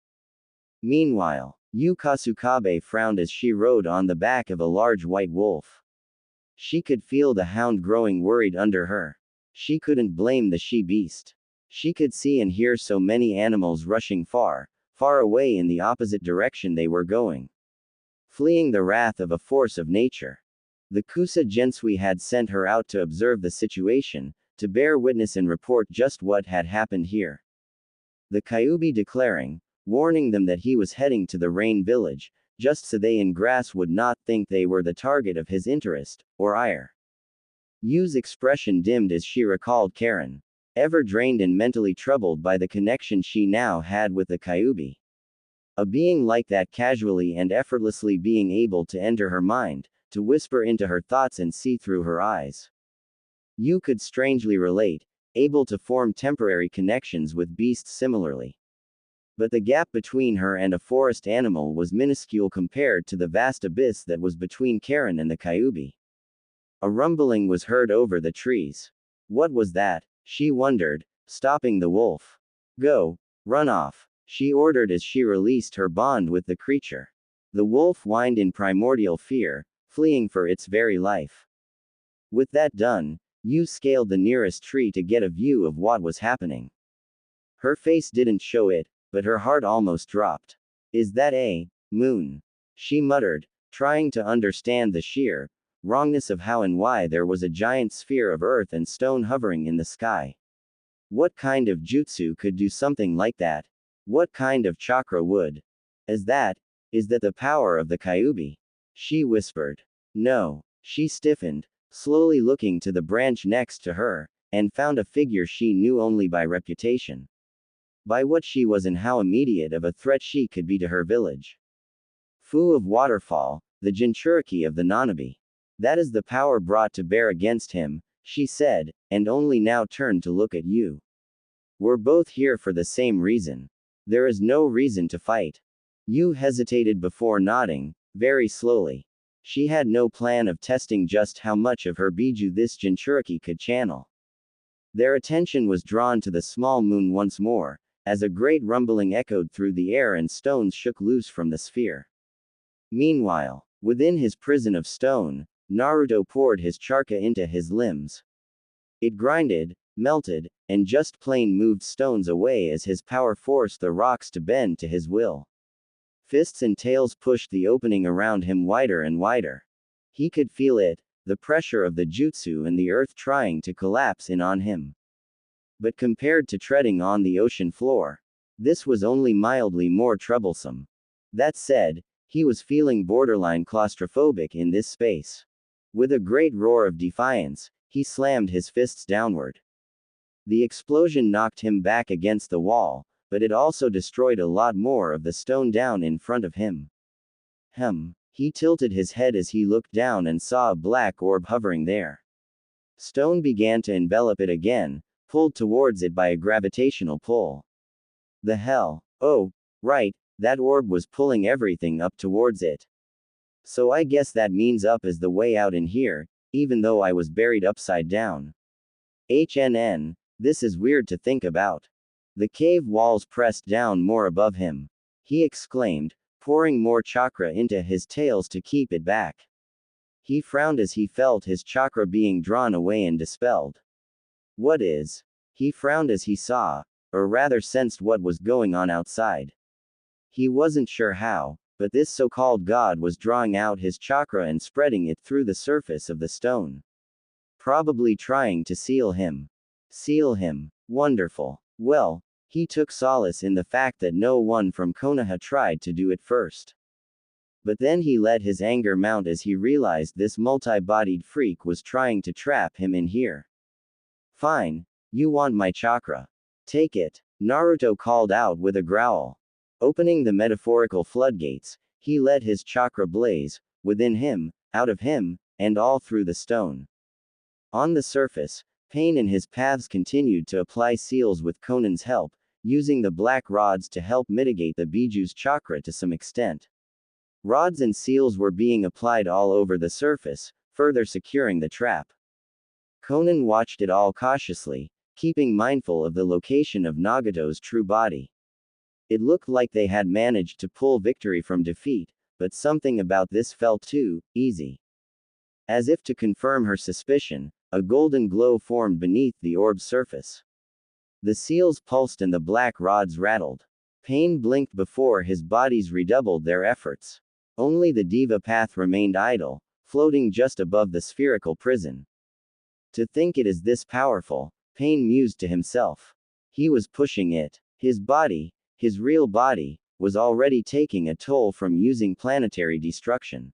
Speaker 1: Meanwhile, Yu Kasukabe frowned as she rode on the back of a large white wolf. She could feel the hound growing worried under her. She couldn't blame the she-beast. She could see and hear so many animals rushing far, far away in the opposite direction they were going. Fleeing the wrath of a force of nature. The Kusa Gensui had sent her out to observe the situation, to bear witness and report just what had happened here. The Kyuubi declaring, warning them that he was heading to the rain village, just so they in grass would not think they were the target of his interest, or ire. Yu's expression dimmed as she recalled Karen. Ever drained and mentally troubled by the connection she now had with the Kyuubi. A being like that casually and effortlessly being able to enter her mind, to whisper into her thoughts and see through her eyes. Yu could strangely relate, able to form temporary connections with beasts similarly. But the gap between her and a forest animal was minuscule compared to the vast abyss that was between Karen and the Kyuubi. A rumbling was heard over the trees. What was that? She wondered, stopping the wolf. Go, run off, she ordered as she released her bond with the creature. The wolf whined in primordial fear, fleeing for its very life. With that done, Yu scaled the nearest tree to get a view of what was happening. Her face didn't show it, but her heart almost dropped. Is that a moon? She muttered, trying to understand the sheer wrongness of how and why there was a giant sphere of earth and stone hovering in the sky. What kind of jutsu could do something like that? What kind of chakra would? Is that the power of the Kyuubi? She whispered. No. She stiffened, slowly looking to the branch next to her, and found a figure she knew only by reputation. by what she was and how immediate of a threat she could be to her village. Fu of Waterfall, the Jinchuriki of the Nanabe. That is the power brought to bear against him, she said, and only now turned to look at you. We're both here for the same reason. There is no reason to fight. Yu hesitated before nodding, very slowly. She had no plan of testing just how much of her Biju this Jinchuriki could channel. Their attention was drawn to the small moon once more, as a great rumbling echoed through the air and stones shook loose from the sphere. Meanwhile, within his prison of stone, Naruto poured his chakra into his limbs. It grinded, melted, and just plain moved stones away as his power forced the rocks to bend to his will. Fists and tails pushed the opening around him wider and wider. He could feel it, the pressure of the jutsu and the earth trying to collapse in on him. But compared to treading on the ocean floor, this was only mildly more troublesome. That said, he was feeling borderline claustrophobic in this space. With a great roar of defiance, he slammed his fists downward. The explosion knocked him back against the wall, but it also destroyed a lot more of the stone down in front of him. He tilted his head as he looked down and saw a black orb hovering there. Stone began to envelop it again, pulled towards it by a gravitational pull. The hell? Oh, right, that orb was pulling everything up towards it. So I guess that means up is the way out in here, even though I was buried upside down. This is weird to think about. The cave walls pressed down more above him. He exclaimed, pouring more chakra into his tails to keep it back. He frowned as he felt his chakra being drawn away and dispelled. What is? He frowned as he saw, or rather sensed what was going on outside. He wasn't sure how, but this so-called god was drawing out his chakra and spreading it through the surface of the stone. Probably trying to seal him. Seal him. Wonderful. Well, he took solace in the fact that no one from Konoha tried to do it first. But then he let his anger mount as he realized this multi-bodied freak was trying to trap him in here. Fine. You want my chakra. Take it. Naruto called out with a growl. Opening the metaphorical floodgates, he let his chakra blaze, within him, out of him, and all through the stone. On the surface, Pain and his paths continued to apply seals with Conan's help, using the black rods to help mitigate the Biju's chakra to some extent. Rods and seals were being applied all over the surface, further securing the trap. Conan watched it all cautiously, keeping mindful of the location of Nagato's true body. It looked like they had managed to pull victory from defeat, but something about this felt too easy. As if to confirm her suspicion, a golden glow formed beneath the orb's surface. The seals pulsed and the black rods rattled. Pain blinked before his bodies redoubled their efforts. Only the diva path remained idle, floating just above the spherical prison. To think it is this powerful, Pain mused to himself. He was pushing it. His body, his real body, was already taking a toll from using planetary destruction.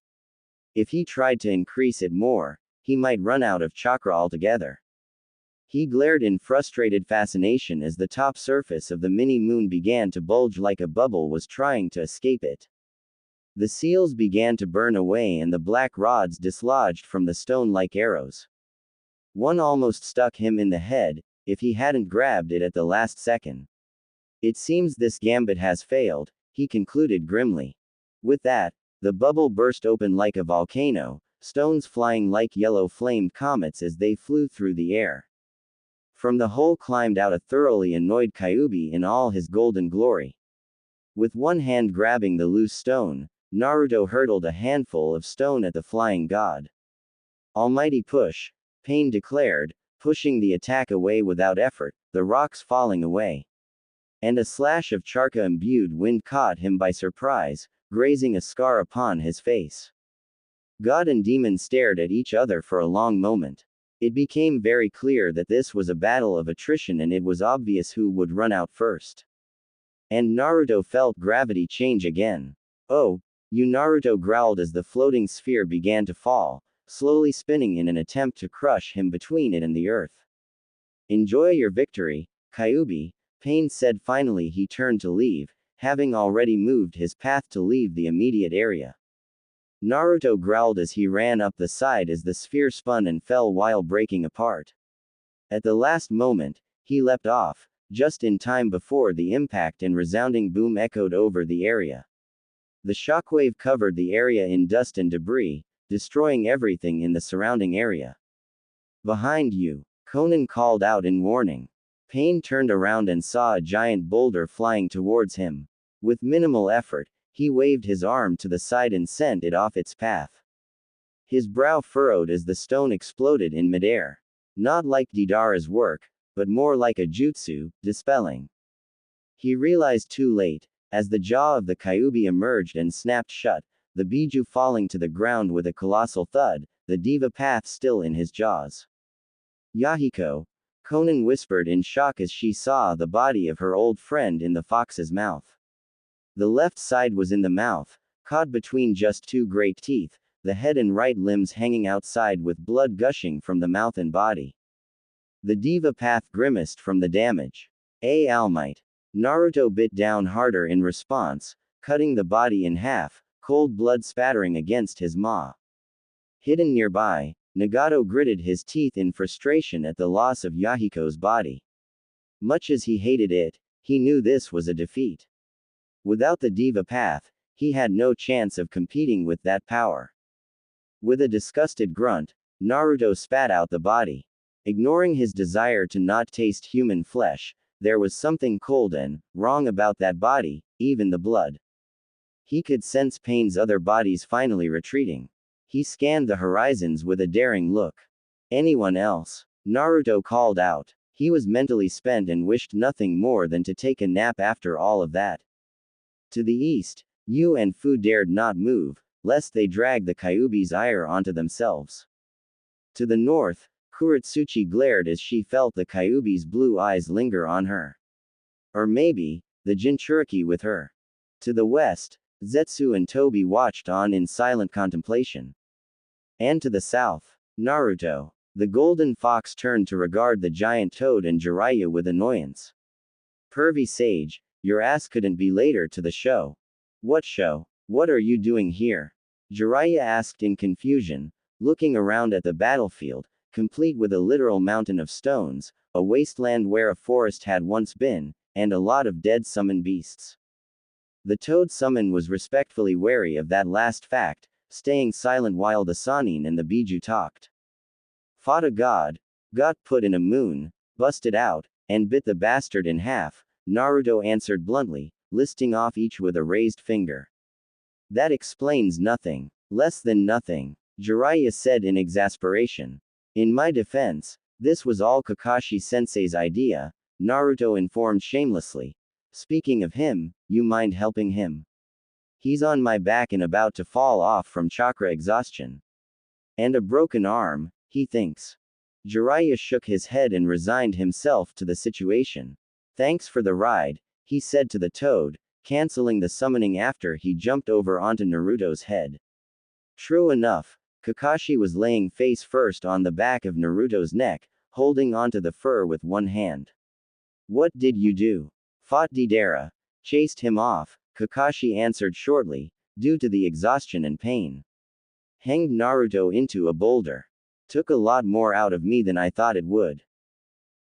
Speaker 1: If he tried to increase it more, he might run out of chakra altogether. He glared in frustrated fascination as the top surface of the mini-moon began to bulge like a bubble was trying to escape it. The seals began to burn away and the black rods dislodged from the stone like arrows. One almost stuck him in the head, if he hadn't grabbed it at the last second. It seems this gambit has failed, he concluded grimly. With that, the bubble burst open like a volcano, stones flying like yellow-flamed comets as they flew through the air. From the hole climbed out a thoroughly annoyed Kyuubi in all his golden glory. With one hand grabbing the loose stone, Naruto hurtled a handful of stone at the flying god. Almighty push, Pain declared, pushing the attack away without effort, the rocks falling away. And a slash of chakra-imbued wind caught him by surprise, grazing a scar upon his face. God and demon stared at each other for a long moment. It became very clear that this was a battle of attrition and it was obvious who would run out first. And Naruto felt gravity change again. Oh, you Naruto growled as the floating sphere began to fall, slowly spinning in an attempt to crush him between it and the earth. Enjoy your victory, Kyuubi, Pain said. Finally he turned to leave, having already moved his path to leave the immediate area. Naruto growled as he ran up the side as the sphere spun and fell while breaking apart. At the last moment, he leapt off, just in time before the impact and resounding boom echoed over the area. The shockwave covered the area in dust and debris, destroying everything in the surrounding area. Behind you, Conan called out in warning. Pain turned around and saw a giant boulder flying towards him. With minimal effort, he waved his arm to the side and sent it off its path. His brow furrowed as the stone exploded in midair. Not like Deidara's work, but more like a jutsu, dispelling. He realized too late, as the jaw of the Kyuubi emerged and snapped shut, the Biju falling to the ground with a colossal thud, the diva path still in his jaws. Yahiko, Conan whispered in shock as she saw the body of her old friend in the fox's mouth. The left side was in the mouth, caught between just two great teeth, the head and right limbs hanging outside with blood gushing from the mouth and body. The diva path grimaced from the damage. All Might. Naruto bit down harder in response, cutting the body in half, cold blood spattering against his maw. Hidden nearby, Nagato gritted his teeth in frustration at the loss of Yahiko's body. Much as he hated it, he knew this was a defeat. Without the diva path, he had no chance of competing with that power. With a disgusted grunt, Naruto spat out the body. Ignoring his desire to not taste human flesh, there was something cold and wrong about that body, even the blood. He could sense Pain's other bodies finally retreating. He scanned the horizons with a daring look. Anyone else? Naruto called out. He was mentally spent and wished nothing more than to take a nap after all of that. To the east, Yu and Fu dared not move, lest they drag the Kyuubi's ire onto themselves. To the north, Kuretsuchi glared as she felt the Kyuubi's blue eyes linger on her. Or maybe, the Jinchuriki with her. To the west, Zetsu and Tobi watched on in silent contemplation. And to the south, Naruto. The golden fox turned to regard the giant toad and Jiraiya with annoyance. Pervy sage, your ass couldn't be later to the show. What show? What are you doing here? Jiraiya asked in confusion, looking around at the battlefield, complete with a literal mountain of stones, a wasteland where a forest had once been, and a lot of dead summon beasts. The toad summon was respectfully wary of that last fact, staying silent while the Sannin and the Biju talked. Fought a god, got put in a moon, busted out, and bit the bastard in half, Naruto answered bluntly, listing off each with a raised finger. That explains nothing. Less than nothing, Jiraiya said in exasperation. In my defense, this was all Kakashi-sensei's idea, Naruto informed shamelessly. Speaking of him, you mind helping him? He's on my back and about to fall off from chakra exhaustion. And a broken arm, he thinks. Jiraiya shook his head and resigned himself to the situation. Thanks for the ride, he said to the toad, canceling the summoning after he jumped over onto Naruto's head. True enough, Kakashi was laying face first on the back of Naruto's neck, holding onto the fur with one hand. What did you do? Fought Deidara. Chased him off, Kakashi answered shortly, due to the exhaustion and pain. Hanged Naruto into a boulder. Took a lot more out of me than I thought it would.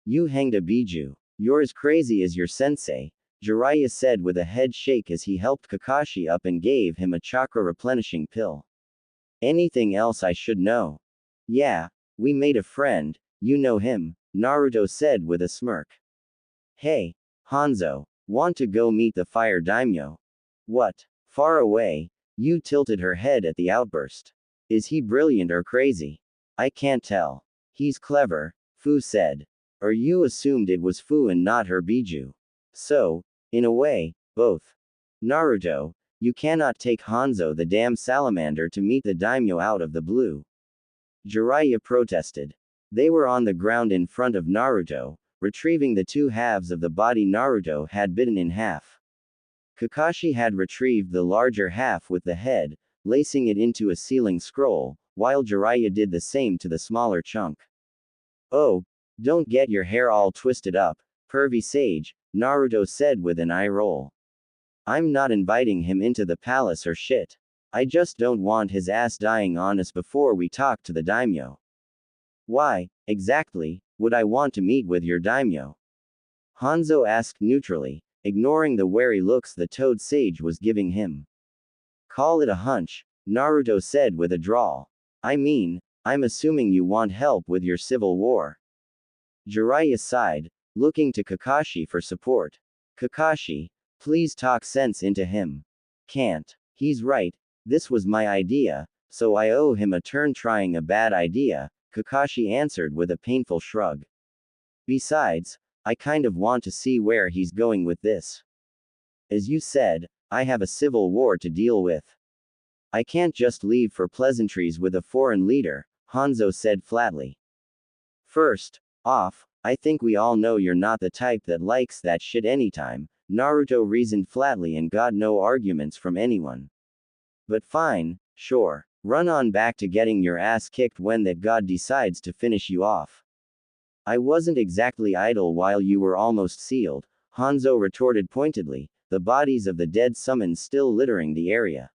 Speaker 1: You hanged a Biju. You're as crazy as your sensei, Jiraiya said with a head shake as he helped Kakashi up and gave him a chakra replenishing pill. Anything else I should know? Yeah, we made a friend, you know him, Naruto said with a smirk. Hey, Hanzo, want to go meet the fire daimyo? What? Far away, Yu tilted her head at the outburst. Is he brilliant or crazy? I can't tell. He's clever, Fu said. Or you assumed it was Fu and not her Biju. So, in a way, both. Naruto, you cannot take Hanzo the damn salamander to meet the daimyo out of the blue. Jiraiya protested. They were on the ground in front of Naruto, retrieving the two halves of the body Naruto had bitten in half. Kakashi had retrieved the larger half with the head, lacing it into a sealing scroll, while Jiraiya did the same to the smaller chunk. Oh, don't get your hair all twisted up, pervy sage, Naruto said with an eye roll. I'm not inviting him into the palace or shit. I just don't want his ass dying on us before we talk to the daimyo. Why, exactly, would I want to meet with your daimyo? Hanzo asked neutrally, ignoring the wary looks the toad sage was giving him. Call it a hunch, Naruto said with a drawl. I mean, I'm assuming you want help with your civil war. Jiraiya sighed, looking to Kakashi for support. Kakashi, please talk sense into him. Can't. He's right, this was my idea, so I owe him a turn trying a bad idea, Kakashi answered with a painful shrug. Besides, I kind of want to see where he's going with this. As you said, I have a civil war to deal with. I can't just leave for pleasantries with a foreign leader, Hanzo said flatly. First off, I think we all know you're not the type that likes that shit anytime, Naruto reasoned flatly and got no arguments from anyone. But fine, sure. Run on back to getting your ass kicked when that god decides to finish you off. I wasn't exactly idle while you were almost sealed, Hanzo retorted pointedly, the bodies of the dead summons still littering the area.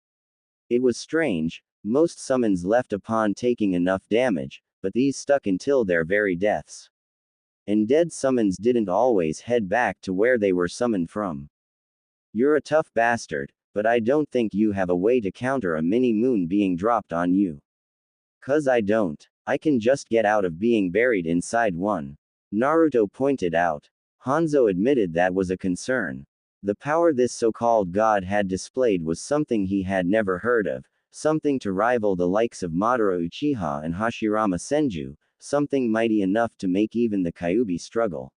Speaker 1: It was strange, most summons left upon taking enough damage, but these stuck until their very deaths. And dead summons didn't always head back to where they were summoned from. You're a tough bastard, but I don't think you have a way to counter a mini moon being dropped on you. 'Cause I don't. I can just get out of being buried inside one. Naruto pointed out. Hanzo admitted that was a concern. The power this so-called god had displayed was something he had never heard of, something to rival the likes of Madara Uchiha and Hashirama Senju, something mighty enough to make even the Kyuubi struggle.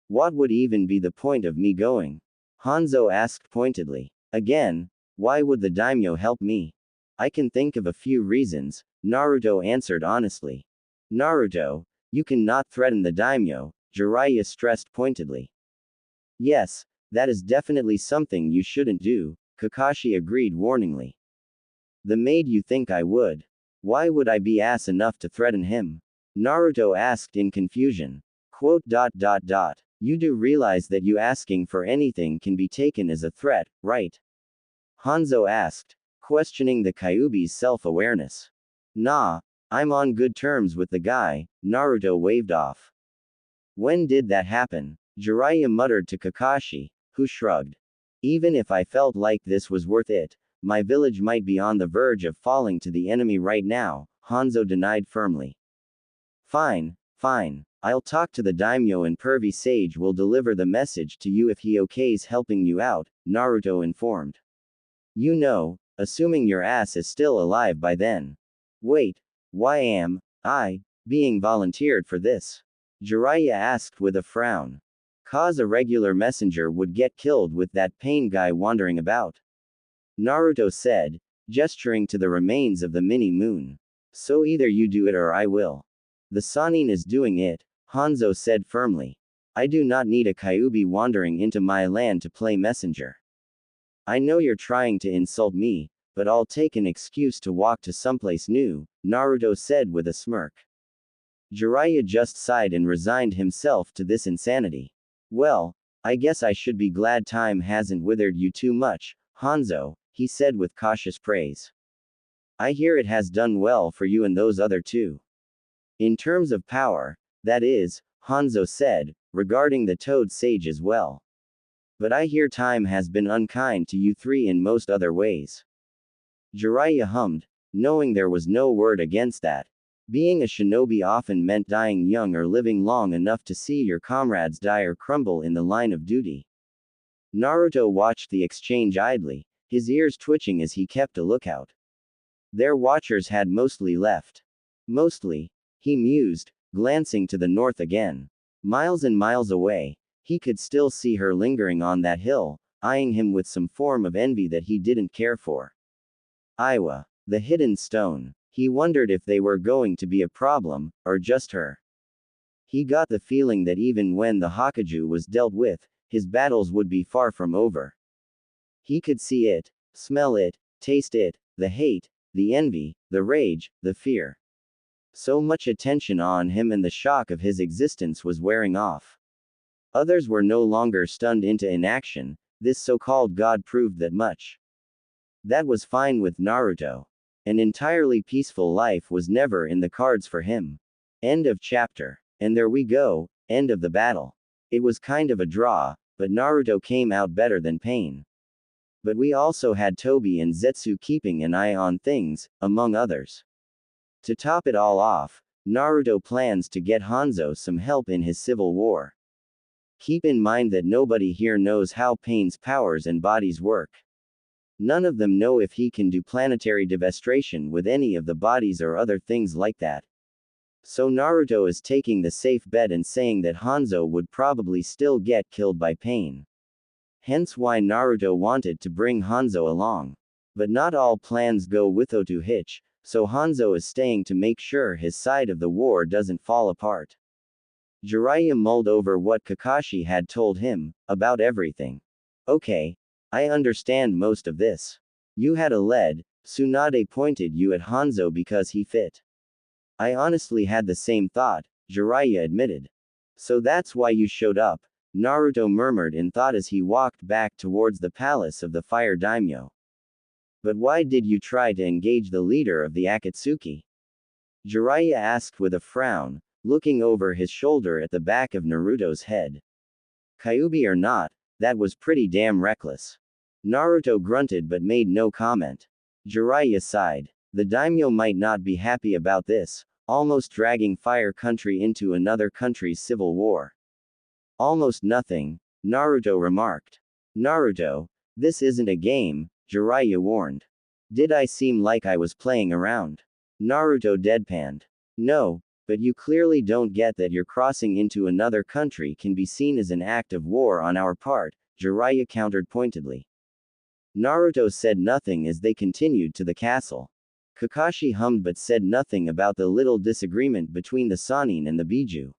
Speaker 1: What would even be the point of me going? Hanzo asked pointedly. Again, why would the daimyo help me? I can think of a few reasons, Naruto answered honestly. Naruto, you cannot threaten the daimyo, Jiraiya stressed pointedly. Yes, that is definitely something you shouldn't do, Kakashi agreed warningly. The maid you think I would. Why would I be ass enough to threaten him? Naruto asked in confusion. Quote. You do realize that you asking for anything can be taken as a threat, right? Hanzo asked, questioning the Kyuubi's self-awareness. Nah, I'm on good terms with the guy, Naruto waved off. When did that happen? Jiraiya muttered to Kakashi, who shrugged. Even if I felt like this was worth it, my village might be on the verge of falling to the enemy right now, Hanzo denied firmly. Fine. I'll talk to the daimyo and pervy sage will deliver the message to you if he okays helping you out, Naruto informed. You know, assuming your ass is still alive by then. Wait, why am I being volunteered for this? Jiraiya asked with a frown. 'Cause a regular messenger would get killed with that pain guy wandering about. Naruto said, gesturing to the remains of the mini moon. So either you do it or I will. The Sannin is doing it, Hanzo said firmly. I do not need a Kyuubi wandering into my land to play messenger. I know you're trying to insult me, but I'll take an excuse to walk to someplace new, Naruto said with a smirk. Jiraiya just sighed and resigned himself to this insanity. Well, I guess I should be glad time hasn't withered you too much, Hanzo, he said with cautious praise. I hear it has done well for you and those other two. In terms of power, that is, Hanzo said, regarding the toad sage as well. But I hear time has been unkind to you three in most other ways. Jiraiya hummed, knowing there was no word against that. Being a shinobi often meant dying young or living long enough to see your comrades die or crumble in the line of duty. Naruto watched the exchange idly, his ears twitching as he kept a lookout. Their watchers had mostly left. Mostly, he mused, glancing to the north again. Miles and miles away, he could still see her lingering on that hill, eyeing him with some form of envy that he didn't care for. Iwa, the hidden stone. He wondered if they were going to be a problem, or just her. He got the feeling that even when the Hokage was dealt with, his battles would be far from over. He could see it, smell it, taste it, the hate, the envy, the rage, the fear. So much attention on him and the shock of his existence was wearing off. Others were no longer stunned into inaction. This so-called god proved that much. That was fine with Naruto. An entirely peaceful life was never in the cards for him. End of chapter. And there we go, end of the battle. It was kind of a draw, but Naruto came out better than Pain. But we also had Tobi and Zetsu keeping an eye on things, among others. To top it all off, Naruto plans to get Hanzo some help in his civil war. Keep in mind that nobody here knows how Pain's powers and bodies work. None of them know if he can do planetary devastation with any of the bodies or other things like that. So Naruto is taking the safe bet and saying that Hanzo would probably still get killed by Pain. Hence why Naruto wanted to bring Hanzo along. But not all plans go without a hitch, so Hanzo is staying to make sure his side of the war doesn't fall apart. Jiraiya mulled over what Kakashi had told him, about everything. Okay. I understand most of this. You had a lead, Tsunade pointed you at Hanzo because he fit. I honestly had the same thought, Jiraiya admitted. So that's why you showed up, Naruto murmured in thought as he walked back towards the palace of the Fire Daimyo. But why did you try to engage the leader of the Akatsuki? Jiraiya asked with a frown, looking over his shoulder at the back of Naruto's head. Kyuubi or not, that was pretty damn reckless. Naruto grunted but made no comment. Jiraiya sighed. The daimyo might not be happy about this, almost dragging Fire Country into another country's civil war. Almost nothing, Naruto remarked. Naruto, this isn't a game, Jiraiya warned. Did I seem like I was playing around? Naruto deadpanned. No, but you clearly don't get that your crossing into another country can be seen as an act of war on our part, Jiraiya countered pointedly. Naruto said nothing as they continued to the castle. Kakashi hummed but said nothing about the little disagreement between the Sannin and the Biju.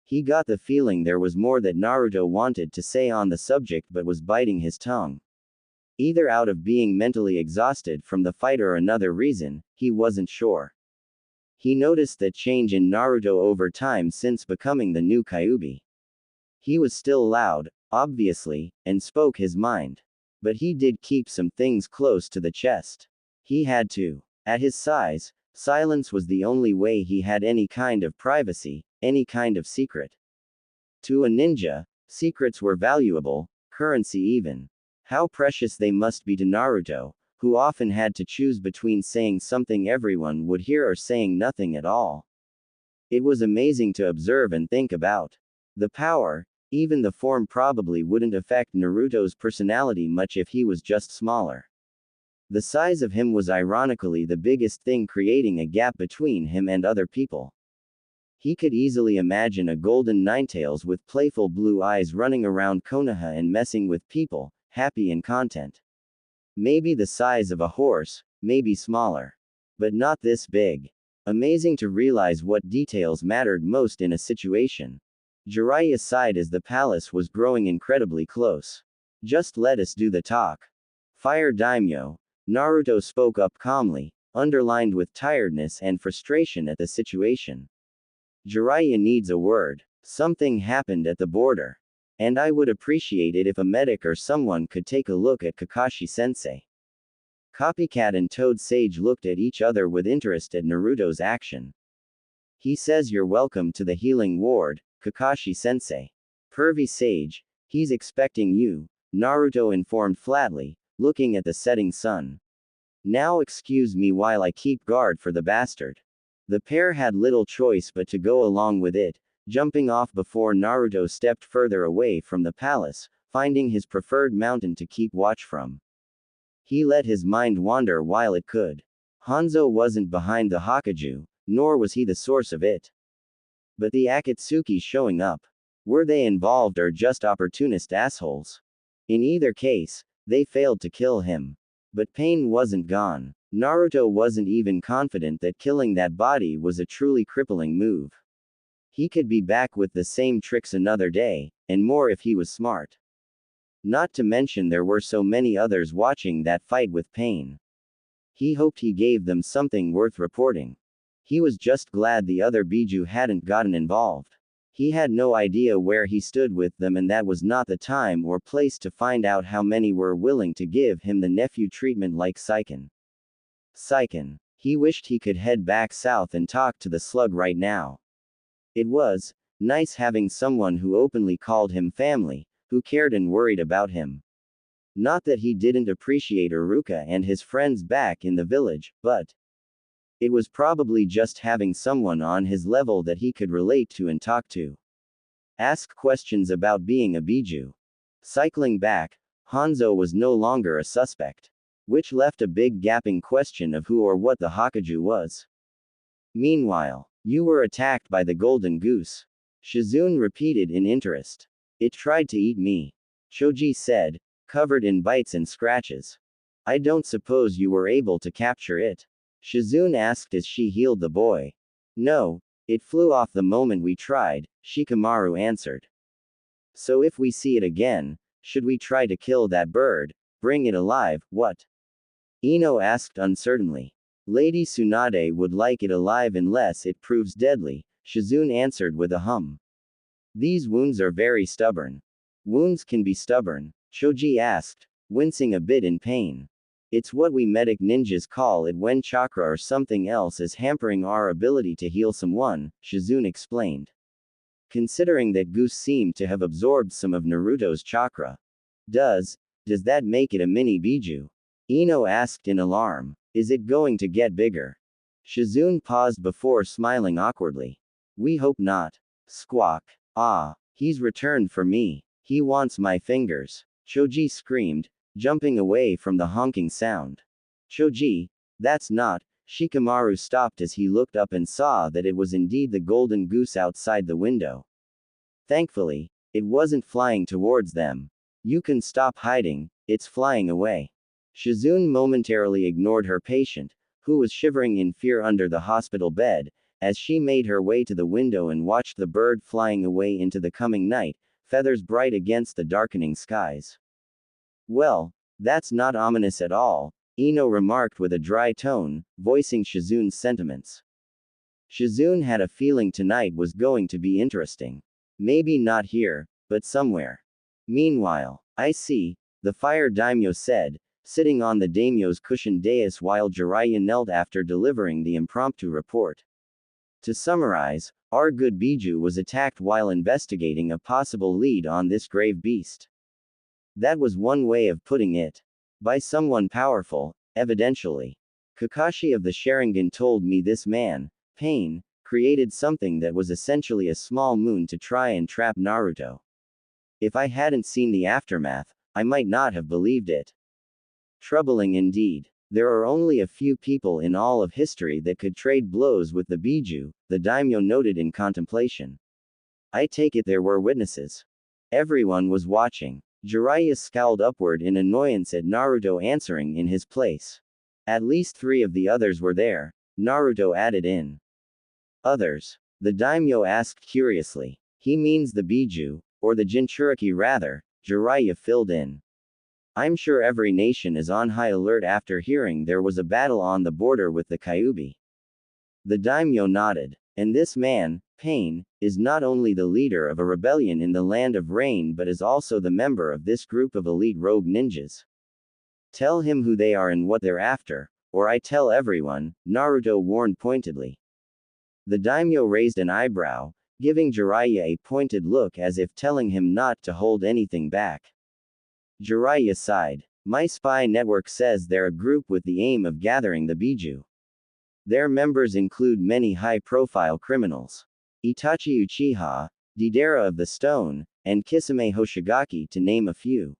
Speaker 1: He got the feeling there was more that Naruto wanted to say on the subject but was biting his tongue. Either out of being mentally exhausted from the fight or another reason, he wasn't sure. He noticed that change in Naruto over time since becoming the new Kyuubi. He was still loud, obviously, and spoke his mind. But he did keep some things close to the chest. He had to. At his size, silence was the only way he had any kind of privacy, any kind of secret. To a ninja, secrets were valuable, currency even. How precious they must be to Naruto, who often had to choose between saying something everyone would hear or saying nothing at all. It was amazing to observe and think about. The power, even the form probably wouldn't affect Naruto's personality much if he was just smaller. The size of him was ironically the biggest thing creating a gap between him and other people. He could easily imagine a golden Ninetales with playful blue eyes running around Konoha and messing with people, happy and content. Maybe the size of a horse, maybe smaller. But not this big. Amazing to realize what details mattered most in a situation. Jiraiya sighed as the palace was growing incredibly close. Just let us do the talk. Fire Daimyo, Naruto spoke up calmly, underlined with tiredness and frustration at the situation. Jiraiya needs a word. Something happened at the border. And I would appreciate it if a medic or someone could take a look at Kakashi-sensei. Copycat and Toad Sage looked at each other with interest at Naruto's action. He says you're welcome to the healing ward, Kakashi-sensei. Pervy Sage, he's expecting you, Naruto informed flatly, looking at the setting sun. Now excuse me while I keep guard for the bastard. The pair had little choice but to go along with it, jumping off before Naruto stepped further away from the palace, finding his preferred mountain to keep watch from. He let his mind wander while it could. Hanzo wasn't behind the Hokage, nor was he the source of it. But the Akatsuki showing up. Were they involved or just opportunist assholes? In either case, they failed to kill him. But Pain wasn't gone. Naruto wasn't even confident that killing that body was a truly crippling move. He could be back with the same tricks another day, and more if he was smart. Not to mention there were so many others watching that fight with Pain. He hoped he gave them something worth reporting. He was just glad the other Biju hadn't gotten involved. He had no idea where he stood with them, and that was not the time or place to find out how many were willing to give him the nephew treatment like Saiken. Saiken. He wished he could head back south and talk to the slug right now. It was nice having someone who openly called him family, who cared and worried about him. Not that he didn't appreciate Uruka and his friends back in the village, but it was probably just having someone on his level that he could relate to and talk to. Ask questions about being a Biju. Cycling back, Hanzo was no longer a suspect, which left a big gaping question of who or what the Hakuju was. Meanwhile, you were attacked by the golden goose. Shizune repeated in interest. It tried to eat me. Choji said, covered in bites and scratches. I don't suppose you were able to capture it? Shizune asked as she healed the boy. No, it flew off the moment we tried, Shikamaru answered. So if we see it again, should we try to kill that bird, bring it alive, what? Ino asked uncertainly. Lady Tsunade would like it alive unless it proves deadly, Shizune answered with a hum. These wounds are very stubborn. Wounds can be stubborn, Choji asked, wincing a bit in pain. It's what we medic ninjas call it when chakra or something else is hampering our ability to heal someone, Shizune explained. Considering that Goose seemed to have absorbed some of Naruto's chakra. Does that make it a mini Biju? Ino asked in alarm. Is it going to get bigger? Shizune paused before smiling awkwardly. We hope not. Squawk. Ah, he's returned for me. He wants my fingers. Choji screamed, jumping away from the honking sound. Choji, that's not. Shikamaru stopped as he looked up and saw that it was indeed the golden goose outside the window. Thankfully, it wasn't flying towards them. You can stop hiding, it's flying away. Shizune momentarily ignored her patient, who was shivering in fear under the hospital bed, as she made her way to the window and watched the bird flying away into the coming night, feathers bright against the darkening skies. Well, that's not ominous at all, Ino remarked with a dry tone, voicing Shizune's sentiments. Shizune had a feeling tonight was going to be interesting. Maybe not here, but somewhere. Meanwhile, I see, the fire daimyo said, sitting on the daimyo's cushioned dais while Jiraiya knelt after delivering the impromptu report. To summarize, our good Biju was attacked while investigating a possible lead on this grave beast. That was one way of putting it. By someone powerful, evidentially. Kakashi of the Sharingan told me this man, Pain, created something that was essentially a small moon to try and trap Naruto. If I hadn't seen the aftermath, I might not have believed it. Troubling indeed. There are only a few people in all of history that could trade blows with the Biju, the daimyo noted in contemplation. I take it there were witnesses. Everyone was watching. Jiraiya scowled upward in annoyance at Naruto answering in his place. At least 3 of the others were there, Naruto added in. Others? The daimyo asked curiously. He means the Biju, or the Jinchuriki rather, Jiraiya filled in. I'm sure every nation is on high alert after hearing there was a battle on the border with the Kyuubi. The daimyo nodded. And this man, Pain, is not only the leader of a rebellion in the Land of Rain but is also the member of this group of elite rogue ninjas. Tell him who they are and what they're after, or I tell everyone, Naruto warned pointedly. The daimyo raised an eyebrow, giving Jiraiya a pointed look as if telling him not to hold anything back. Jiraiya sighed. My spy network says they're a group with the aim of gathering the Biju. Their members include many high-profile criminals. Itachi Uchiha, Deidara of the Stone, and Kisame Hoshigaki to name a few.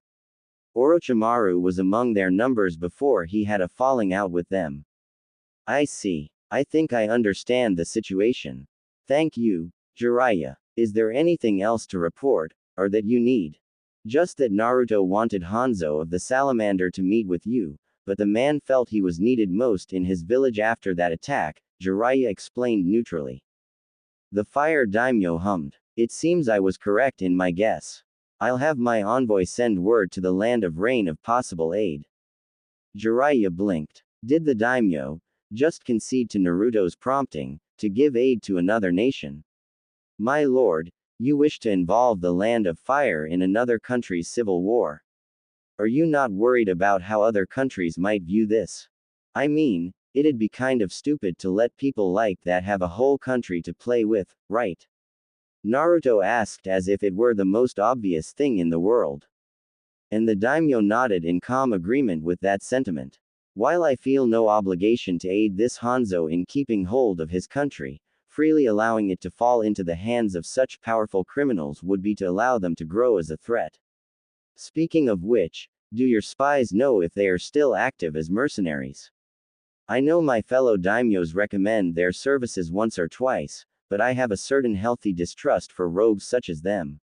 Speaker 1: Orochimaru was among their numbers before he had a falling out with them. I see. I think I understand the situation. Thank you, Jiraiya. Is there anything else to report, or that you need? Just that Naruto wanted Hanzo of the Salamander to meet with you, but the man felt he was needed most in his village after that attack, Jiraiya explained neutrally. The fire daimyo hummed. It seems I was correct in my guess. I'll have my envoy send word to the Land of Rain of possible aid. Jiraiya blinked. Did the daimyo just concede to Naruto's prompting to give aid to another nation? My lord, You wish to involve the land of fire in another country's civil war. Are you not worried about how other countries might view this? I mean, it'd be kind of stupid to let people like that have a whole country to play with, right? Naruto asked as if it were the most obvious thing in the world. And the daimyo nodded in calm agreement with that sentiment. While I feel no obligation to aid this Hanzo in keeping hold of his country, freely allowing it to fall into the hands of such powerful criminals would be to allow them to grow as a threat. Speaking of which, do your spies know if they are still active as mercenaries? I know my fellow daimyos recommend their services once or twice, but I have a certain healthy distrust for rogues such as them.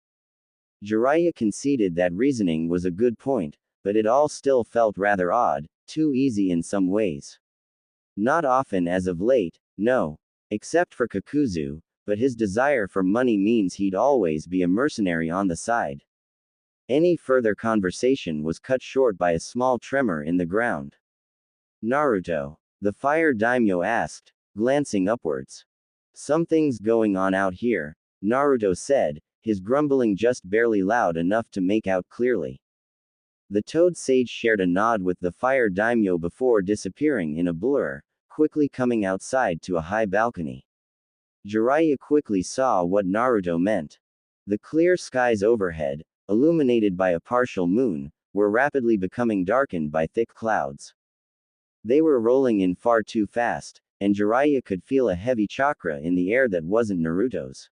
Speaker 1: Jiraiya conceded that reasoning was a good point, but it all still felt rather odd, too easy in some ways. Not often as of late, no. Except for Kakuzu, but his desire for money means he'd always be a mercenary on the side. Any further conversation was cut short by a small tremor in the ground. Naruto, the fire daimyo asked, glancing upwards. Something's going on out here, Naruto said, his grumbling just barely loud enough to make out clearly. The toad sage shared a nod with the fire daimyo before disappearing in a blur, quickly coming outside to a high balcony. Jiraiya quickly saw what Naruto meant. The clear skies overhead, illuminated by a partial moon, were rapidly becoming darkened by thick clouds. They were rolling in far too fast, and Jiraiya could feel a heavy chakra in the air that wasn't Naruto's.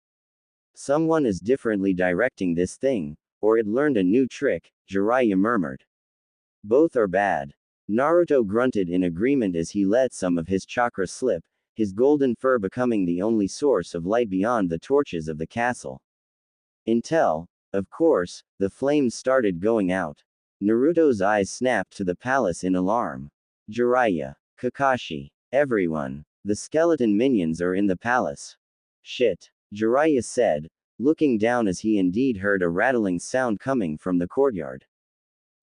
Speaker 1: Someone is differently directing this thing, or it learned a new trick, Jiraiya murmured. Both are bad. Naruto grunted in agreement as he let some of his chakra slip, his golden fur becoming the only source of light beyond the torches of the castle. Until, of course, the flames started going out. Naruto's eyes snapped to the palace in alarm. Jiraiya, Kakashi, everyone, the skeleton minions are in the palace. Shit, Jiraiya said, looking down as he indeed heard a rattling sound coming from the courtyard.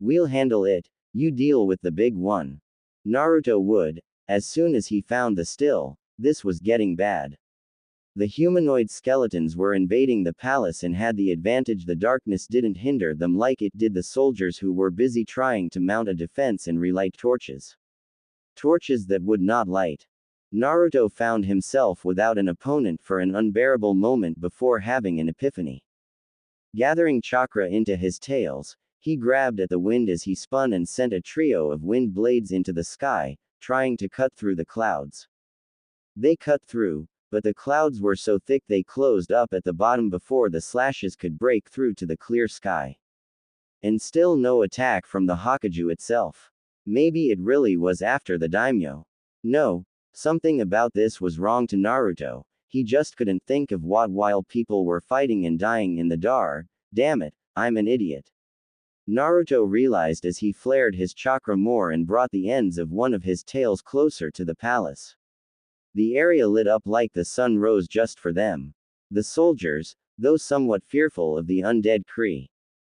Speaker 1: We'll handle it, you deal with the big one. Naruto would, as soon as he found the still. This was getting bad. The humanoid skeletons were invading the palace and had the advantage the darkness didn't hinder them like it did the soldiers who were busy trying to mount a defense and relight torches. Torches that would not light. Naruto found himself without an opponent for an unbearable moment before having an epiphany. Gathering chakra into his tails, he grabbed at the wind as he spun and sent a trio of wind blades into the sky, trying to cut through the clouds. They cut through, but the clouds were so thick they closed up at the bottom before the slashes could break through to the clear sky. And still no attack from the Hokage itself. Maybe it really was after the daimyo. No, something about this was wrong to Naruto, he just couldn't think of what while people were fighting and dying in the dark. Damn it, I'm an idiot. Naruto realized as he flared his chakra more and brought the ends of one of his tails closer to the palace. The area lit up like the sun rose just for them. The soldiers, though somewhat fearful of the undead Kree,